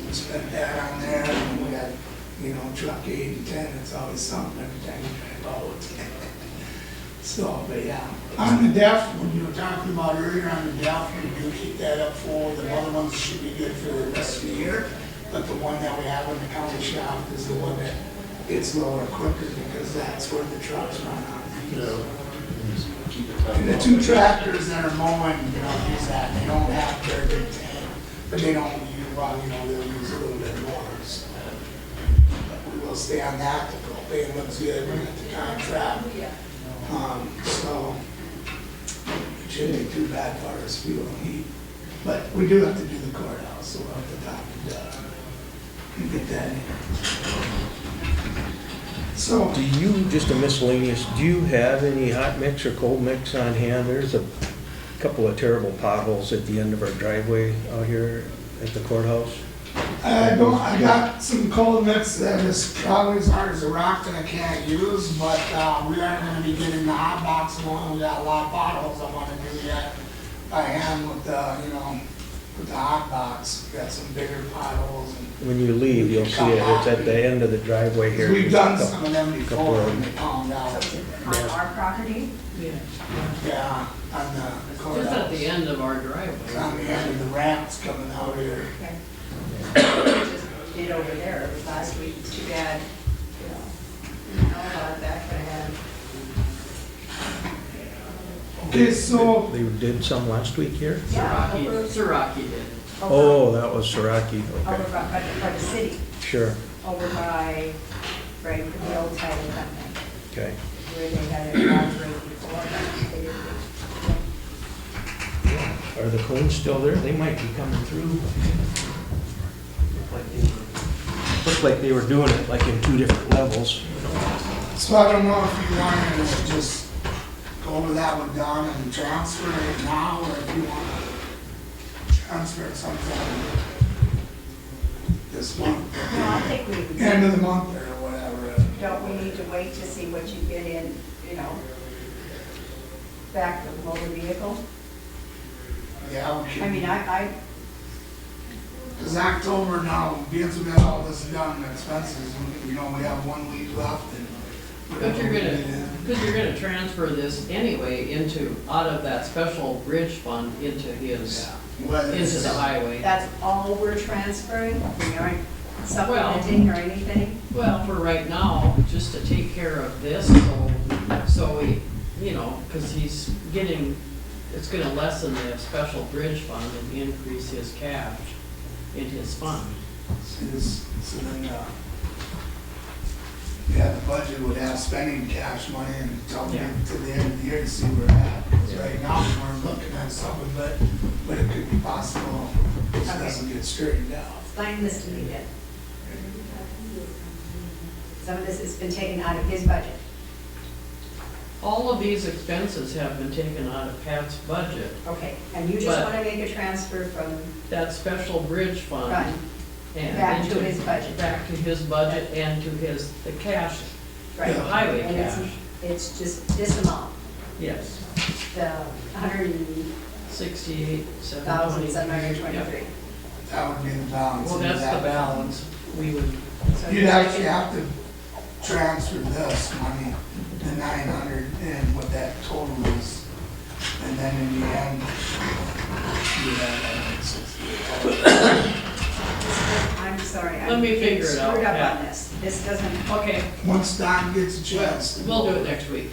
we spent that on there, and we got, truck 8 and 10, it's always something every time you drive out. So, but yeah, on the DEF, when you were talking about earlier on the DEF, we do keep that up full. The other ones should be good for the rest of the year, but the one that we have in the county shop is the one that gets lower quicker because that's where the trucks run on. And the 2 tractors that are mowing, use that. They don't have their big tank, but they don't use, they'll use a little bit more. So. But we will stay on that. The propane looks good. We're at the contract. So it shouldn't be too bad for us. We don't heat. But we do have to do the courthouse, so we'll have to talk and get that in. So, Do you, just a miscellaneous, do you have any hot mix or cold mix on hand? There's a couple of terrible potholes at the end of our driveway out here at the courthouse. I got some cold mix that is probably as hard as a rock that I can't use, but we aren't gonna be getting the hot box one. We got a lot of potholes I wanna do yet by hand with the hot box. We got some bigger potholes. When you leave, you'll see it. It's at the end of the driveway here. We've done There's a some of them couple before of and them. they calmed out. On our property? Yeah, on the courthouse. Just at the end of our driveway. On the end of the ramps coming out here. Okay. Just did over there, it was last week, it's too bad, I don't know about that, but I had. Okay, so, They did some last week here? Yeah, over, Siraki did. Oh, that was Soraki, Over okay. by the city, Sure, over by, right, the old title company, okay. where they had it operated before, but they didn't. Are the cones still there? They might be coming through. Looked like they were doing it like in 2 different levels. so I don't know if you wanted to just go over that with Don and transfer it now, or if you want to transfer it sometime this month. No, I think we would. End of the month or whatever. don't we need to wait to see what you get in, you know, back to the motor vehicle? Yeah, we I should, mean, I, because October now, once we got all this done, expenses, you know, we have 1 week left and. But you're gonna transfer this anyway out of that special bridge fund into his, into the highway. that's all we're transferring? We aren't supplementing or anything? Well, for right now, just to take care of this, so we, you know, because he's getting, it's gonna lessen the special bridge fund and increase his cash in his fund. So then, yeah, the budget would have spending cash money until we get to the end of the year to see where we're at. 'Cause right now, we're looking at something, but it could be possible if it doesn't get straightened out. Explain this to me then. Some of this has been taken out of his budget. All of these expenses have been taken out of Pat's budget. Okay, and you just But- want to make a transfer from That special bridge fund. fund and back to into- his budget. Back to his budget and to the cash, Right. the highway And cash. it's just this amount, Yes, the 100,723. 68,723. That would be the balance. Well, into that's that the fund. balance. We would, You'd actually have to transfer this money, the 900, and what that total is. And then in the end, you'd have 168. I'm sorry. Let me figure it out, I'm screwed up yeah. on this. This doesn't, okay, Once Don gets a chance. we'll do it next week.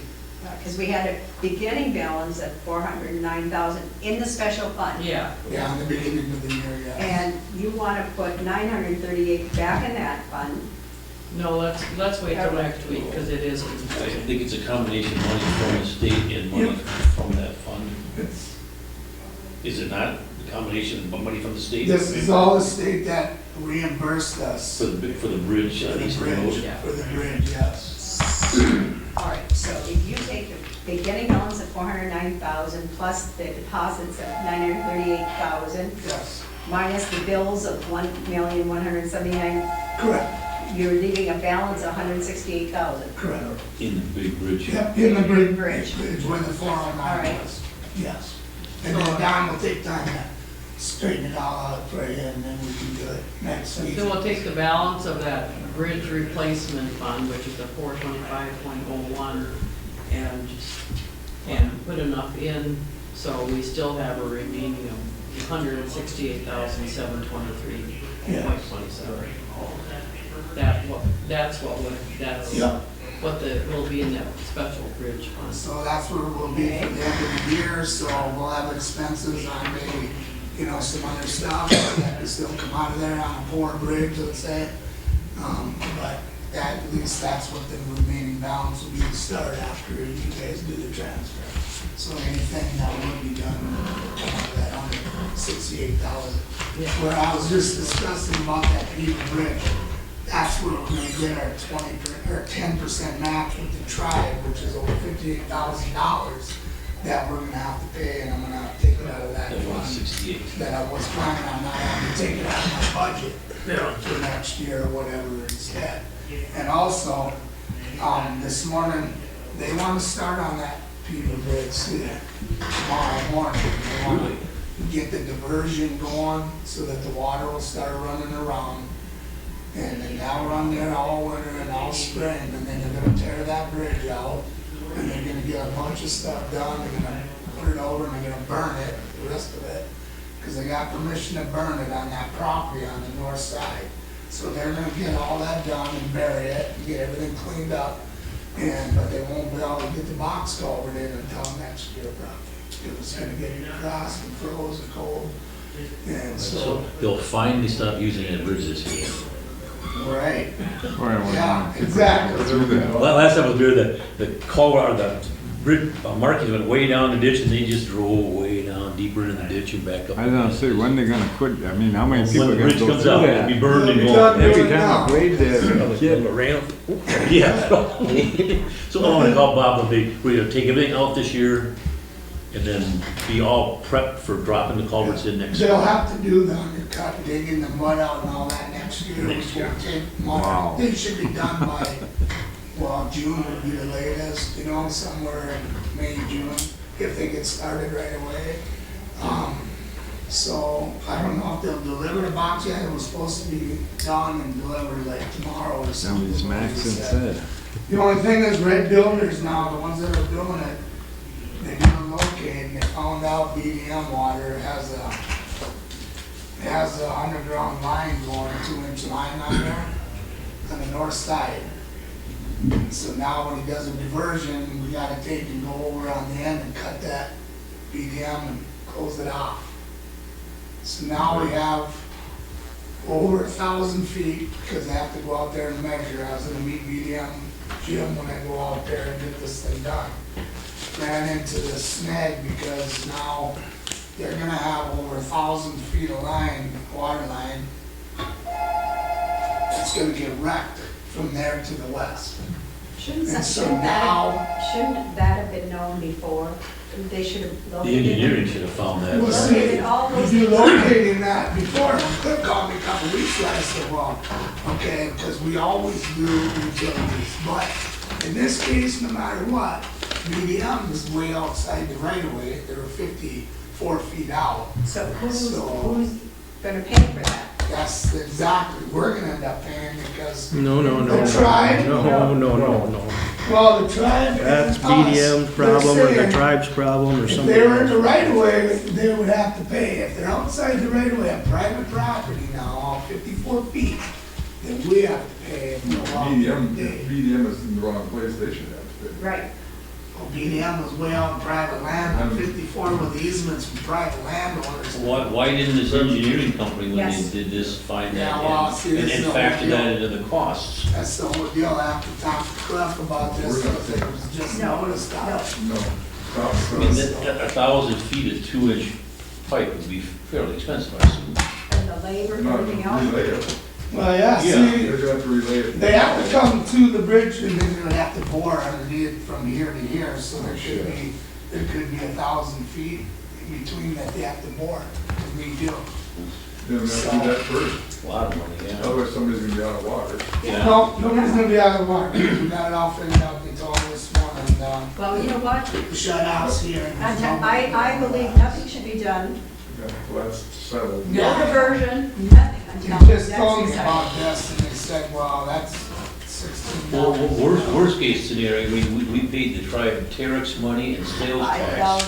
because we had a beginning balance of 409,000 in the special fund. Yeah, Yeah, in the beginning of the year, yeah. And you want to put 938 back in that fund. no, let's wait till next week, because it is I confusing. think it's a combination of money from the state and money from that fund. It's- Is it not? A combination of money from the state? This is all the state that reimbursed us. For the bridge, For the Eastern bridge, Road? Yeah. for the bridge, yes. All right, so if you take the beginning balance of 409,000 plus the deposits of 938,000 Yes, minus the bills of 1,179,000, correct, you're leaving a balance of 168,000. correct. In the big bridge? Yep, in the bridge, Bridge. bridge where the 409 All right. was, yes. And then Don will take time to straighten it all out for you, and then we can do it next week. Then we'll take the balance of that bridge replacement fund, which is the 425.01, and put enough in, so we still have a remaining of 168,723.27. That's Yep. what will be in that special bridge fund. So that's where we'll be for the end of the year, so we'll have expenses on maybe, you know, some other stuff that can still come out of there on a poor bridge, let's say. But at least that's what the remaining balance will be to start after you guys do the transfer. So anything that would be done, come out of that $168,000. Yeah. Where I was just discussing about that Beaver Bridge, that's where we're gonna get our 10% match with the tribe, which is over $58,000 that we're gonna have to pay, and I'm gonna have to take it out of that At fund 168. that I was planning on not having to take it out of my budget for next year or whatever instead. And also, this morning, they wanna start on that Beaver Bridge tomorrow morning. They wanna get the diversion going so that the water will start running around. And then they'll run there all winter and all spring, and then they're gonna tear that bridge out, and they're gonna get a bunch of stuff done, they're gonna put it over, and they're gonna burn it, the rest of it, because they got permission to burn it on that property on the north side. So they're gonna get all that done and bury it, and get everything cleaned up, but they won't be able to get the box culvert in until next year probably. It's gonna get crossed and frozen cold, and So they'll finally stop using that bridge this year. right. Well, Yeah, exactly. Well, last time I was there, the culvert, or the bridge, markings went way down the ditch, and they just drove way down, deeper into the ditch and back up. I was gonna say, when they gonna quit, I mean, how many people When are the gonna bridge go comes through out, it'll be that? burned and It'll be gone. done. Every time I played there, as a kid, Yeah. So I'm gonna call Bob, we're gonna take everything out this year, and then be all prepped for dropping the culverts in next year. They'll have to do the undercut, digging the mud out and all that next year, which will take Wow. months. They should be done by well, June would be the latest, you know, somewhere in May, June, if they get started right away. So I don't know if they'll deliver the box yet. It was supposed to be done and delivered like tomorrow or something. Somebody's maxing said. The only thing is red builders now, the ones that are doing it, they didn't locate and they found out BDM water has a underground line going, a 2-inch line on there on the north side. So now when he does a diversion, we gotta take and go over on the end and cut that BDM and close it off. So now we have over 1,000 feet, because I have to go out there and measure. I was gonna meet BDM Jim when I go out there and get this thing done. Ran into this snag because now they're gonna have over 1,000 feet of line, water line. It's gonna get wrecked from there to the west. Shouldn't And so shouldn't now- that have been known before? They should have The located it. engineering should have found that. Well, see, Located all those if you things. locating that before, when Cliff called me a couple weeks ago, I said, well, okay, because we always do utilities, but in this case, no matter what, BDM is way outside the right of way, they were 54 feet out. So who's So- gonna pay for that? That's exactly, we're gonna end up paying because, No, The tribe? No. well, the tribe. That's and us, BDM's they're problem or the saying tribe's problem or If something. they were in the right of way, they would have to pay. If they're outside the right of way on private property now, all 54 feet, then we have to pay if we're out BDM, there. if BDM is in the wrong place, they should have to pay. Right. Well, BDM was way out in private land, on 54 with easements from private landowners. Why didn't this engineering company, when Yes. they did this, find Yeah, that well, see, and this is the factor whole that deal. into the costs? That's the whole deal. I have to talk to Cliff about this, because it was just No, noticed out. No. Stop, I mean, stop. that 1,000 feet of 2-inch pipe would be fairly expensive, I assume. And the labor and Not everything else? relay it. Well, yeah, Yeah. see, They're gonna have to relay it. they have to come to the bridge and then they have to bore underneath from here to here, so there could be 1,000 feet in between that they have to bore to redo. Then we have to do that first. A lot of money, yeah. Otherwise, somebody's gonna be out of water. Yeah. No, nobody's gonna be out of water, we got it all figured out, they told us one, and, Well, you know what? shut offs here. and there's no- I believe nothing should be done, Yeah, well, that's settled. no Yeah. diversion, nothing They until just that's told me decided. about this, and they said, well, that's Well, $16. worst case scenario, we paid the tribe Terex money and sales tax,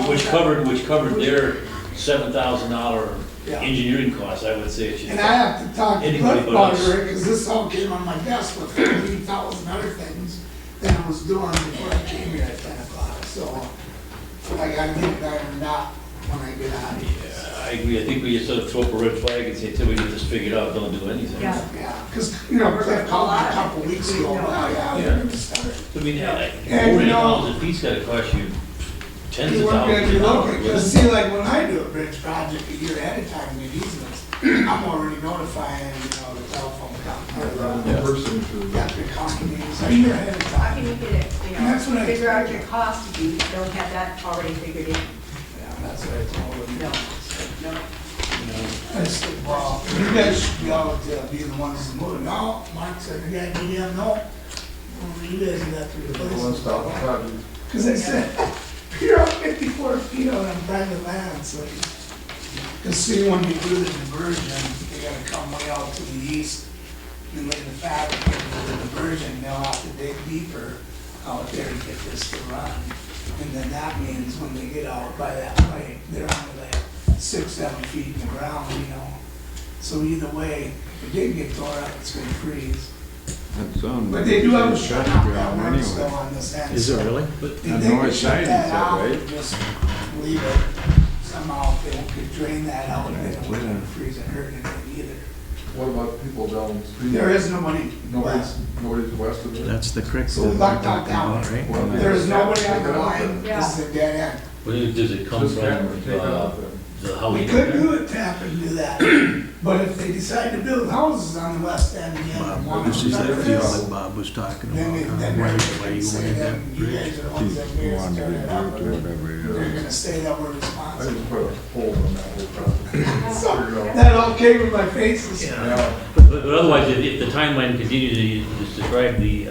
which covered their $7,000 Yeah. engineering costs, I would say it should. And I have to talk to Anybody Cliff but about us. it, because this all came on my desk with 15,000 other things that I was doing before I came here at 10 o'clock, so I gotta get it ironed out when I get out of here. I agree, I think we just sort of throw up a red flag and say, till we get this figured out, don't do anything. Yeah. Yeah, because, you know, Cliff called me a couple weeks ago, well, yeah, we're gonna start. I mean, And, you know- 40,000 feet's gotta cost you tens You of weren't gonna be thousands of looking, dollars. because see, like, when I do a bridge project a year ahead of time, in easements, I'm already notifying, you know, the telephone company, The person to. electric companies, a year ahead of How can time. you get it, you And that's what know, I- figure out your cost if you don't have that already figured in? Yeah, that's what I told them. No, no. I said, well, you guys should be able to be the ones to move it. No, Mark said, the guy, BDM, no. Well, you guys got to replace One it. stop project. Because I said, you're up 54 feet on private land, so you see when you do the diversion, they gotta come way out to the east and lay the fabric into the diversion, they'll have to dig deeper out there to get this to run. And then that means when they get out by that pipe, they're only like 6-7 feet in the ground, you know. So either way, if it did get tore up, it's gonna freeze. That's on. But they do have a shut off that ground works still anyway. on this end. Is it so really? if On they north could side, shut you that said, out, right? and just leave it, somehow if they could drain that out, then it wouldn't freeze and hurt anything either. What about people downstream? There is nobody west. Nobody's west of it? That's the creek So that we we're lucked talking out about, that right? Well, There is nobody on the Take it out line, then. this is a dead end. Where does it come Just from? take it out then. How We could do it, tap and do that, but if they decide to build houses on the west end again, and want This to is that start deal this, that Bob was talking about, then they, then why they're you gonna say wanted that that you bridge. guys are the ones that made us turn it up, or they're gonna say that we're I responsible. just put a hold on that whole project. Figure it out. That all came in my faces. Yeah. But otherwise, if the timeline continues to describe the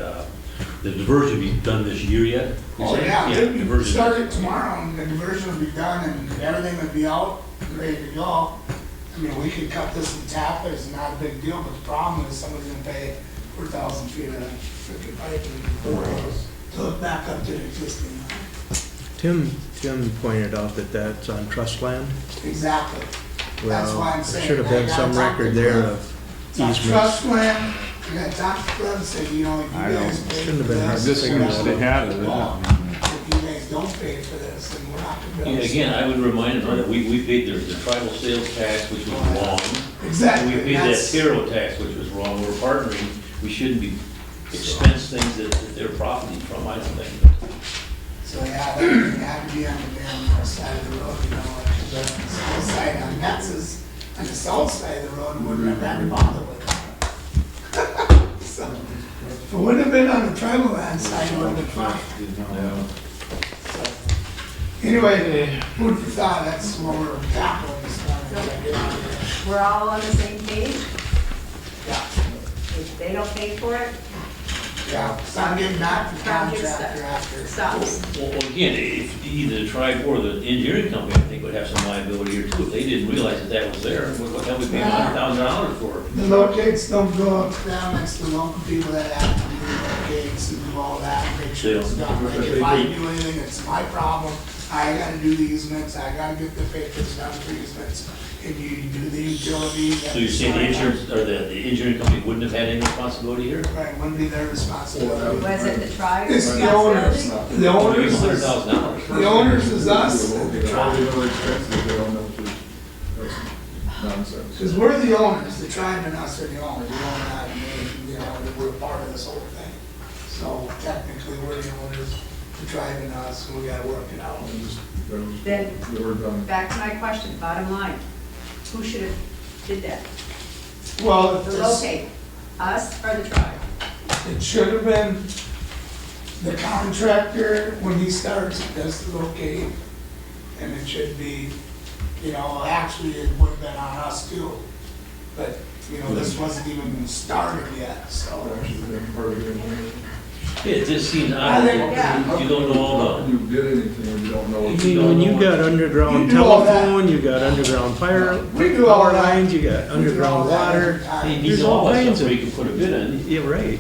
The diversion be done this year yet? You're Oh, saying? yeah, we diversion. start it tomorrow, and the diversion will be done, and everything will be out, and ready to go. I mean, we could cut this and tap it, it's not a big deal, but the problem is somebody's gonna pay 4,000 feet of freaking pipe to hook back up to the existing. Tim pointed out that that's on trust land. Exactly. That's why Well, I'm there saying. should have I been gotta some talk to record there Cliff. of It's on easements. trust land, you gotta talk to Cliff and say, you know, if you I guys don't- pay shouldn't for have been hard this. to This figure is, that they out. had it, If you guys don't pay for this, then we're not gonna be Yeah, able to. again, I would remind them that we paid the tribal sales tax, which was wrong. Exactly. And we paid that that's- Taro tax, which was wrong. We're partnering, we shouldn't be expense things that they're profiting from, I don't think. So, yeah, that had to be on the damn north side of the road, you know, like the south side on Metz's, on the south side of the road, wouldn't have had to bother with it. So, if it wouldn't have been on the tribal land side, it would have been fine. Anyway, food for thought, that's what we're tackling this morning. I get out of here. We're all on the same page? Yeah, If they don't pay for it, yeah, so I'm getting back to project contractor after. stops. Well, again, if either the tribe or the engineering company, I think, would have some liability here too. If they didn't realize that was there, what that would be $100,000 for? The locates don't go up to them, it's the local people that have to do the locates and do all that, and make sure it's done. Like if I do anything, it's my problem, I gotta do the easements, I gotta get the papers done for easements, and you do the utilities. So you're saying the insurance, or the engineering company wouldn't have had any responsibility here? Right, wouldn't be their responsibility. Was it the tribe's It's the owners, responsibility? the owners is, $100,000. the owners is us, All the other expenses, they don't know, that's nonsense. because we're the owners, the tribe and us are the owners, we own that, and you know, we're part of this whole thing. So technically, we're the owners, the tribe and us, and we gotta work it out. Then- We're done. Back to my question, bottom line, who should have did that? Well, if The this, locate, us or the tribe? it should have been the contractor, when he starts, he does the locate, and it should be, you know, actually, it would have been on us too. But, you know, this wasn't even started yet, so. It just seems I odd, think- that you don't know all the, You did anything when you don't know. I what mean, you when don't you know. got underground You do all that. telephone, you got underground We do all power that. lines, you got We do all underground that water. every time. you There's need all all that kinds stuff of, where you can put a bid in, yeah, right.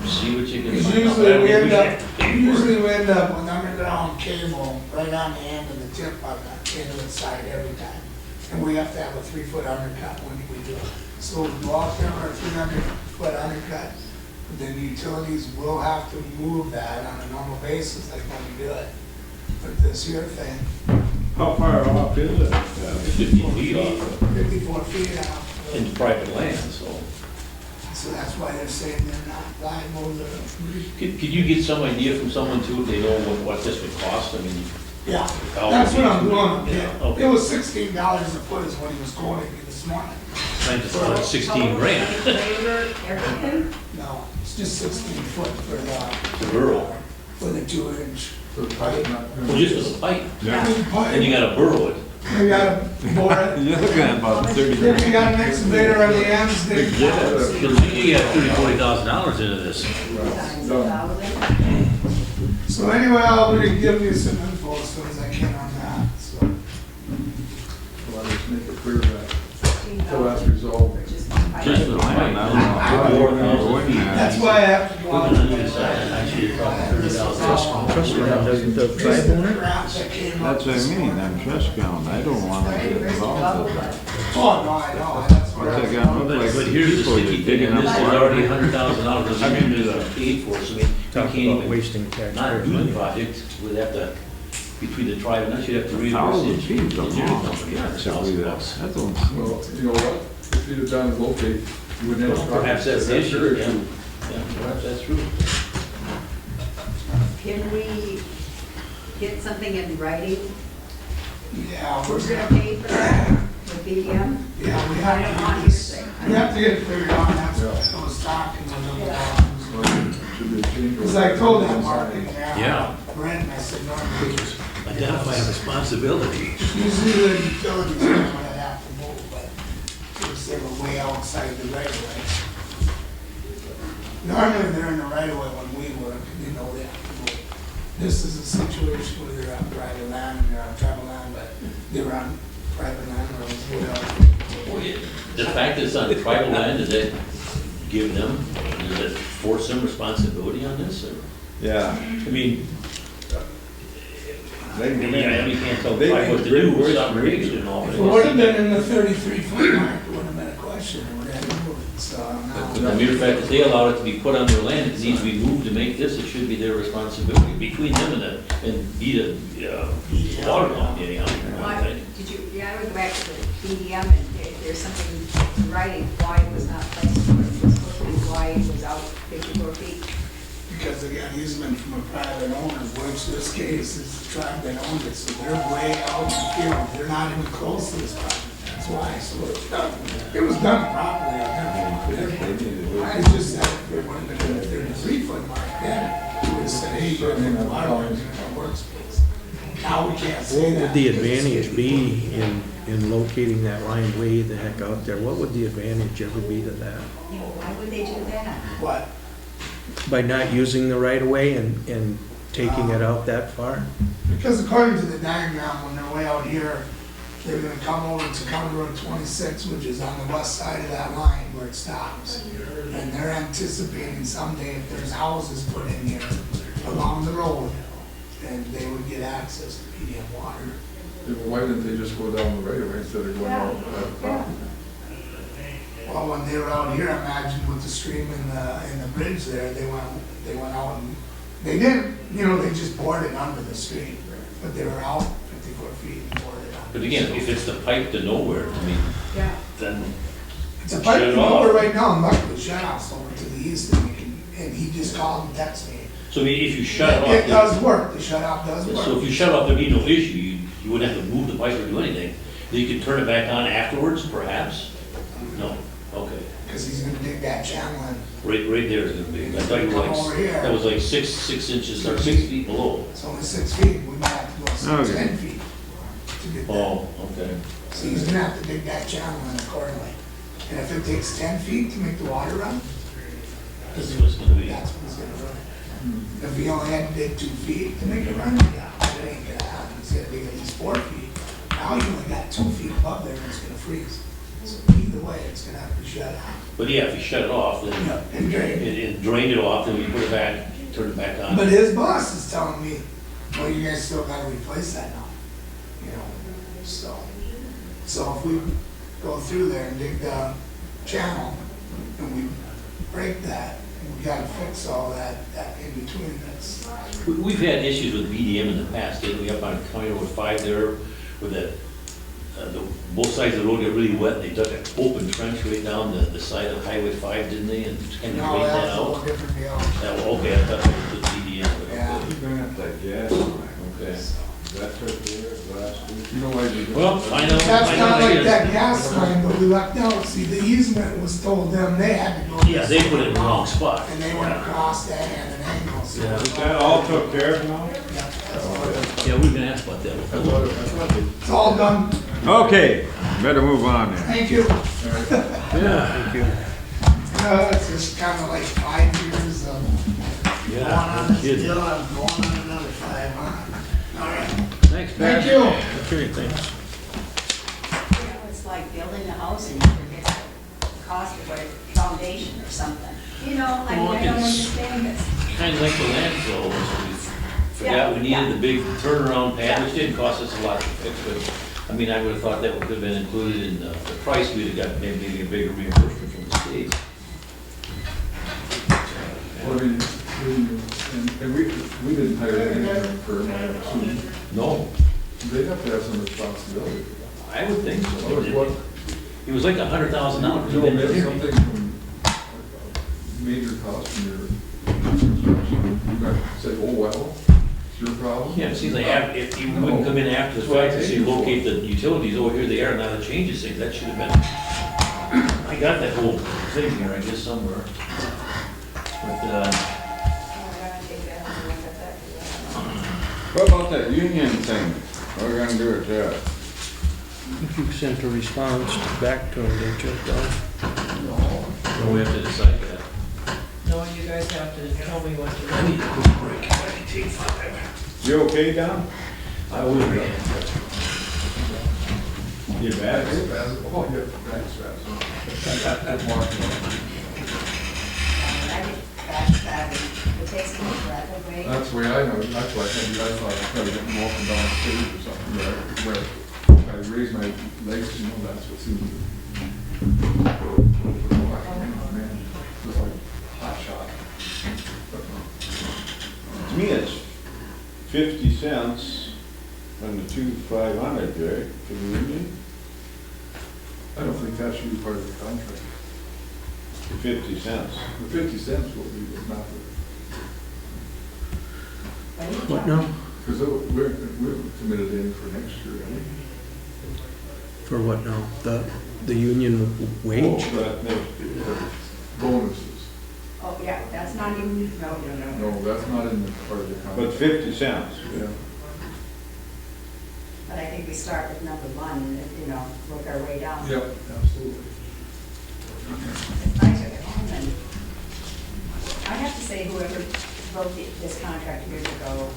see what you can Because find out. usually we I end think up, usually we end up with underground cable right on the end of the tip of the inlet side every time. And we have to have a 3-foot undercut when we do it. So we go out there with our 300-foot undercut, but then the utilities will have to move that on a normal basis like when we do it. But this here thing, How far off is it? 50 feet off 54 feet out. in private land, so. So that's why they're saying they're not liable to. Could you get some idea from someone too, if they know what this would cost? I mean, Yeah, how that's would what I'm you- doing. Yeah, okay. It was $16 a foot is what he was quoting me this morning. Mine just about 16 grand. Labor, everything? No, it's just 16 foot for The rural. for the 2-inch. For the pipe, not- Well, just with a pipe, Yeah. and you gotta burrow it. We gotta bore it. You're looking at about 30. Then we got an excavator on the ends. They- Because you got $40,000 into this. Times Done. 1,000. So anyway, I'll be giving you some info as soon as I can on that, so. Well, I just make it clear that until that's resolved. Just one pipe. Just the pipe. That's why I have to go out. Looking on the side, actually, you're talking $30,000. Trust land, the tribe owner? That's what I mean, I'm trust bound, I don't wanna get involved with that. Oh, no, I know, that's what What's that I. gonna look But like? but here's the People sticky that thing, digging and up this is water. already $100,000, doesn't mean it's paid for, so I mean, you Talk can't about even wasting not taxpayer do the money. project, we'd have to, between the tribe and us, you'd have to reimburse the Thousand feet of engineering long. company, That's $100,000. That's all. Well, you know what, if you'd have done the locate, you wouldn't have. Perhaps that's the issue, your yeah. Yeah, perhaps that's true. Can we get something in writing? Yeah, Who's we're gonna gonna, pay for that? With BDM? yeah, we I don't want have to, hearsay. we have to get it figured out, that's what I was talking with them. Should be a change. Because I told that Mark and Yeah. Brent, I said, normally, Identify responsibility. usually the utilities are gonna have to move, but since they were way outside the right of way. Normally, they're in the right of way when we work, you know, they have to go. This is a situation where they're on private land, and they're on tribal land, but they're on private land roads, whatever. The fact that it's on tribal land, does that give them, does that force them responsibility on this, or? Yeah. I mean, They can come yeah, in. you can't tell They tribe what to do, can- or stop irrigation and all. If it would have been in the 33-foot mark, it wouldn't have been a question, it would have been moved, so now. But the mere fact that they allow it to be put on their land, it needs to be moved to make this, it should be their responsibility, between them and be the water company anyhow, I think. Did you, yeah, I would go back to the BDM and if there's something in writing, why it was not placed where it was supposed to be, why it was out 54 feet. Because they got easement from a private owner, which this case is the tribe that owned it, so they're way out in the field, they're not even close to this property, that's why, so it was done properly on their property. I just said, if it would have been in the 33-foot mark, then we would have said, hey, you're in the water line, you're in our workspace. Now we can't say What that. would the advantage be in locating that line way the heck out there? What would the advantage ever be to that? Why would they do that? What? By not using the right of way and taking it out that far? Because according to the diagram, when they're way out here, they're gonna come over to County Road 26, which is on the west side of that line where it stops. And they're anticipating someday if there's houses put in here along the road, then they would get access to PDM water. Why didn't they just go down the right of way instead of going out that property? Well, when they were out here, imagine with the stream and the bridge there, they went out and, they didn't, you know, they just bored it under the stream. But they were out 54 feet and bored it under. But again, if it's the pipe to nowhere, I mean, Yeah. then It's a shut pipe it over off. right now, and luckily shut off over to the east, and he just called and texted me. So I mean, if you shut it off. It does work, the shut off does So if work. you shut off, there'd be no issue, you wouldn't have to move the pipe or do anything. Then you could turn it back on afterwards, perhaps? No, okay. Because he's gonna dig that channel in. Right there is gonna be, I thought you were Come over like, here. that was like six inches or 6 feet below. It's only 6 feet, we might have to go Okay. 10 feet to get that. Oh, okay. So he's gonna have to dig that channel in accordingly. And if it takes 10 feet to make the water run, That's what it's gonna be. that's what it's gonna run. If he only had to dig 2 feet to make it run, yeah, it ain't gonna happen, he's gonna dig at least 4 feet. Now you only got 2 feet above there and it's gonna freeze. So either way, it's gonna have to shut off. But yeah, if you shut it off, then, Yeah, and drain. and drain it off, then we put it back, turn it back on. But his boss is telling me, well, you guys still gotta replace that now, you know, so if we go through there and dig the channel and we break that, we gotta fix all that in between, that's, We've had issues with BDM in the past, didn't we, up on County Road 5 there, where both sides of the road got really wet, they dug an open trench right down the side of Highway 5, didn't they, and kind of no, drained that that's a whole out? different deal. Okay, I thought it was the BDM, but Yeah. okay. You bring up that gas line. Okay. That's right there, last week. You know why they did Well, that? I know. That's I know kinda I like get it. that gas line, but we left out, see, the easement was told them they had to go. Yeah, they put it in the wrong spot. And they went across that at an angle, so. Yeah. Is that all took care of now? Yeah, that's all it is. Yeah, we've been asked about that. It's all done, Okay, better move on then. thank you. Yeah, thank you. It's just kinda like 5 years of going on this kidding. deal, I'm going on another 5, huh? All right, Thanks, thank you. Okay, thanks. You know, it's like building a house and you forget the cost of a foundation or something. You know, I mean, Well, I don't it's- understand this. Kind of like the landfill, we forgot we needed the big turnaround pad, which didn't cost us a lot to fix, but, I mean, I would have thought that would have been included in the price, we'd have got maybe a bigger reimbursement from the state. Well, I mean, and we didn't hire any firm, I assume. No, They have to have some responsibility for that. I would think so. Otherwise, what, It was like $100,000. you know, maybe something from, major cost from your construction, you guys say, oh, well, it's your problem? Yeah, it seems like if you wouldn't come in after the fact and say locate the utilities, oh, here they are, now that changes things, that should have been, I got that whole thing here, I guess, somewhere. But, What about that union thing? What are we gonna do with that? I think you sent a response back to him, didn't you, Don? we have to decide that. No, you you guys have to tell me what to I need do. a quick break, I can take 5. You okay, Don? I will be. You bad? Oh, yeah, back straps. Good marking. I get back, it takes me forever, right? That's the way I know it. That's why I think I thought I'd try to get them walking down the stage or something, where I raise my legs, you know, that's what seems to. Oh, man, just like hot shot. To me, it's 50 cents on the 2,500 there for the union. I don't think that should be part of the contract. 50 cents. The 50 cents will be, but not the, What now? because we're committed in for next year, I think. For what now? The union wage? Oh, that next year. Bonuses. Oh, yeah, that's not even, no. No, that's not in the part of the But contract. 50 cents. Yeah. But I think we start with number one, and, you know, work our way down. Yep, absolutely. If I took it home, and I have to say whoever wrote this contract years ago,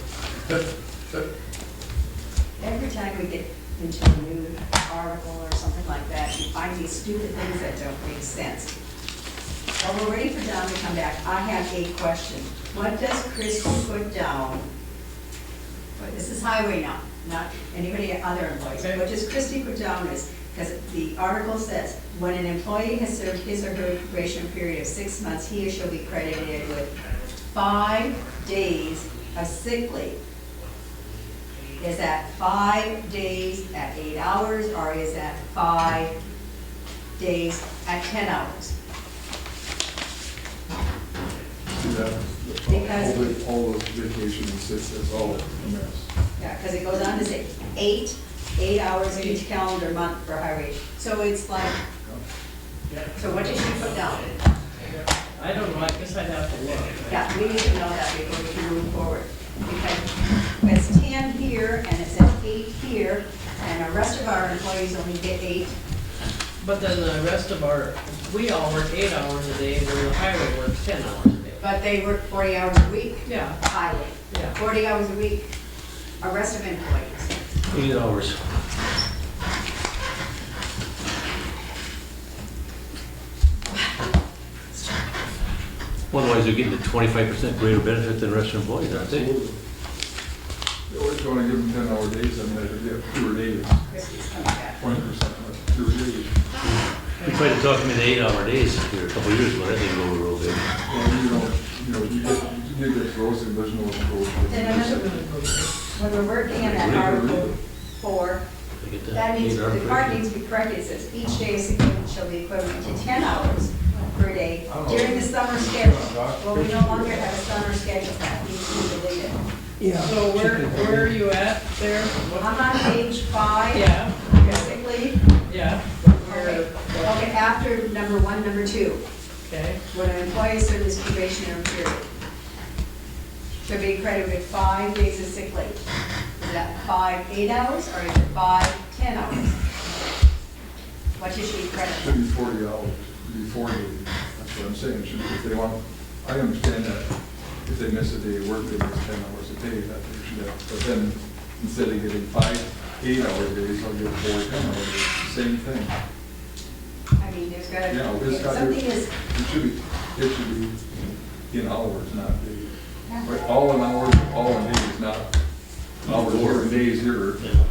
every time we get into a new article or something like that, you find these stupid things that don't make sense. While we're waiting for Don to come back, I have a question. What does Christie put down? But this is highway now, not anybody, other employees. Okay. What does Christie put down is, because the article says, when an employee has served his or her probation period of 6 months, he or she will be credited with 5 days of sick leave. Is that 5 days at 8 hours, or is that 5 days at 10 hours? See that? Because- All those vacation and sick, that's all a mess. Yeah, because it goes on to say 8 hours each calendar month for highway. So it's like, so what did she put down? I don't know, I guess I'd have to look. Yeah, we need to know that before we can move forward. Because it's 10 here, and it says 8 here, and the rest of our employees only get 8. But then the rest of we all work 8 hours a day, where the highway works 10 hours a day. But they work 40 hours a week, Yeah, highway. yeah. 40 hours a week, our rest of employees. 8 hours. Otherwise, they're getting a 25% greater benefit than the rest of employees, aren't they? Absolutely. They always want to give them 10-hour days, and they get fewer days, Christie's coming back. 20% fewer days. We tried to talk them into 8-hour days here a couple of years ago, that didn't go over real good. Well, you get those, and there's no control. Then another, when we're working on that Article 4, They get that means 8-hour the part pay. needs to be corrected. It says each day is equivalent shall be equivalent to 10 hours per day during the summer schedule. Well, we no longer have a summer schedule, that needs to be deleted. Yeah. So where are you at there? I'm on page 5. Yeah, Basically, yeah. okay, after number 1, number 2, Okay, when an employee serves his probationary period, should be credited with 5 days of sick leave. Is that 5 8 hours, or is it 5 10 hours? What should she Should credit? be 40 hours, should be 40. That's what I'm saying, should, if they want, I understand that if they miss a day of work, they miss 10 hours a day, that they should have, but then instead of getting 5 8-hour days, I'll get 4 10-hour days, same thing. I mean, there's got Yeah, to, it's got to, something is, it should be in hours, not days. But all in hours, all in days, not hours here and days here. Yeah.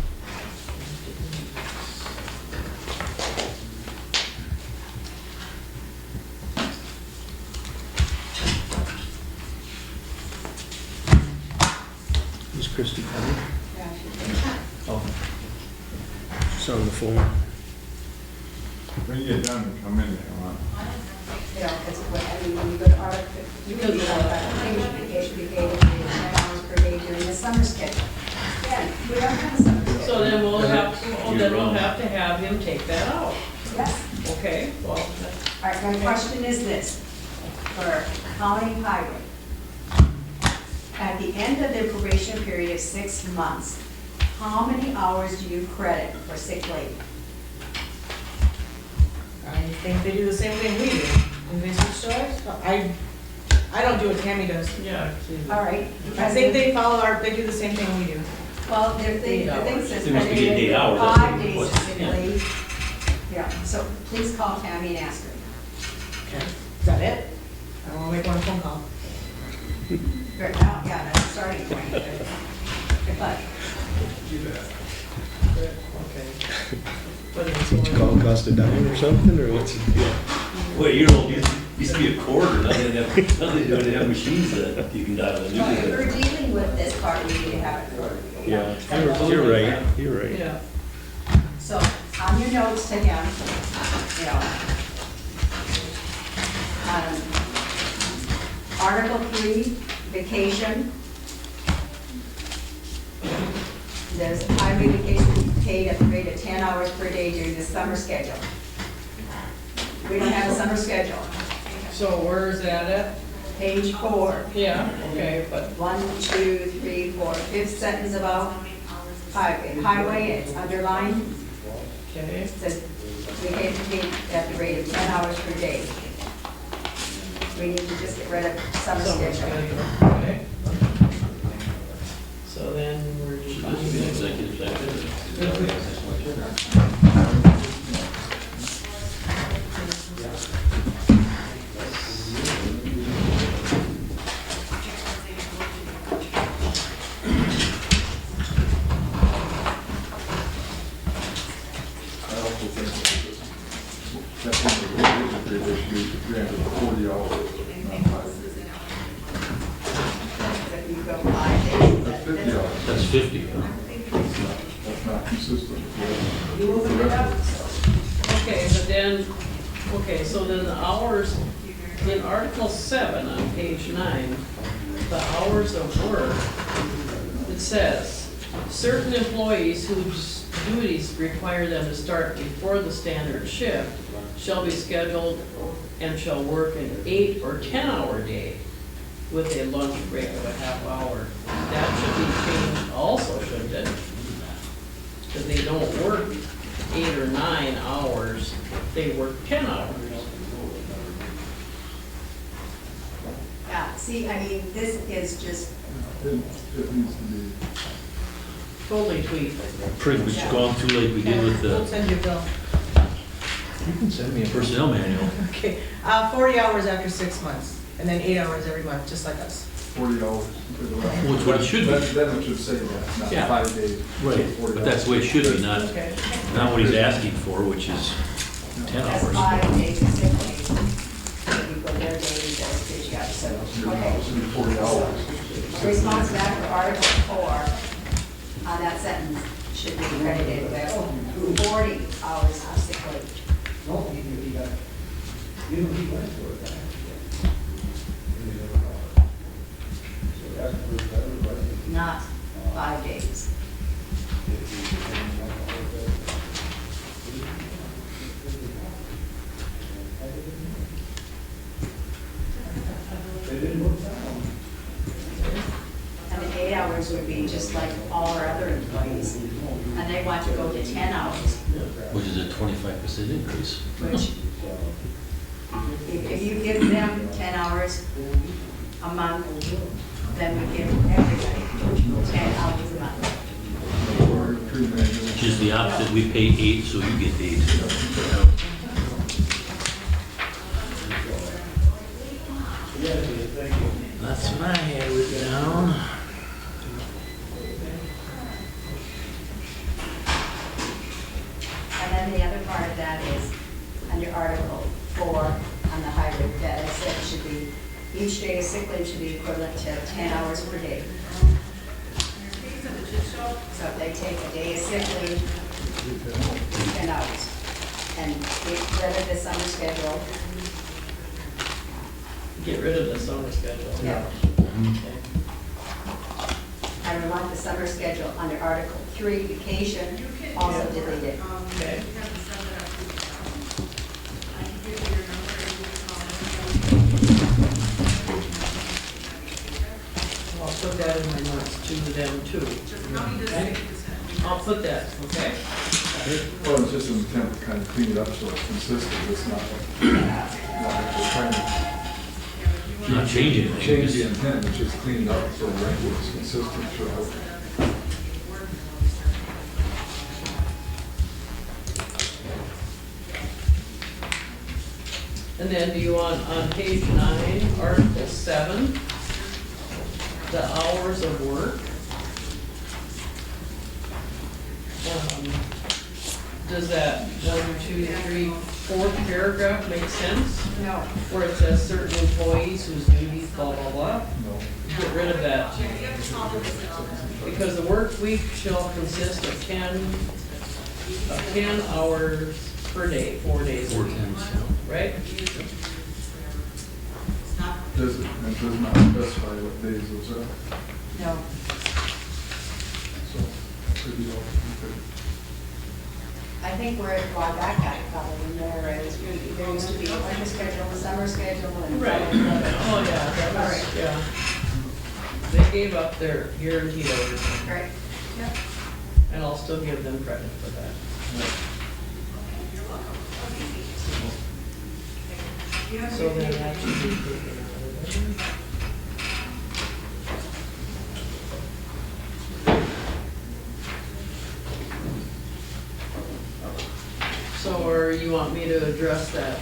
Is Christie coming? yeah, should Oh. She's on the phone. When you get done, come in there, huh? be, you know, because when you go to Article, you can be on that claim should be paid at 10 hours per day during the summer schedule. Yeah, we don't have a summer schedule. so then we'll have to have him take that out. Yes. Okay, well, All right, my question is this, for county highway, at the end of their probation period of 6 months, how many hours do you credit for sick leave? I think they do the same thing we do. And they switch to ours? I don't do what Tammy does. Yeah. All right. I think they follow they do the same thing we do. Well, the thing says It must be 8 hours, that's 5 what it days was. of sick leave. Yeah, so please call Tammy and ask her. Okay. Is that it? I don't wanna make one phone call. Right now, yeah, that's the starting point. Good luck. Okay. But it's What you call cost a dime or something, or what's? Well, you know, used to be a quarter, now they have machines that you can dial the If new. we're dealing with this part, we need to have it. Yeah, you're right, you're right. Yeah. So on your notes to him, you know, Article 3, vacation. There's highway vacation paid at the rate of 10 hours per day during the summer schedule. We don't have a summer schedule. So where is that at? Page 4. Yeah, okay, but 1, 2, 3, 4, fifth sentence about highway, it's underlined. okay. It says vacation paid at the rate of 10 hours per day. We need to just get rid of summer Summer schedule. schedule, okay. So then we're just. This would be an executive session. I also think that's one of the reasons they should be granted 40 hours. If you go 5 days. That's 50 hours. That's 50. That's not consistent with You open it up. Okay, but then, okay, so then the hours, in Article 7 on page 9, the hours of work, it says, certain employees whose duties require them to start before the standard shift shall be scheduled and shall work an 8 or 10-hour day with a lunch break of a half hour. That should be changed also, shouldn't it? Because they don't work 8 or 9 hours, they work 10 hours. Yeah, see, I mean, this is just, it needs to be. Totally tweaked. Pretty much gone through like we did with We'll the send you a bill. You can send me a personnel manual. Okay, 40 hours after 6 months, and then 8 hours every month, just like us. 40 hours. Well, it's what it should be. Then it should say that, not Yeah. 5 days. Right, 40 but that's the way it should be, not, Okay. not what he's asking for, which is 10 that's hours. 5 days of sick leave. You go there daily, that's what you got, so, okay. It should be 40 hours. Response back for Article 4 on that sentence should be credited with 40 hours of sick leave. Not 5 days. And the 8 hours would be just like all our other employees. And they want to go to 10 hours, Which is a 25% increase. which if you give them 10 hours a month, then we give everybody 10 hours a month. Which is the opposite, we pay 8, so you get 8. That's what I had written down. And then the other part of that is under Article 4 on the hybrid, that I said should be, each day of sick leave should be equivalent to 10 hours per day. So if they take a day of sick leave, 10 hours, and get rid of the summer schedule. Get rid of the summer schedule. Yeah. Okay. And we want the summer schedule under Article 3, vacation, also deleted. Okay. I'll put that in my notes to them too. Okay? I'll put that, okay? Well, it's just an attempt to kind of clean it up so it's consistent, it's not actually trying to Not changing anything. Change the intent, it's just cleaned up, so language is consistent throughout. And then do you want on page 9, Article 7, the hours of work? Does that 1, 2, 3, 4th paragraph make sense? No. Where it says certain employees whose duties, blah, blah, blah? No. Get rid of that. Because the work week shall consist of 10 hours per day, 4 days a 4 week, times. right? Does it, it does not specify what days those are, No. so could be all, okay. I think where it brought back at probably there is, there used to be a winter schedule, a summer schedule, and. Right. Oh, yeah, that was, Alright. yeah. They gave up their guaranteed overtime, Right, yep. and I'll still give them credit for that. So then that should be taken out of there. So, or you want me to address that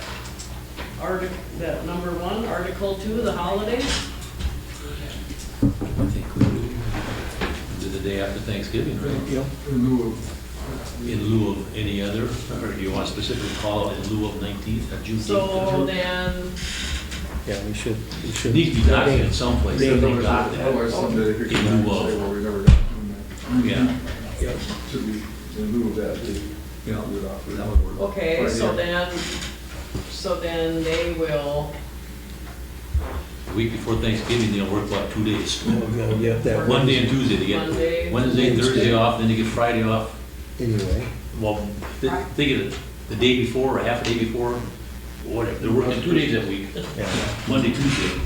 that number 1, Article 2, the holidays? I think we do the day after Thanksgiving, right? Yep. In lieu of. In lieu of any other, or do you want to specifically call it in lieu of 19th, or Juneteenth? So then, Yeah, we should. It needs to be documented someplace, that they got that. Otherwise someday they could In come back lieu and say, of. well, we never got to do that. Yeah. Yep. Should be in lieu of that, they, you know, would offer. That would work. okay, Right, so yeah. then they will, The week before Thanksgiving, they'll work about 2 days. Oh, yeah, that Monday and Tuesday, they get Monday. Wednesday, Thursday off, then they get Friday off. Anyway, Well, they get it the day before, or half a day before, whatever, they're working 2 days that week, yeah. Monday, Tuesday.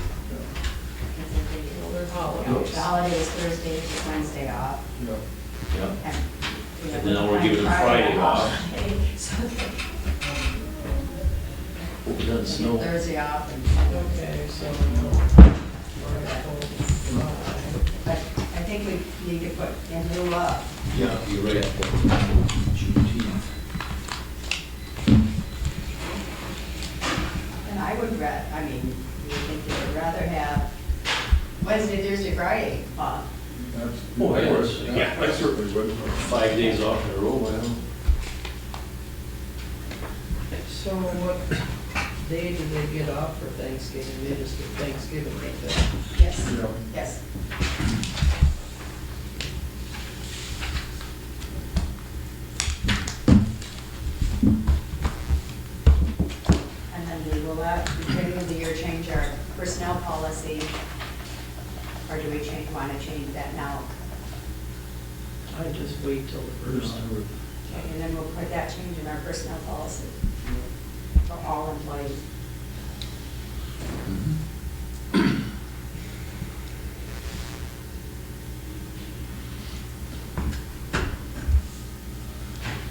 well, they're The holidays. holiday is Thursday, Wednesday off, Yeah. Yeah. and. you know, And then we're giving them Friday off. So Hope it doesn't snow. Thursday off and, Okay, so. but I think we need to put in lieu of. Yeah, you're right. Juneteenth. And I would I mean, you think they would rather have Wednesday, Thursday, Friday off. That's- Oh, yeah, I would. yeah. I certainly would. 5 days off in a row, well. So what day do they get off for Thanksgiving? They just get Thanksgiving right there. Yes, Yeah. yes. And then we will have, beginning of the year, change our personnel policy. Or do we want to change that now? I just wait till the first. Okay, and then we'll put that change in our personnel policy for all employees.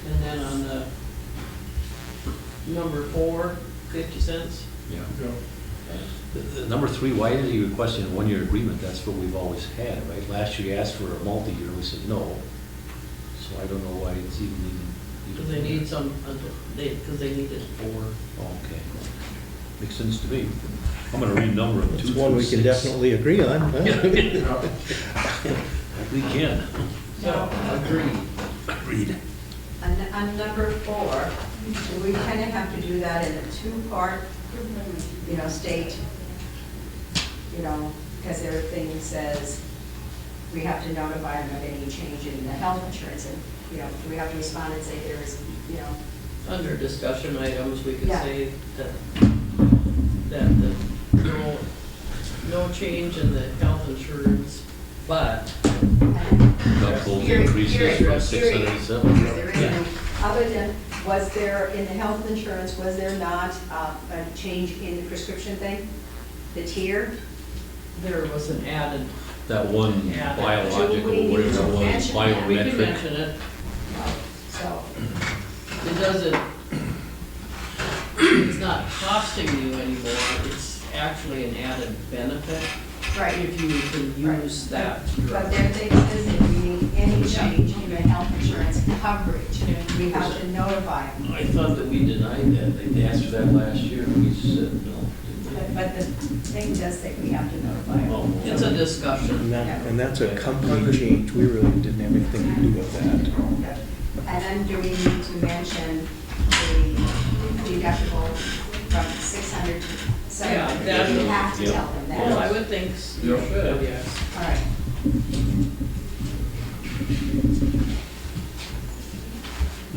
And then on the number 4, 50 cents. Yeah. Yeah. The number 3, why is he requesting a 1-year agreement? That's what we've always had, right? Last year he asked for a multi-year, we said no. So I don't know why it's even. Because they need some, because they need it for. Okay. Makes sense to me. I'm gonna renumber them. It's one we can definitely agree on. Huh? We can. So, agreed. Agreed. On number 4, we kind of have to do that in a 2-part, state, because everything says we have to notify them of any change in the health insurance, and, we have to respond and say there is, Under discussion items, we could Yeah. say that no change in the health insurance, but. Those increases from 607. Is there any, other than, was there, in the health insurance, was there not a change in the prescription thing? The tier? There was an added. That one Yeah. biological, We need whatever to it was, mention that. We can biometric. mention it. So, It doesn't, it's not costing you anymore, it's actually an added benefit Right. if you can use that. But their thing is if we need any change in the health insurance coverage, we have to notify them. I thought that we denied that. They asked for that last year, and we said no. But the thing does say we have to notify them. Oh, It's a discussion. And that's a company change, we really didn't have anything to do with that. And then do we need to mention the deductible from 600 to 700? Yeah, Do we have to yeah. tell them that? Well, I would think you Yeah. should, yes. All right.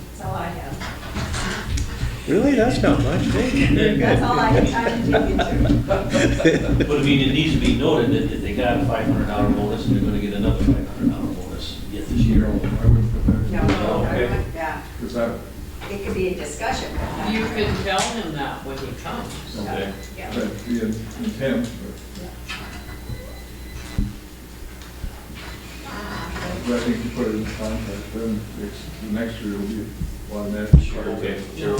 That's all I have. Really, that's not much, very That's all I have time to dig into. But I mean, it needs to be noted that they got a $500 bonus, and they're gonna get another $500 bonus yet this year. I wouldn't put that. No, Okay. yeah, Because that, it could be a discussion. but not- You can tell him that when he comes. Okay. Yeah. that'd be an intent, but I think you put it in the contract, then the next year will be automatic. Okay. No,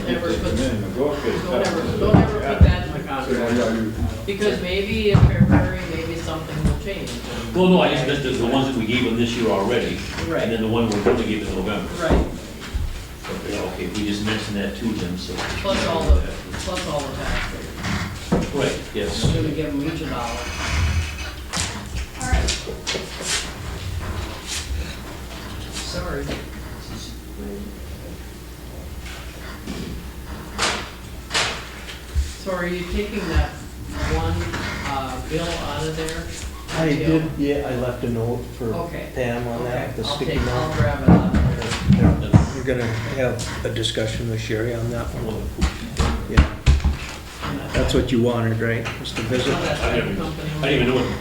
never put, And then negotiate. don't ever put that in the So, contract. yeah, you, Because maybe in February, maybe something will change. Well, no, I just meant the ones that we gave them this year already, Right. and then the one we're gonna give in November. Right, Yeah, okay, we just mentioned that to them, so. plus all the taxpayers. Right, yes. We're gonna give them each $1. All right. Sorry. So are you taking that one, bill out of there? I did, yeah, I left a note for Okay. Pam on that, Okay, the I'll sticky take, I'll note. grab it out of there. Yeah, You're gonna have a discussion with Sherry on that one? Yeah, that's what you wanted, right, was to visit? Oh, that's I right, didn't company. I didn't even know it.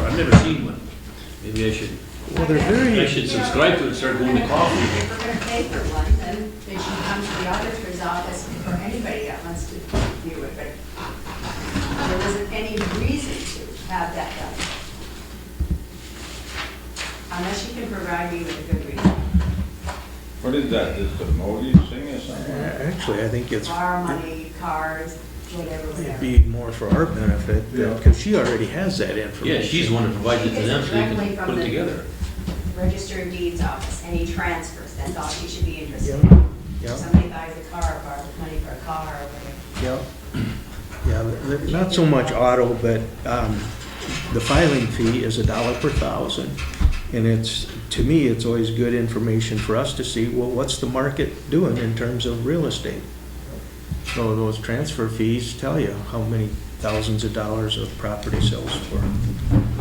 I've never seen one. Maybe I should, Well, they're I very, should subscribe to it and start going to coffee. If we're gonna pay for one, then they should come to the auditor's office or anybody that wants to view it, but there wasn't any reason to have that done. Unless you can provide me with a good reason. What is that, just a Modi thing or something? actually, I think it's, Bar money, cars, whatever, it'd whatever. be more for our benefit, Yeah. because she already has that information. Yeah, she's the one that provides it She to gets them, it so they directly can from put it the together. Register of Deeds office, any transfers, that's all she should be interested Yeah, in. yeah. If somebody buys a car, borrows money for a car or whatever. Yeah, not so much auto, but the filing fee is $1 per thousand. And it's, to me, it's always good information for us to see, well, what's the market doing in terms of real estate? So those transfer fees tell you how many thousands of dollars of property sells for.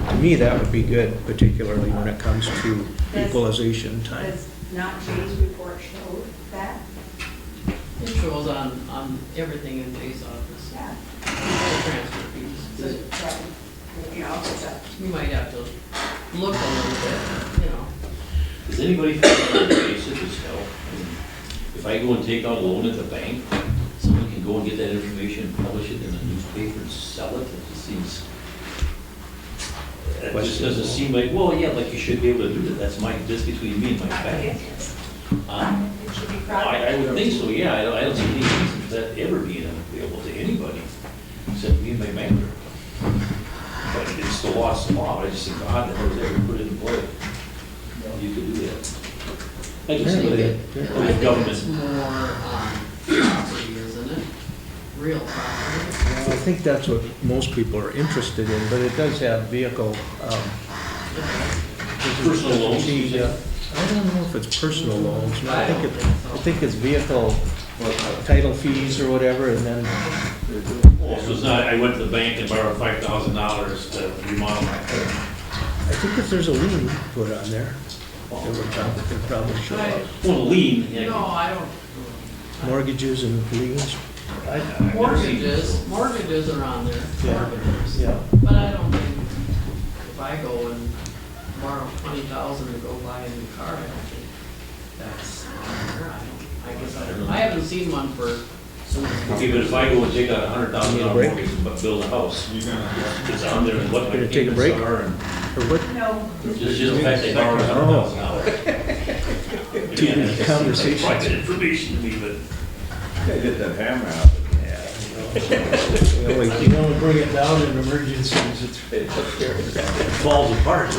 To me, that would be good, particularly when it comes to equalization time. Does not Jay's report show that? It shows on everything in Jay's office, Yeah. the transfer fees. So, you know, it's a, You might have to look a little bit, you know. Does anybody feel basic as hell? If I go and take out a loan at the bank, someone can go and get that information and publish it in a newspaper and sell it? It just seems, it just doesn't seem like, well, yeah, like you should be able to do that. That's just between me and my I bank. think it's, Um, it should be Well, private. I would think so, yeah, I don't see any reason for that ever being available to anybody, except me and my banker. But it's the law's the law, but I just think, God, that was ever put it in play. You could do that. I just think that, I think government. it's more property, isn't it? Real property. Well, I think that's what most people are interested in, but it does have vehicle, Personal loans, you See, say? I don't know if it's personal loans, no, I don't think so. I think it's vehicle title fees or whatever, and then, Oh, so it's not, I went to the bank and borrowed $5,000 to remodel my home. I think if there's a lien put on there, it probably should. Well, the lien, yeah. No, I don't. Mortgages and liens, Mortgages are on there, Yeah. mortgages. yeah. But I don't think, if I go and borrow 20,000 to go buy a new car, I don't think that's on there. I guess I don't know. I haven't seen one for, Okay, but if I go and take out $100,000 break? mortgage and build a house, it's on there and what my Gonna take a payments break? are and Or what, No, just the fact they borrowed $100,000. Too many conversations. Private information to me, but. They get that hammer out. yeah, You don't bring it down in emergencies, it's right up there. Falls apart.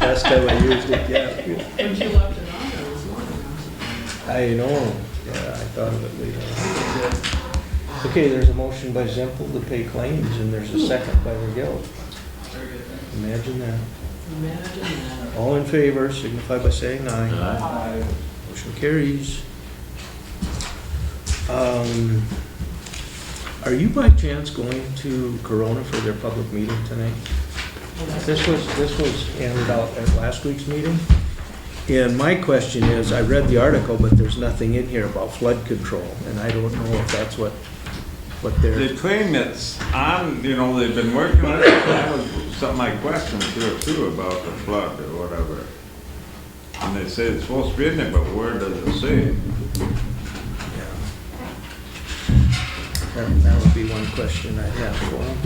Last time I used it, yeah. When you left it on, there was one. I know, yeah, I thought of it later. Okay, there's a motion by Zempel to pay claims, and there's a second by Vergil. Imagine that. Imagine that. All in favor, signify by saying aye. Aye. Motion carries. Are you by chance going to Corona for their public meeting tonight? This was handed out at last week's meeting. And my question is, I read the article, but there's nothing in here about flood control, and I don't know if that's what they're. They claim it's on, you know, they've been working on it. That was something I questioned too about the flood or whatever. And they say it's supposed to be in there, but where does it say? That would be one question I have for them.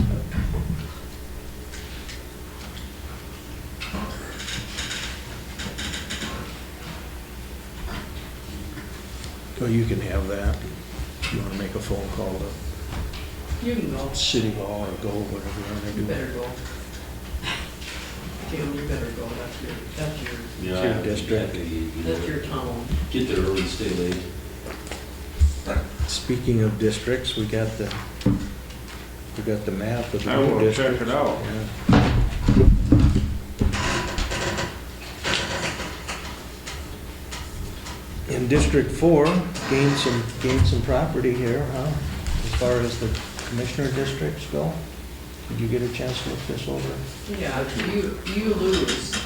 So you can have that. If you want to make a phone call to You can go. City Hall or go, whatever you want to do. You better go. Tim, you better go. Yeah, Your district. That's your town. Get there early, stay late. Speaking of districts, we got the map of the I new will check districts. it out. Yeah. In District 4, gained some property here, huh? As far as the commissioner districts go? Did you get a chance to look this over? Yeah, you lose.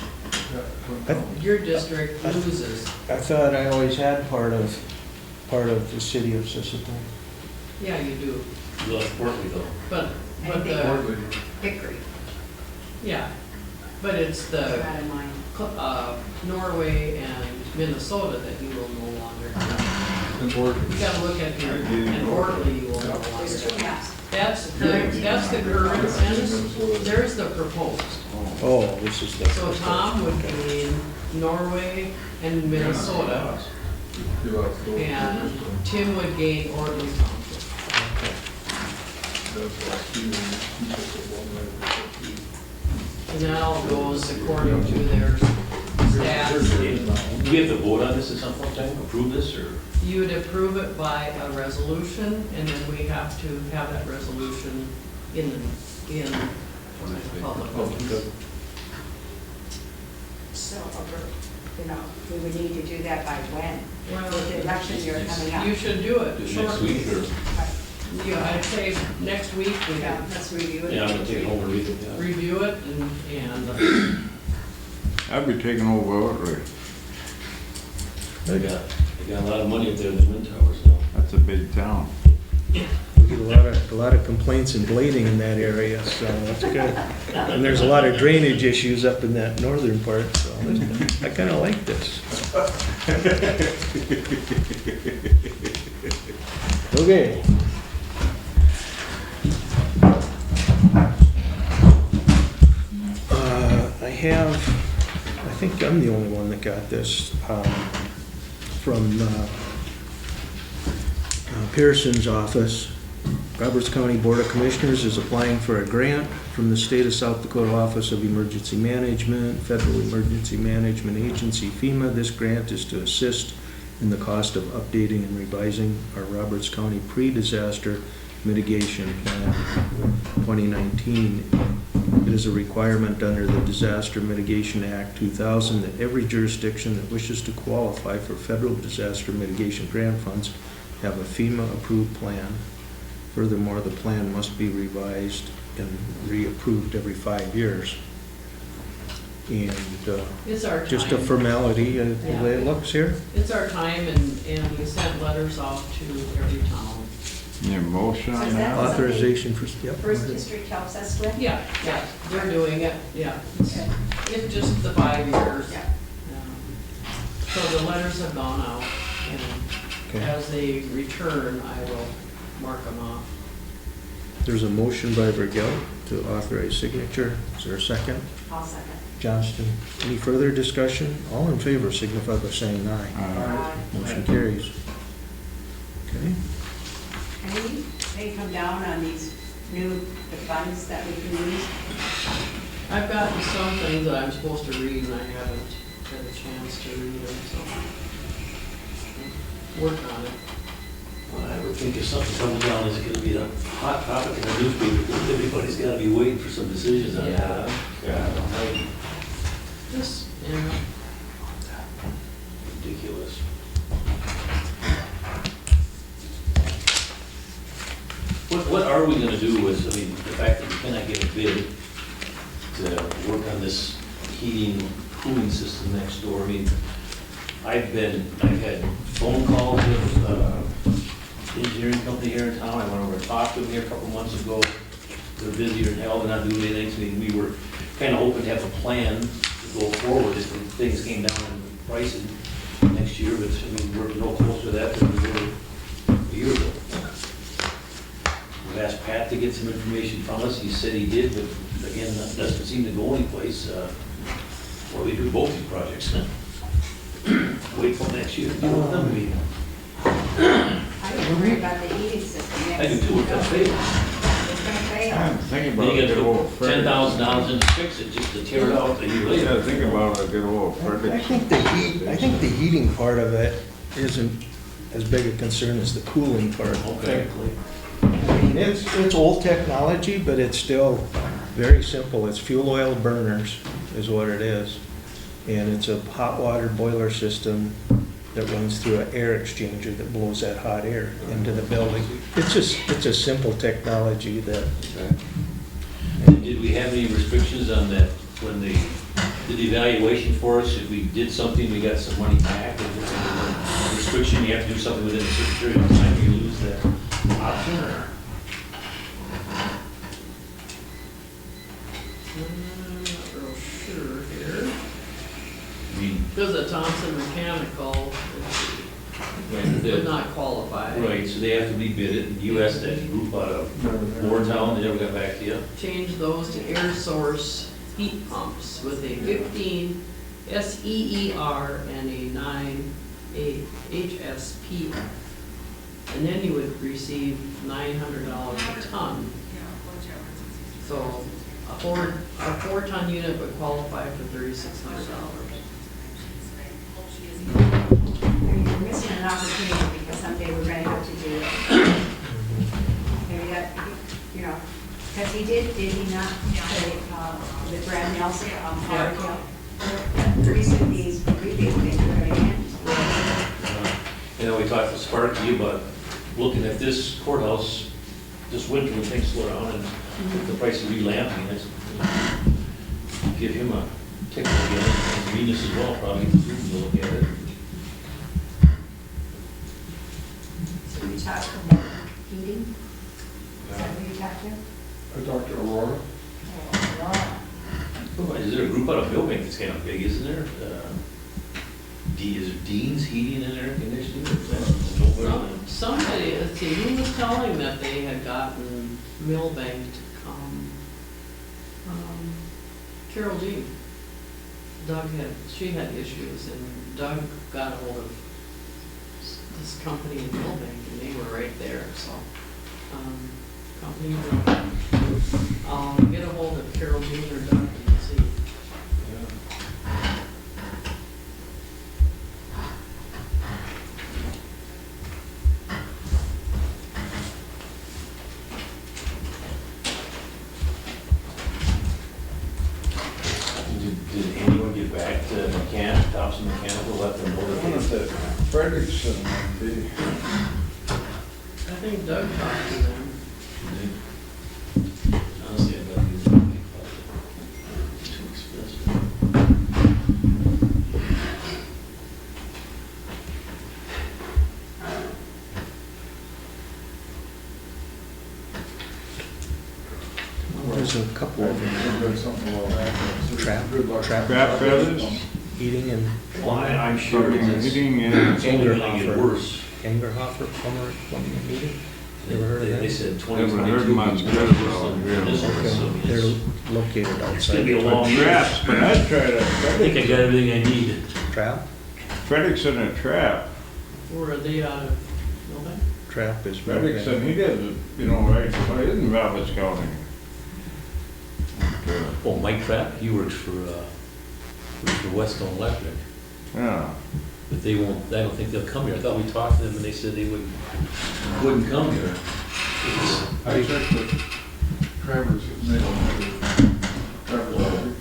Your district loses. I thought I always had part of the city of Sisseton. Yeah, you do. You lost Portland though. But And Hickory. yeah, but it's the Out of mine. Norway and Minnesota that you will no longer have. You gotta look at your, and Ortley you will no There's two longer. maps. That's the current, and there's the proposed. Oh, this is the. So Tom would gain Norway and Minnesota, and Tim would gain Ortley Township. And that all goes according to their stats. Do we have to vote on this at some point in time, approve this, or? You would approve it by a resolution, and then we have to have that resolution in the public notice. So, we would need to do that by when? Well, With the election year coming up. You should do it Just next shortly. week, or? Yeah, I'd say next week we Yeah, can let's review it. Yeah, I'm gonna take it home and read it, yeah. review it and I'd be taking over Ortley. They got a lot of money up there in the wind towers now. That's a big town. We get a lot of complaints and blading in that area, so that's good. And there's a lot of drainage issues up in that northern part, so I kind of like this. Okay. I think I'm the only one that got this from Pearson's office. Roberts County Board of Commissioners is applying for a grant from the State of South Dakota Office of Emergency Management, Federal Emergency Management Agency, FEMA. This grant is to assist in the cost of updating and revising our Roberts County Pre-Disaster Mitigation Plan 2019. It is a requirement under the Disaster Mitigation Act 2000 that every jurisdiction that wishes to qualify for federal disaster mitigation grant funds have a FEMA-approved plan. Furthermore, the plan must be revised and reapproved every 5 years. And it's our time. just a formality, the way it looks here. It's our time, and we sent letters out to every town. Your motion So on is that? that- Authorization for, yep. First district helps us with? Yeah, they're doing it, yeah. Okay. It's just the 5 years. Yeah. So the letters have gone out, and Okay. as they return, I will mark them off. There's a motion by Vergil to authorize signature. Is there a second? I'll second. Johnston. Any further discussion? All in favor signify by saying aye. Aye. Motion carries. Okay. They come down on these new funds that we can use? I've gotten some things that I'm supposed to read and I haven't had a chance to read them, so. Work on it. Well, I would think if something comes down, it's gonna be a hot topic in the newspaper, everybody's gotta be waiting for some decisions on that. Yeah. Just, yeah. Ridiculous. What are we gonna do with, I mean, the fact that we cannot get a bid to work on this heating, cooling system next door? I mean, I've had phone calls with engineering company here in town. I went over and talked to them here a couple months ago. They're busier than hell, they're not doing anything. So, I mean, we were kind of hoping to have a plan to go forward if things came down in pricing next year, but I mean, we're no closer to that than we were a year ago. We've asked Pat to get some information from us. He said he did, but again, that doesn't seem to go anyplace. Well, we do both these projects then. Wait till next year. Do with them. I don't worry about the heating system. I do too, it's gonna fail. It's gonna fail. I'm thinking about Then you a good old got $10,000 in to fix it, just to tear it out a year Yeah, later. think about a good old I Frederick. think the heating part of it isn't as big a concern as the cooling part, Okay. frankly. I mean, it's old technology, but it's still very simple. It's fuel oil burners is what it is. And it's a hot water boiler system that runs through an air exchanger that blows that hot air into the building. It's a simple technology that, Did we have any restrictions on that when they did the evaluation for us? If we did something, we got some money back? Is there any restriction, you have to do something within a certain period of time, you lose that option? Or? I'm not real sure here. I mean, Because the Thompson Mechanical right, would not qualify. right, so they have to be bidded, and you asked that group out of Wartown, they never got back to you? Change those to air source heat pumps with a 15 SEER and a 9 HSP. And then you would receive $900 a ton. So a 4-ton unit would qualify for $3,600. You're missing an opportunity because someday we're gonna have to do it. Maybe that, you know, because did he not say, the Brad Nelson, Howard Hill? Recent these rebates they were going in. You know, we talked to Sparky about looking at this courthouse this winter when things slow down and the price of relamping, let's give him a ticket again, and Venus as well, probably, to look at it. So we talked about heating? Is that who you talked to? I talked to Aurora. Is there a group out of Millbank that's kind of big, isn't there? Is it Dean's Heating and Air Conditioning? Somebody, let's see, who was telling that they had gotten Millbank to come? Carol Jean. She had issues, and Doug got a hold of this company in Millbank, and they were right there, so. Company, I'll get a hold of Carol Jean or Doug and see. Did anyone get back to Thompson Mechanical, let them know I that wonder if they? that Frederickson would be. I think Doug talked to them. Honestly, I bet it's too expensive. there's a couple of them. There's something about that. Trap- Good luck. trap- Trap feathers? Heating and Well, I'm sure it's Heating and it's only gonna get worse. Angerhofer plumbing and heating. You ever heard of They that? said Never heard 2022 much was good worse about than it, this one, so Okay, They're it's located it's gonna outside. be a long year. traps, but I'd try I think I got everything I need. Trap? Frederickson a trap. Were they out of Millbank? Trap is Frederickson, Milbank. he did, you know, right, but he isn't Valvez County. Okay. Oh, Mike Trapp, he works for Westone Electric, Yeah, but they won't, I don't think they'll come here. I thought we talked to them and they said they wouldn't come here. I checked with Trevor's name. Trevor's.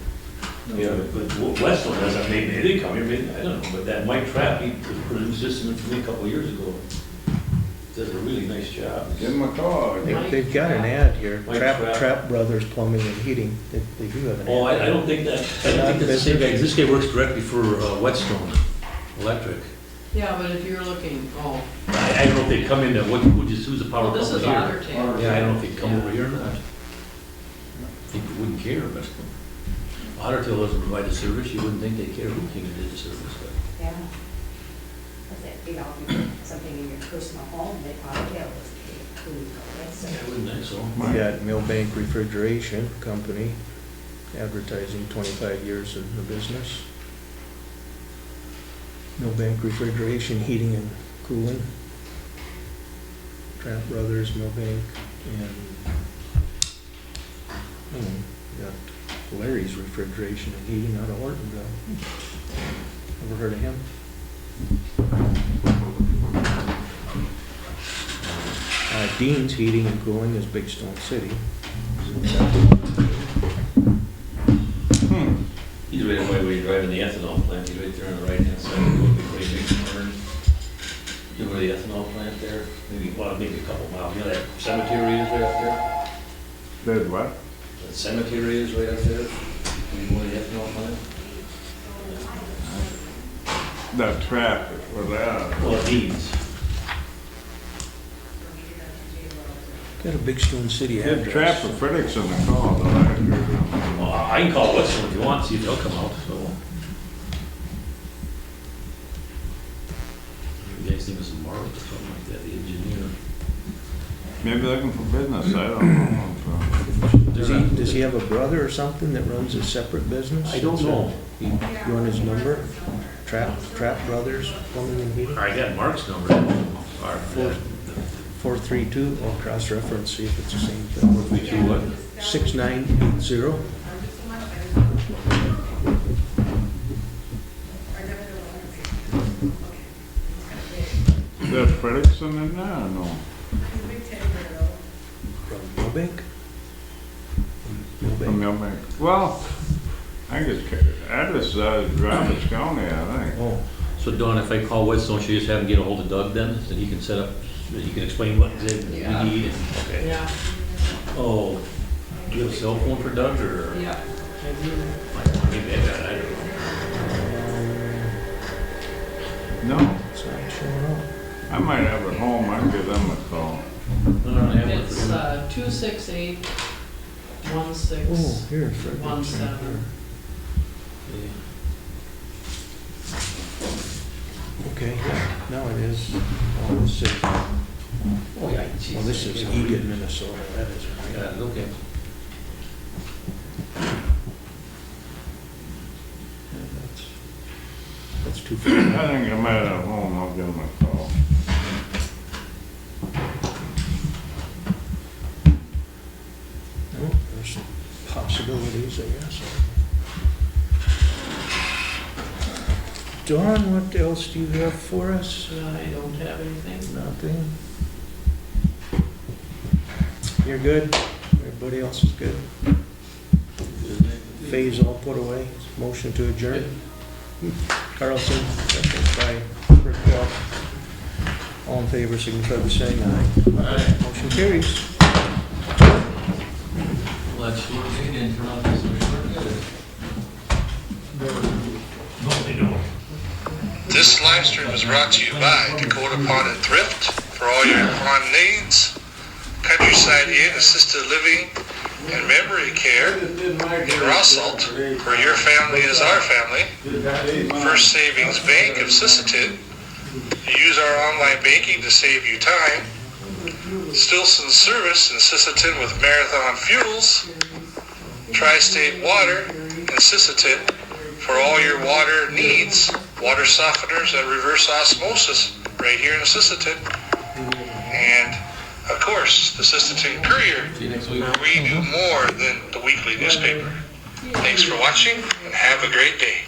Yeah, but Westone doesn't, maybe they come here, maybe, I don't know, but that Mike Trapp, he produced this for me a couple of years ago. Does a really nice job. give him a call. They've got an ad here, Mike Trap, Trapp. Trap Brothers Plumbing and Heating. They do have an ad. Oh, I don't think that, I don't think that's the same guy, 'cause this guy works directly for Whetstone Electric. Yeah, but if you're looking, I don't know if they come in, who's the power well, this company is here? Otter Tail. Yeah, I don't know if they come over here or not. People wouldn't care, but Otter Tail doesn't provide the service, you wouldn't think they'd care who came and did the service, but. Yeah. But that, you know, if you put something in your personal home, they probably tell us who you go with, so. Yeah, I wouldn't think so. We got Milbank Refrigeration Company, advertising 25 years in the business. Milbank Refrigeration, Heating and Cooling. Trap Brothers, Milbank, and we got Larry's Refrigeration and Heating out of Ortonville. Ever heard of him? Dean's Heating and Cooling is Big Stone City. He's right away where you're driving the ethanol plant, he's right there on the right-hand side, of the road before you make the turn. You know where the ethanol plant there, maybe a couple miles, you know that cemetery is right up there? Did what? That cemetery is right up there, you know where the ethanol plant? That trap for that. Well, Dean's. Got a Big Stone City Did address. trap for Frederickson to call, though, I agree. Well, I can call Western if you want, see if they'll come out, so. You guys think of some Marley or something like that, the engineer. Maybe looking for business, I don't know. Does he have a brother or something that runs a separate business? I don't know. You want his number? Trap Brothers Plumbing and Heating? I got Mark's number. 432, I'll cross-reference, see if it's the same thing. 432 what? 6980. Is that Frederickson in there or no? From Milbank? From Milbank. Well, I guess address is Travis County, I think. Oh, So Dawn, if I call Weststone, should you just have him get a hold of Doug then, so he can set up, so he can explain what we Yeah. need? Okay. Yeah, Oh, do you have a cell phone for Doug, or? yeah. Maybe I got it, I don't know. No, it's not showing up. I might have it home, I can give them a call. No, I have one It's for him. 268 Oh, 16 here, Frederickson. 17. Okay, now it is. Oh, this is, Oh, yeah. well, this is Eagan, Minnesota, that is right. Yeah, okay. That's too far. I think I might have home, I'll give them a call. No, there's some possibilities, I guess. Dawn, what else do you have for us? I don't have anything. Nothing. You're good? Everybody else is good? Phase all put away? Motion to adjourn? Carlson, second by Burkell. All in favor, signify by saying aye. Motion carries. Let's work it in, turn off this one. No, they don't. This live stream is brought to you by Dakota Pond and Thrift for all your pond needs, Countryside Inn Assisted Living and Memory Care in Rossalt, where your family is our family, First Savings Bank of Sisseton. Use our online banking to save you time. Stilson Service in Sisseton with Marathon Fuels, Tri-State Water in Sisseton for all your water needs, water softeners and reverse osmosis right here in Sisseton. and, of course, the Saskatoon Courier, where we do more than the weekly newspaper. Thanks for watching, and have a great day.